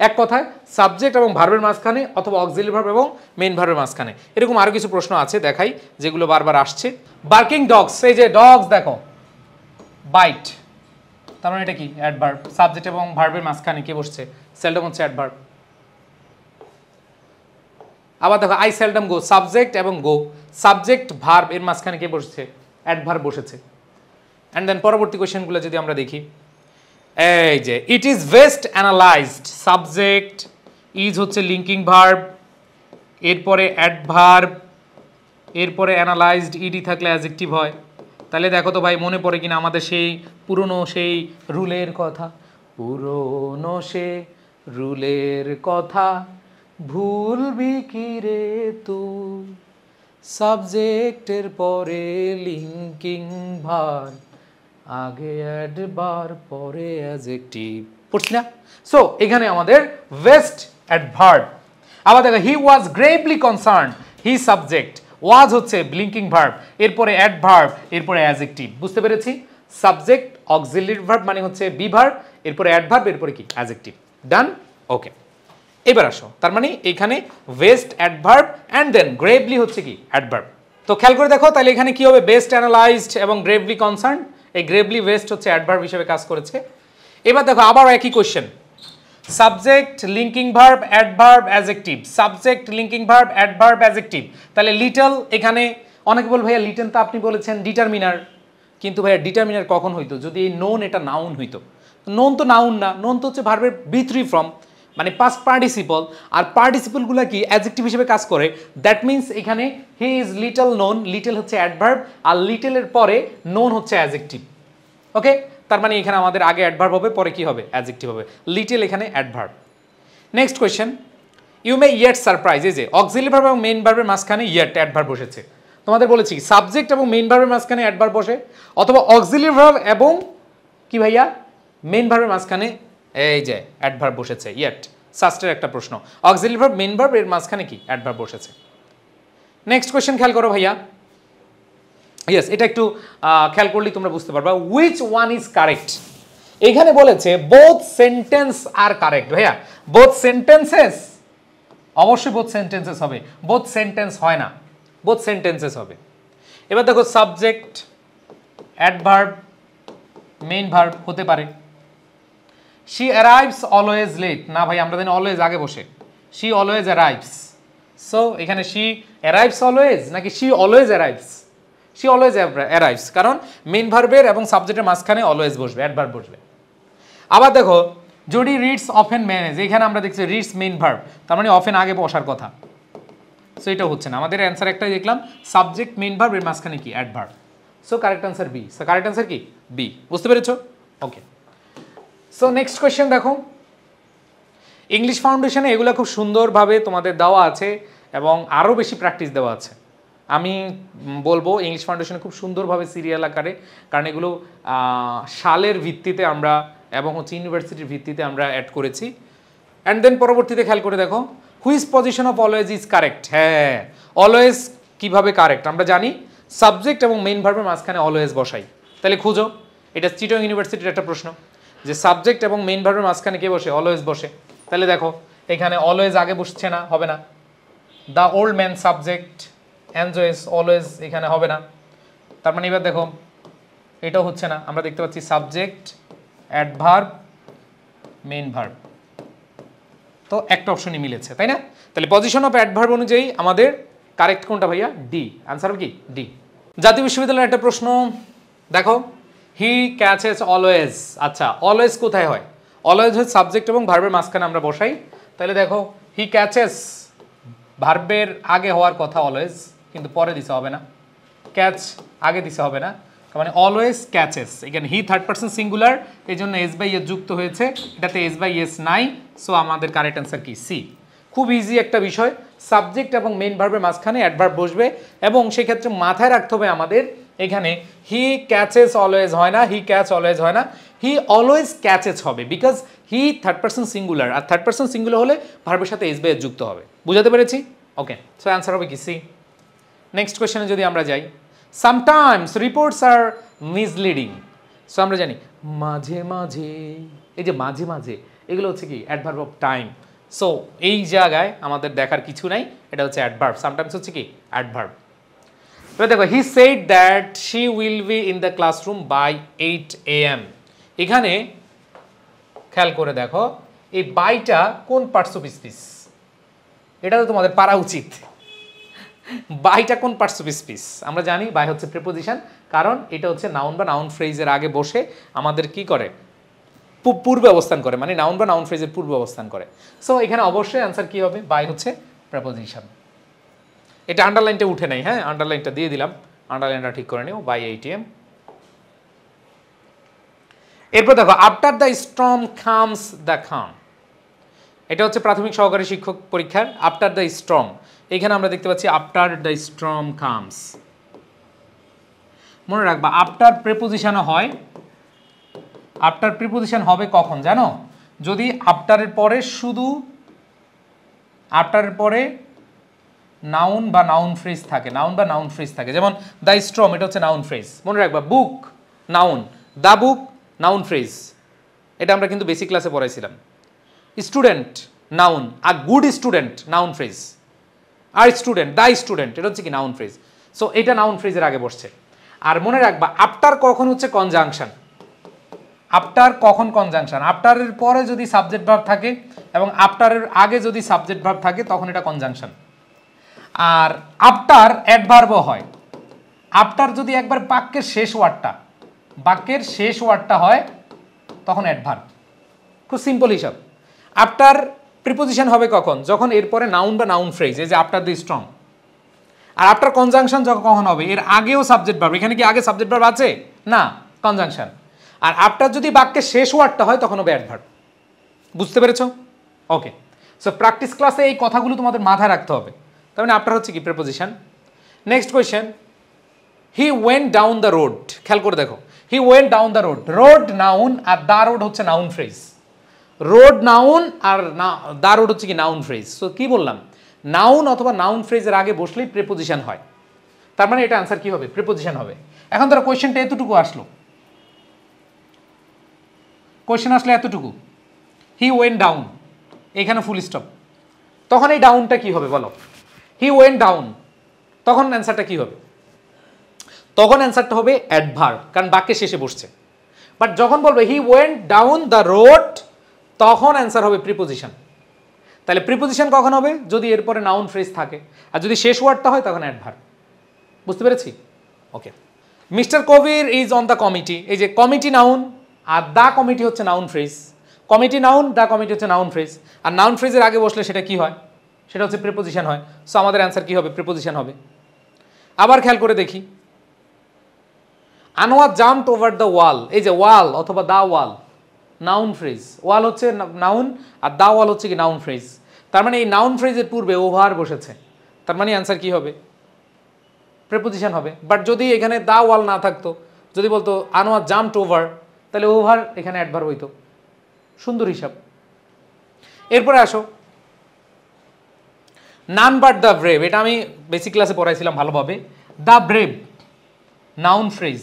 এক কথায় সাবজেক্ট এবং ভার্বের মাঝখানে, অথবা অক্সিলিয়ারি ভার্ব এবং মেইন ভার্বের মাঝখানে। এরকম আরও কিছু প্রশ্ন আছে, দেখাই, যেগুলো বারবার আসছে। বার্কিং ডগস, এই যে ডগস দেখো, বাইট, তার মানে এটা কি? অ্যাডভার্ব। সাবজেক্ট এবং ভার্বের মাঝখানে কে বসছে? সেলডম হচ্ছে অ্যাডভার্ব। আবার দেখো, আই সেলডম গো, সাবজেক্ট এবং গো, সাবজেক্ট ভার্ব এর মাঝখানে কে বসছে? অ্যাডভার্ব বসেছে। অ্যান্ড দেন পরবর্তী কোয়েশ্চেনগুলো যদি আমরা দেখি, এই যে it is best analysed, subject, is হচ্ছে লিঙ্কিং ভার্ব, এরপরে অ্যাডভার্ব, এরপরে অ্যানালাইজড, ইডি থাকলে অ্যাডজেক্টিভ হয়। তাহলে দেখো তো ভাই, মনে পড়ে কিনা আমাদের সেই পুরনো সেই রুলের কথা? পুরনো সে রুলের কথা ভুলবি কি রে তুই, সাবজেক্টের পরে লিঙ্কিং ভার্ব, আগে অ্যাডভার্ব, পরে অ্যাডজেক্টিভ। পড়ছি না? সো এখানে আমাদের বেস্ট অ্যাডভার্ব। আবার দেখো, হি ওয়াজ গ্রেভলি কনসার্নড, হি সাবজেক্ট, ওয়াজ হচ্ছে ব্লিঙ্কিং ভার্ব, এরপরে অ্যাডভার্ব, এরপরে অ্যাডজেক্টিভ। বুঝতে পেরেছি? সাবজেক্ট অক্সিলারি ভার্ব মানে হচ্ছে বি ভার্ব, এরপরে অ্যাডভার্ব, এরপরে কি অ্যাডজেক্টিভ। ডান, ওকে। এবার আসো, তার মানে এখানে best adverb and then gravely হচ্ছে কি অ্যাডভার্ব। তো খেয়াল করে দেখো তাহলে এখানে কি হবে, বেস্ট অ্যানালাইজড এবং গ্রেভলি কনসার্ন, এই গ্রেভলি বেস্ট হচ্ছে অ্যাডভার্ব হিসেবে কাজ করেছে। এবার দেখো আবার একই question, subject linking verb adverb adjective, subject linking verb adverb adjective. তাহলে লিটল, এখানে অনেকে বল ভাইয়া লিটল তো আপনি বলেছেন ডিটারমিনার, কিন্তু ভাইয়া ডিটারমিনার কখন হইতো, যদি এই নোন এটা নাউন হইতো। নোন তো নাউন না, নোন তো হচ্ছে ভার্বের B3 ফর্ম, মানে পাস্ট পার্টিসিপল, আর পার্টিসিপলগুলো কি অ্যাডজেক্টিভ হিসেবে কাজ করে। দ্যাট মিনস এখানে he is little known, little হচ্ছে অ্যাডভার্ব আর লিটলের পরে নোন হচ্ছে অ্যাডজেক্টিভ। ওকে, তার মানে এখানে আমাদের আগে অ্যাডভার্ব হবে, পরে কি হবে অ্যাডজেক্টিভ হবে, লিটল এখানে adverb. Next question, you may yet surprise, এই যে অক্সিলারি ভার্ব এবং মেইন ভার্বের মাঝখানে ইয়েট অ্যাডভার্ব বসেছে। তোমাদের বলেছি সাবজেক্ট এবং মেইন ভার্বের মাঝখানে অ্যাডভার্ব বসে, অথবা অক্সিলারি ভার্ব এবং কি ভাইয়া মেইন ভার্বের মাঝখানে এই যে অ্যাডভার্ব বসেছে ইয়েট। সাস্টের একটা প্রশ্ন, অক্সিলারি ভার্ব মেইন ভার্ব এর মাঝখানে কি অ্যাডভার্ব বসেছে। নেক্সট কোয়েশ্চেন খেয়াল করো ভাইয়া, ইয়েস এটা একটু খেয়াল করলেই তোমরা বুঝতে পারবা। হুইচ ওয়ান ইজ কারেক্ট, এখানে বলেছে বোথ সেন্টেন্স আর কারেক্ট। ভাইয়া বোথ সেন্টেন্সেস, অবশ্যই বোথ সেন্টেন্সেস হবে, বোথ সেন্টেন্স হয় না, বোথ সেন্টেন্সেস হবে। এবার দেখো সাবজেক্ট অ্যাডভার্ব মেইন ভার্ব হতে পারে। শি অ্যারাইভস অলওয়েজ লেট, না ভাই আমরা জানি অলওয়েজ আগে বসে, শি অলওয়েজ অ্যারাইভস। সো এখানে শি অ্যারাইভস অলওয়েজ নাকি she always arrives, she always arrives, কারণ মেইন ভার্বের এবং সাবজেক্টের মাঝখানে অলওয়েজ বসবে, অ্যাডভার্ব বসবে। আবার দেখো যদি রিডস অফেন ম্যানেজ, এখানে আমরা দেখছি রিডস মেইন ভার্ব, তার মানে অফেন আগে বসার কথা। সো এটা হচ্ছে না, আমাদের অ্যান্সার একটাই দেখলাম, সাবজেক্ট মেইন ভার্ব এর মাঝখানে কি adverb. So correct answer B, so correct answer কি বি, বুঝতে পেরেছো? ওকে, সো নেক্সট কোয়েশ্চেন দেখো, ইংলিশ ফাউন্ডেশনে এগুলো খুব সুন্দরভাবে তোমাদের দেওয়া আছে এবং আরও বেশি প্র্যাকটিস দেওয়া আছে। আমি বলবো ইংলিশ ফাউন্ডেশনে খুব সুন্দরভাবে সিরিয়াল আকারে, কারণ এগুলো সালের ভিত্তিতে আমরা এবং হচ্ছে ইউনিভার্সিটির ভিত্তিতে আমরা অ্যাড করেছি। অ্যান্ড দেন পরবর্তীতে খেয়াল করে দেখো, which position of always is correct. হ্যাঁ, অলওয়েজ কিভাবে কারেক্ট আমরা জানি, সাবজেক্ট এবং মেইন ভার্বের মাঝখানে অলওয়েজ বসাই। তাহলে খুঁজো, এটা চিটং ইউনিভার্সিটির একটা প্রশ্ন যে সাবজেক্ট এবং মেইন ভার্বের মাঝখানে কে বসে, অলওয়েজ বসে। তাহলে দেখো এখানে অলওয়েজ আগে বসছে না, হবে না। The old man subject, enjoys always এখানে হবে না। তার মানে এবার দেখো এটাও হচ্ছে না, আমরা দেখতে পাচ্ছি সাবজেক্ট অ্যাডভার্ব মেইন ভার্ব, তো একটা অপশনই মিলেছে, তাই না? তাহলে পজিশন অফ অ্যাডভার্ব অনুযায়ী আমাদের কারেক্ট কোনটা ভাইয়া? ডি, আনসার কি ডি। জাতীয় বিশ্ববিদ্যালয়ের একটা প্রশ্ন দেখো, হি ক্যাচেস অলওয়েজ। আচ্ছা অলওয়েজ কোথায় হয়? অলওয়েজ হয় সাবজেক্ট এবং ভার্বের মাঝখানে আমরা বসাই। তাহলে দেখো হি ক্যাচেস ভার্বের আগে হওয়ার কথা অলওয়েজ, কিন্তু পরে দিতে হবে না, ক্যাচ আগে দিতে হবে না, মানে অলওয়েজ ক্যাচেস। এখানে হি থার্ড পারসন সিঙ্গুলার, এই জন্য এস বাই এস যুক্ত হয়েছে, এটাতে এস বাই এস নাই। সো আমাদের কারেক্ট অ্যান্সার কি সি। খুব ইজি একটা বিষয়, সাবজেক্ট এবং মেইন ভার্বের মাঝখানে অ্যাডভার্ব বসবে এবং সেক্ষেত্রে মাথায় রাখতে হবে আমাদের এখানে হি ক্যাচেস অলওয়েজ হয় না, হি ক্যাচ অলওয়েজ হয় না, হি অলওয়েজ ক্যাচেস হবে, because he third person singular, আর থার্ড পারসন সিঙ্গুলার হলে ভার্বের সাথে এস বাই এস যুক্ত হবে। বুঝাতে পেরেছি? ওকে, সো অ্যান্সার হবে কি সি। নেক্সট কোয়েশ্চেনে যদি আমরা যাই, সামটাইমস রিপোর্টস আর মিসলিডিং। সো আমরা জানি মাঝে মাঝে, এই যে মাঝে মাঝে এগুলো হচ্ছে কি অ্যাডভার্ব অফ টাইম। সো এই জায়গায় আমাদের দেখার কিছু নাই, এটা হচ্ছে অ্যাডভার্ব, সামটাইমস হচ্ছে কি অ্যাডভার্ব। এবার দেখো he said that she will be in the classroom by 8 AM। এখানে খেয়াল করে দেখো এই বাইটা কোন পার্টস অফ স্পিচ, এটা তো তোমাদের পারা উচিত। বাইটা কোন পার্টস অফ স্পিচ? আমরা জানি বাই হচ্ছে প্রিপোজিশন, কারণ এটা হচ্ছে নাউন বা নাউন ফ্রেজের আগে বসে আমাদের কি করে, পূর্বে অবস্থান করে, মানে নাউন বা নাউন ফ্রেজের পূর্বে অবস্থান করে। সো এখানে অবশ্যই অ্যান্সার কি হবে, বাই হচ্ছে প্রিপোজিশন। এটা আন্ডারলাইনটা উঠে নাই, হ্যাঁ আন্ডারলাইনটা দিয়ে দিলাম, আন্ডারলাইনটা ঠিক করে নিও, বাই 8 AM। এরপর দেখো after the storm comes the calm, এটা হচ্ছে প্রাথমিক সহকারী শিক্ষক পরীক্ষার আফটার দ্য স্টর্ম। এখানে আমরা দেখতে পাচ্ছি আফটার দ্য স্টর্ম কামস। মনে রাখবা আফটার প্রিপোজিশনও হয়, আফটার প্রিপোজিশন হবে কখন জানো? যদি আফটারের পরে শুধু আফটারের পরে নাউন বা নাউন ফ্রেজ থাকে, নাউন বা নাউন ফ্রেজ থাকে, যেমন দ্য স্টর্ম এটা হচ্ছে নাউন ফ্রেজ। মনে রাখবা book noun, the book noun phrase, এটা আমরা কিন্তু বেসিক ক্লাসে পড়াইছিলাম। Student noun, a good student noun phrase, আর স্টুডেন্ট দ্য স্টুডেন্ট এটা হচ্ছে কি নাউন ফ্রেজ। সো এটা নাউন ফ্রেজের আগে বসছে। আর মনে রাখবা আফটার কখন হচ্ছে কনজাংশন, আফটার কখন কনজাংশন, আফটারের পরে যদি সাবজেক্ট ভার্ব থাকে এবং আফটারের আগে যদি সাবজেক্ট ভার্ব থাকে তখন এটা কনজাংশন। আর আফটার অ্যাডভার্বও হয়, আফটার যদি একবার বাক্যের শেষ ওয়ার্ডটা হয় তখন অ্যাডভার্ব। খুব সিম্পল হিসাব। আফটার প্রিপোজিশন হবে কখন, যখন এরপরে নাউন বা নাউন ফ্রেজ, এই যে আফটার দি স্ট্রং। আর আফটার কনজাংশন যখন কখন হবে, এর আগেও সাবজেক্ট ভার্ব, এখানে কি আগে সাবজেক্ট ভার্ব আছে না, কনজাংশন। আর আফটার যদি বাক্যের শেষ ওয়ার্ডটা হয় তখন হবে অ্যাডভার্ব। বুঝতে পেরেছো? ওকে, সো প্র্যাকটিস ক্লাসে এই কথাগুলো তোমাদের মাথায় রাখতে হবে। তার মানে আফটার হচ্ছে কি preposition. Next question, he went down the road. খেয়াল করে দেখো, he went down the road, road noun আর দ্য রোড হচ্ছে নাউন ফ্রেজ। রোড নাউন আর দ্য রোড হচ্ছে কি নাউন ফ্রেজ। সো কি বললাম, নাউন অথবা নাউন ফ্রেজের আগে বসলেই প্রিপোজিশন হয়, তার মানে এটা আনসার কি হবে, প্রিপোজিশন হবে। এখন ধরো কোয়েশ্চেনটা এতটুকু আসলো, কোয়েশ্চেন আসলে এতটুকু, হি ওয়েন্ট ডাউন, এখানে ফুল স্টপ, তখন এই ডাউনটা কি হবে বলো, হি ওয়েন্ট ডাউন, তখন অ্যান্সারটা কি হবে, তখন অ্যান্সারটা হবে অ্যাডভার্ব, কারণ বাক্যের শেষে বসছে। বাট যখন বলবে হি ওয়েন্ট ডাউন দ্য রোড, তখন অ্যান্সার হবে প্রিপোজিশন। তাহলে প্রিপোজিশন কখন হবে, যদি এরপরে নাউন ফ্রেজ থাকে, আর যদি শেষ ওয়ার্ডটা হয় তখন অ্যাডভার্ব। বুঝতে পেরেছি? Okay, mister Kabir is on the committee, এই যে কমিটি নাউন আর দ্য কমিটি হচ্ছে noun phrase, committee noun, the committee হচ্ছে নাউন ফ্রেজ। আর নাউন ফ্রেজের আগে বসলে সেটা কি হয়, সেটা হচ্ছে প্রিপোজিশন হয়। সো আমাদের অ্যান্সার কি হবে, প্রিপোজিশন হবে। আবার খেয়াল করে দেখি, আনোয়ার জাম্পড ওভার দ্য ওয়াল, এই যে ওয়াল অথবা দ্য ওয়াল নাউন ফ্রেজ, ওয়াল হচ্ছে নাউন আর দ্য ওয়াল হচ্ছে কি নাউন ফ্রেজ। তার মানে এই নাউন ফ্রেজের পূর্বে ওভার বসেছে, তার মানে অ্যান্সার কি হবে, প্রিপোজিশন হবে। বাট যদি এখানে দ্য ওয়াল না থাকতো, যদি বলতো আনোয়ার জাম্পড ওভার, তাহলে ওভার এখানে অ্যাডভার্ব হইতো। সুন্দর হিসাব। এরপরে আসো, নান বাট দ্য ব্রেভ, এটা আমি বেসিক ক্লাসে পড়াইছিলাম ভালোভাবে। The brave noun phrase,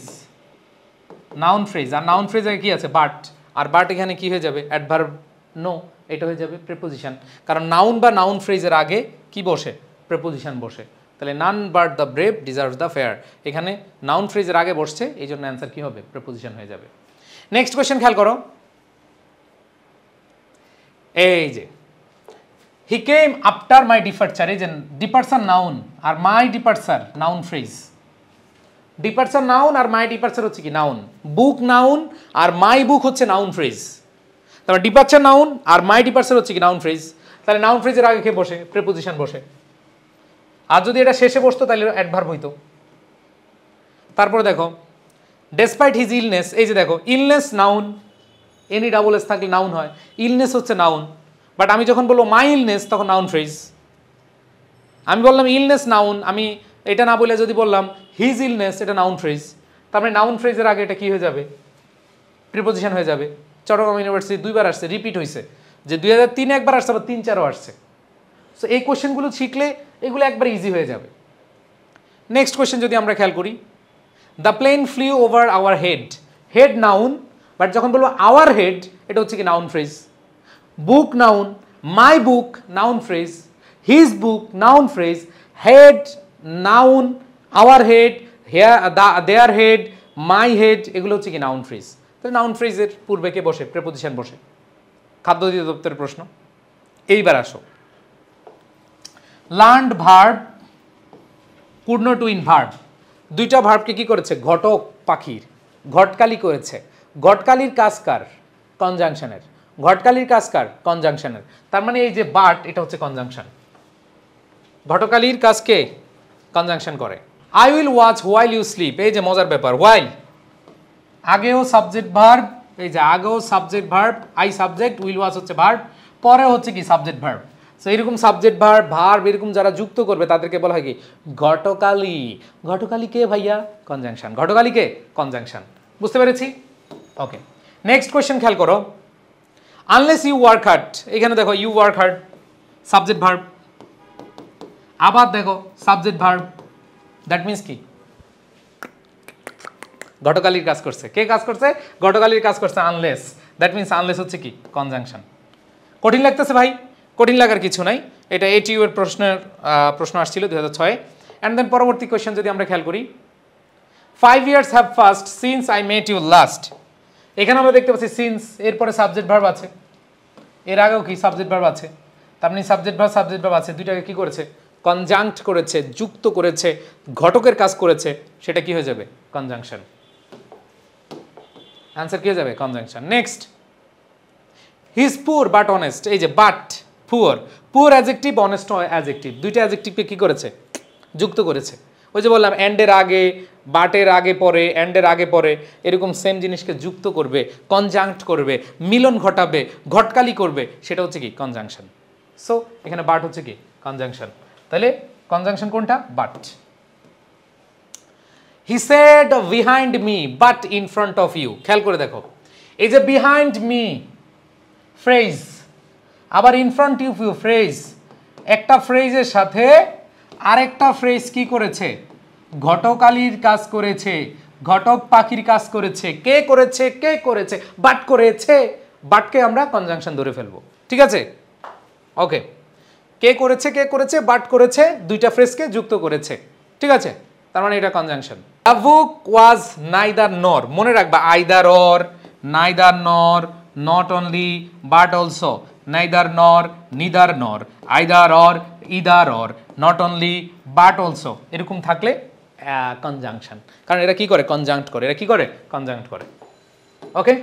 noun phrase, আর নাউন ফ্রেজে কি আছে, বাট, আর বাট এখানে কি হয়ে যাবে, অ্যাডভার্ব নো, এটা হয়ে যাবে প্রিপোজিশন। কারণ নাউন বা নাউন ফ্রেজের আগে কি বসে, প্রিপোজিশন বসে। তাহলে none but the brave deserves the fair, এখানে নাউন ফ্রেজের আগে বসছে, এই জন্য অ্যান্সার কি হবে, প্রিপোজিশন হয়ে যাবে। নেক্সট কোয়েশ্চেন খেয়াল করো, এই যে হি কেম আফটার মাই ডিপারচার, এই যে ডিপারচার নাউন আর my departure noun phrase. Departure noun আর মাই ডিপারচার হচ্ছে কি নাউন, বুক নাউন আর মাই বুক হচ্ছে নাউন ফ্রেজ। তারপর ডিপারচার নাউন আর মাই ডিপারচার হচ্ছে কি নাউন ফ্রেজ। তাহলে নাউন ফ্রেজের আগে কে বসে, প্রিপোজিশন বসে। আর যদি এটা শেষে বসতো তাহলে অ্যাডভার্ব হইতো। তারপরে দেখো, ডেসপাইট হিজ ইলনেস, এই যে দেখো illness noun, any double S থাকলে নাউন হয়, ইলনেস হচ্ছে নাউন। বাট আমি যখন বলবো মাই ইলনেস তখন নাউন ফ্রেজ। আমি বললাম ইলনেস নাউন, আমি এটা না বলে যদি বললাম হিজ ইলনেস, এটা নাউন ফ্রেজ। তার মানে নাউন ফ্রেজের আগে এটা কি হয়ে যাবে, প্রিপোজিশন হয়ে যাবে। চট্টগ্রাম ইউনিভার্সিটি দুইবার আসছে, রিপিট হয়েছে, যে 2003 একবার আসছে, আবার 3-4ও আসছে। সো এই কোয়েশ্চেনগুলো শিখলে এগুলো একবার ইজি হয়ে যাবে। নেক্সট কোয়েশ্চেন যদি আমরা খেয়াল করি, the plane flew over our head, head noun, but যখন বলবো আওয়ার হেড এটা হচ্ছে কি noun phrase. Book noun, my book noun phrase, his book noun phrase, head noun, our head, their head, my head, এগুলো হচ্ছে কি noun phrase. তো noun ফ্রেজের পূর্বে কে বসে, প্রিপোজিশন বসে। খাদ্য অধিদপ্তরের প্রশ্ন। এইবার আসো, লার্নড ভার্ব, পূর্ণ টু ইন ভার্ব, দুইটা ভার্বকে কি করেছে, ঘটক পাখির, ঘটকালি করেছে। ঘটকালির কাজ কার, কনজাংশনের। ঘটকালির কাজ কার, কনজাংশনের। তার মানে এই যে বাট এটা হচ্ছে কনজাংশন, ঘটকালির কাজকে কনজাংশন করে। I will watch while you sleep, এই যে মজার ব্যাপার, হোয়াইল আগেও সাবজেক্ট ভার্ব, এই যে আগেও subject verb, I subject, will watch হচ্ছে ভার্ব, পরে হচ্ছে কি সাবজেক্ট ভার্ব। সো এরকম সাবজেক্ট ভার্ব, ভার্ব এরকম যারা যুক্ত করবে তাদেরকে বলা হয় কি ঘটকালি। ঘটকালি কে ভাইয়া, কনজাংশন। ঘটকালি কে, কনজাংশন। বুঝতে পেরেছি? ওকে, নেক্সট কোয়েশ্চেন খেয়াল করো, আনলেস ইউ ওয়ার্ক হার্ড, এখানে দেখো you work hard subject verb, আবার দেখো সাবজেক্ট ভার্ব, দ্যাট মিন্স কি ঘটকালীর কাজ করছে। কে কাজ করছে? ঘটকালীর কাজ করছে। আনলেস, দ্যাট মিনস আনলেস হচ্ছে কি? কনজাংশন। কঠিন লাগতেছে ভাই? কঠিন লাগার কিছু নাই, এটা এটিইউ এর প্রশ্ন আসছিল 2006। অ্যান্ড দেন পরবর্তী কোয়েশ্চেন যদি আমরা খেয়াল করি, 5 years have passed since I met you last। এখানে আমরা দেখতে পাচ্ছি সিন্স, এরপরে সাবজেক্ট ভার্ব আছে, এর আগেও কি সাবজেক্ট ভার্ব আছে, তার মানে সাবজেক্ট ভার্ব আছে, দুইটাকে কি করেছে? কনজাংক্ট করেছে, যুক্ত করেছে, ঘটকের কাজ করেছে, সেটা কি হয়ে যাবে? কনজাংশন। অ্যান্সার কি হয়ে যাবে? Conjunction. Next, he is poor but honest. এই যে but, poor, poor adjective, honest adjective, দুইটা অ্যাডজেক্টিভকে কি করেছে? যুক্ত করেছে। ওই যে বললাম এন্ডের আগে, বাটের আগে পরে, এন্ডের আগে পরে, এরকম সেম জিনিসকে যুক্ত করবে, কনজাংক্ট করবে, মিলন ঘটাবে, ঘটকালি করবে, সেটা হচ্ছে কি? কনজাংশন। সো এখানে বাট হচ্ছে কি? কনজাংশন। তাহলে কনজাংশন কোনটা? But. He said behind me but in front of you. খেয়াল করে দেখো, এই যে বিহাইন্ড মি ফ্রেজ, আবার in front of you phrase, একটা ফ্রেজের সাথে আরেকটা ফ্রেজ কি করেছে? ঘটকালীর কাজ করেছে, ঘটক পাখির কাজ করেছে। কে করেছে? কে করেছে? বাট করেছে। বাটকে আমরা কনজাংশন ধরে ফেলবো, ঠিক আছে? ওকে, কে করেছে? কে করেছে? বাট করেছে, দুইটা ফ্রেজকে যুক্ত করেছে, ঠিক আছে? তার মানে এটা conjunction. The book was neither nor. মনে রাখবা, either or, neither nor, not only but also, neither nor, neither nor, either or, either or, not only but also, এরকম থাকলে কনজাংশন। কারণ এরা কি করে? কনজাংক্ট করে। এরা কি করে? কনজাংক্ট করে। Okay,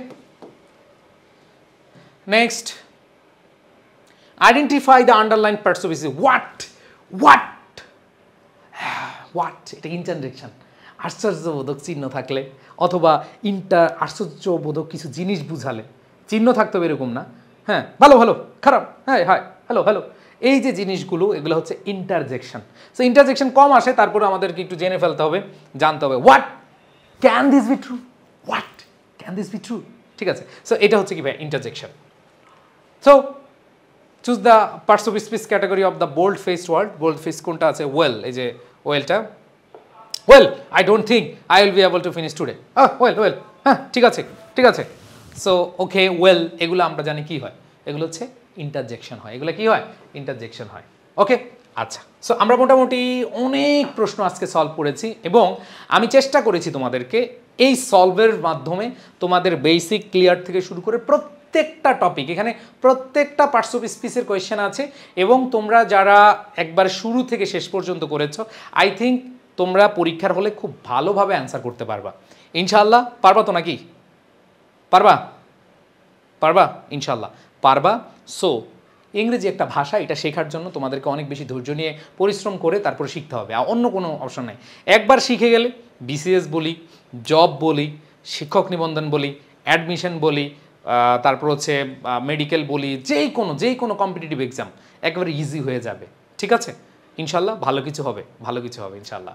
next, identify the underline parts of speech. What, what, what, এটা ইন্টারজেকশন। আশ্চর্যবোধক চিহ্ন থাকলে, অথবা আশ্চর্যবোধক কিছু জিনিস বুঝালে চিহ্ন থাকতে হবে, এরকম না। হ্যাঁ, ভালো ভালো, খারাপ, হ্যাঁ হাই, হ্যালো হ্যালো, এই যে জিনিসগুলো, এগুলো হচ্ছে ইন্টারজেকশন। সো ইন্টারজেকশন কম আসে, তারপরে আমাদেরকে একটু জেনে ফেলতে হবে, জানতে হবে। What can this be true? What can this be true? ঠিক আছে, সো এটা হচ্ছে কি ভাই? Interjection. So choose the parts of speech category of the bold faced word. Bold face কোনটা আছে? ওয়েল, এই যে ওয়েলটা। Well, I don't think I will be able to finish today. Well, well, হ্যাঁ ঠিক আছে, ঠিক আছে। সো ওকে, ওয়েল, এগুলো আমরা জানি কি হয়? এগুলো হচ্ছে ইন্টারজেকশন হয়। এগুলো কি হয়? ইন্টারজেকশন হয়। ওকে, আচ্ছা। সো আমরা মোটামুটি অনেক প্রশ্ন আজকে সলভ করেছি, এবং আমি চেষ্টা করেছি তোমাদেরকে এই সলভের মাধ্যমে তোমাদের বেসিক ক্লিয়ার থেকে শুরু করে প্রত্যেকটা টপিক, এখানে প্রত্যেকটা পার্টস অফ স্পিচের কোয়েশ্চেন আছে, এবং তোমরা যারা একবার শুরু থেকে শেষ পর্যন্ত করেছো, আই থিঙ্ক তোমরা পরীক্ষার হলে খুব ভালোভাবে অ্যান্সার করতে পারবা। ইনশাআল্লাহ পারবা তো নাকি? পারবা? পারবা? ইনশাআল্লাহ পারবা। সো ইংরেজি একটা ভাষা, এটা শেখার জন্য তোমাদেরকে অনেক বেশি ধৈর্য নিয়ে পরিশ্রম করে তারপরে শিখতে হবে, আর অন্য কোনো অপশন নাই। একবার শিখে গেলে বিসিএস বলি, জব বলি, শিক্ষক নিবন্ধন বলি, অ্যাডমিশন বলি, তারপর হচ্ছে মেডিকেল বলি, যেই কোনো কম্পিটিটিভ এক্সাম একেবারে ইজি হয়ে যাবে। ঠিক আছে, ইনশাল্লাহ ভালো কিছু হবে, ভালো কিছু হবে ইনশাল্লাহ।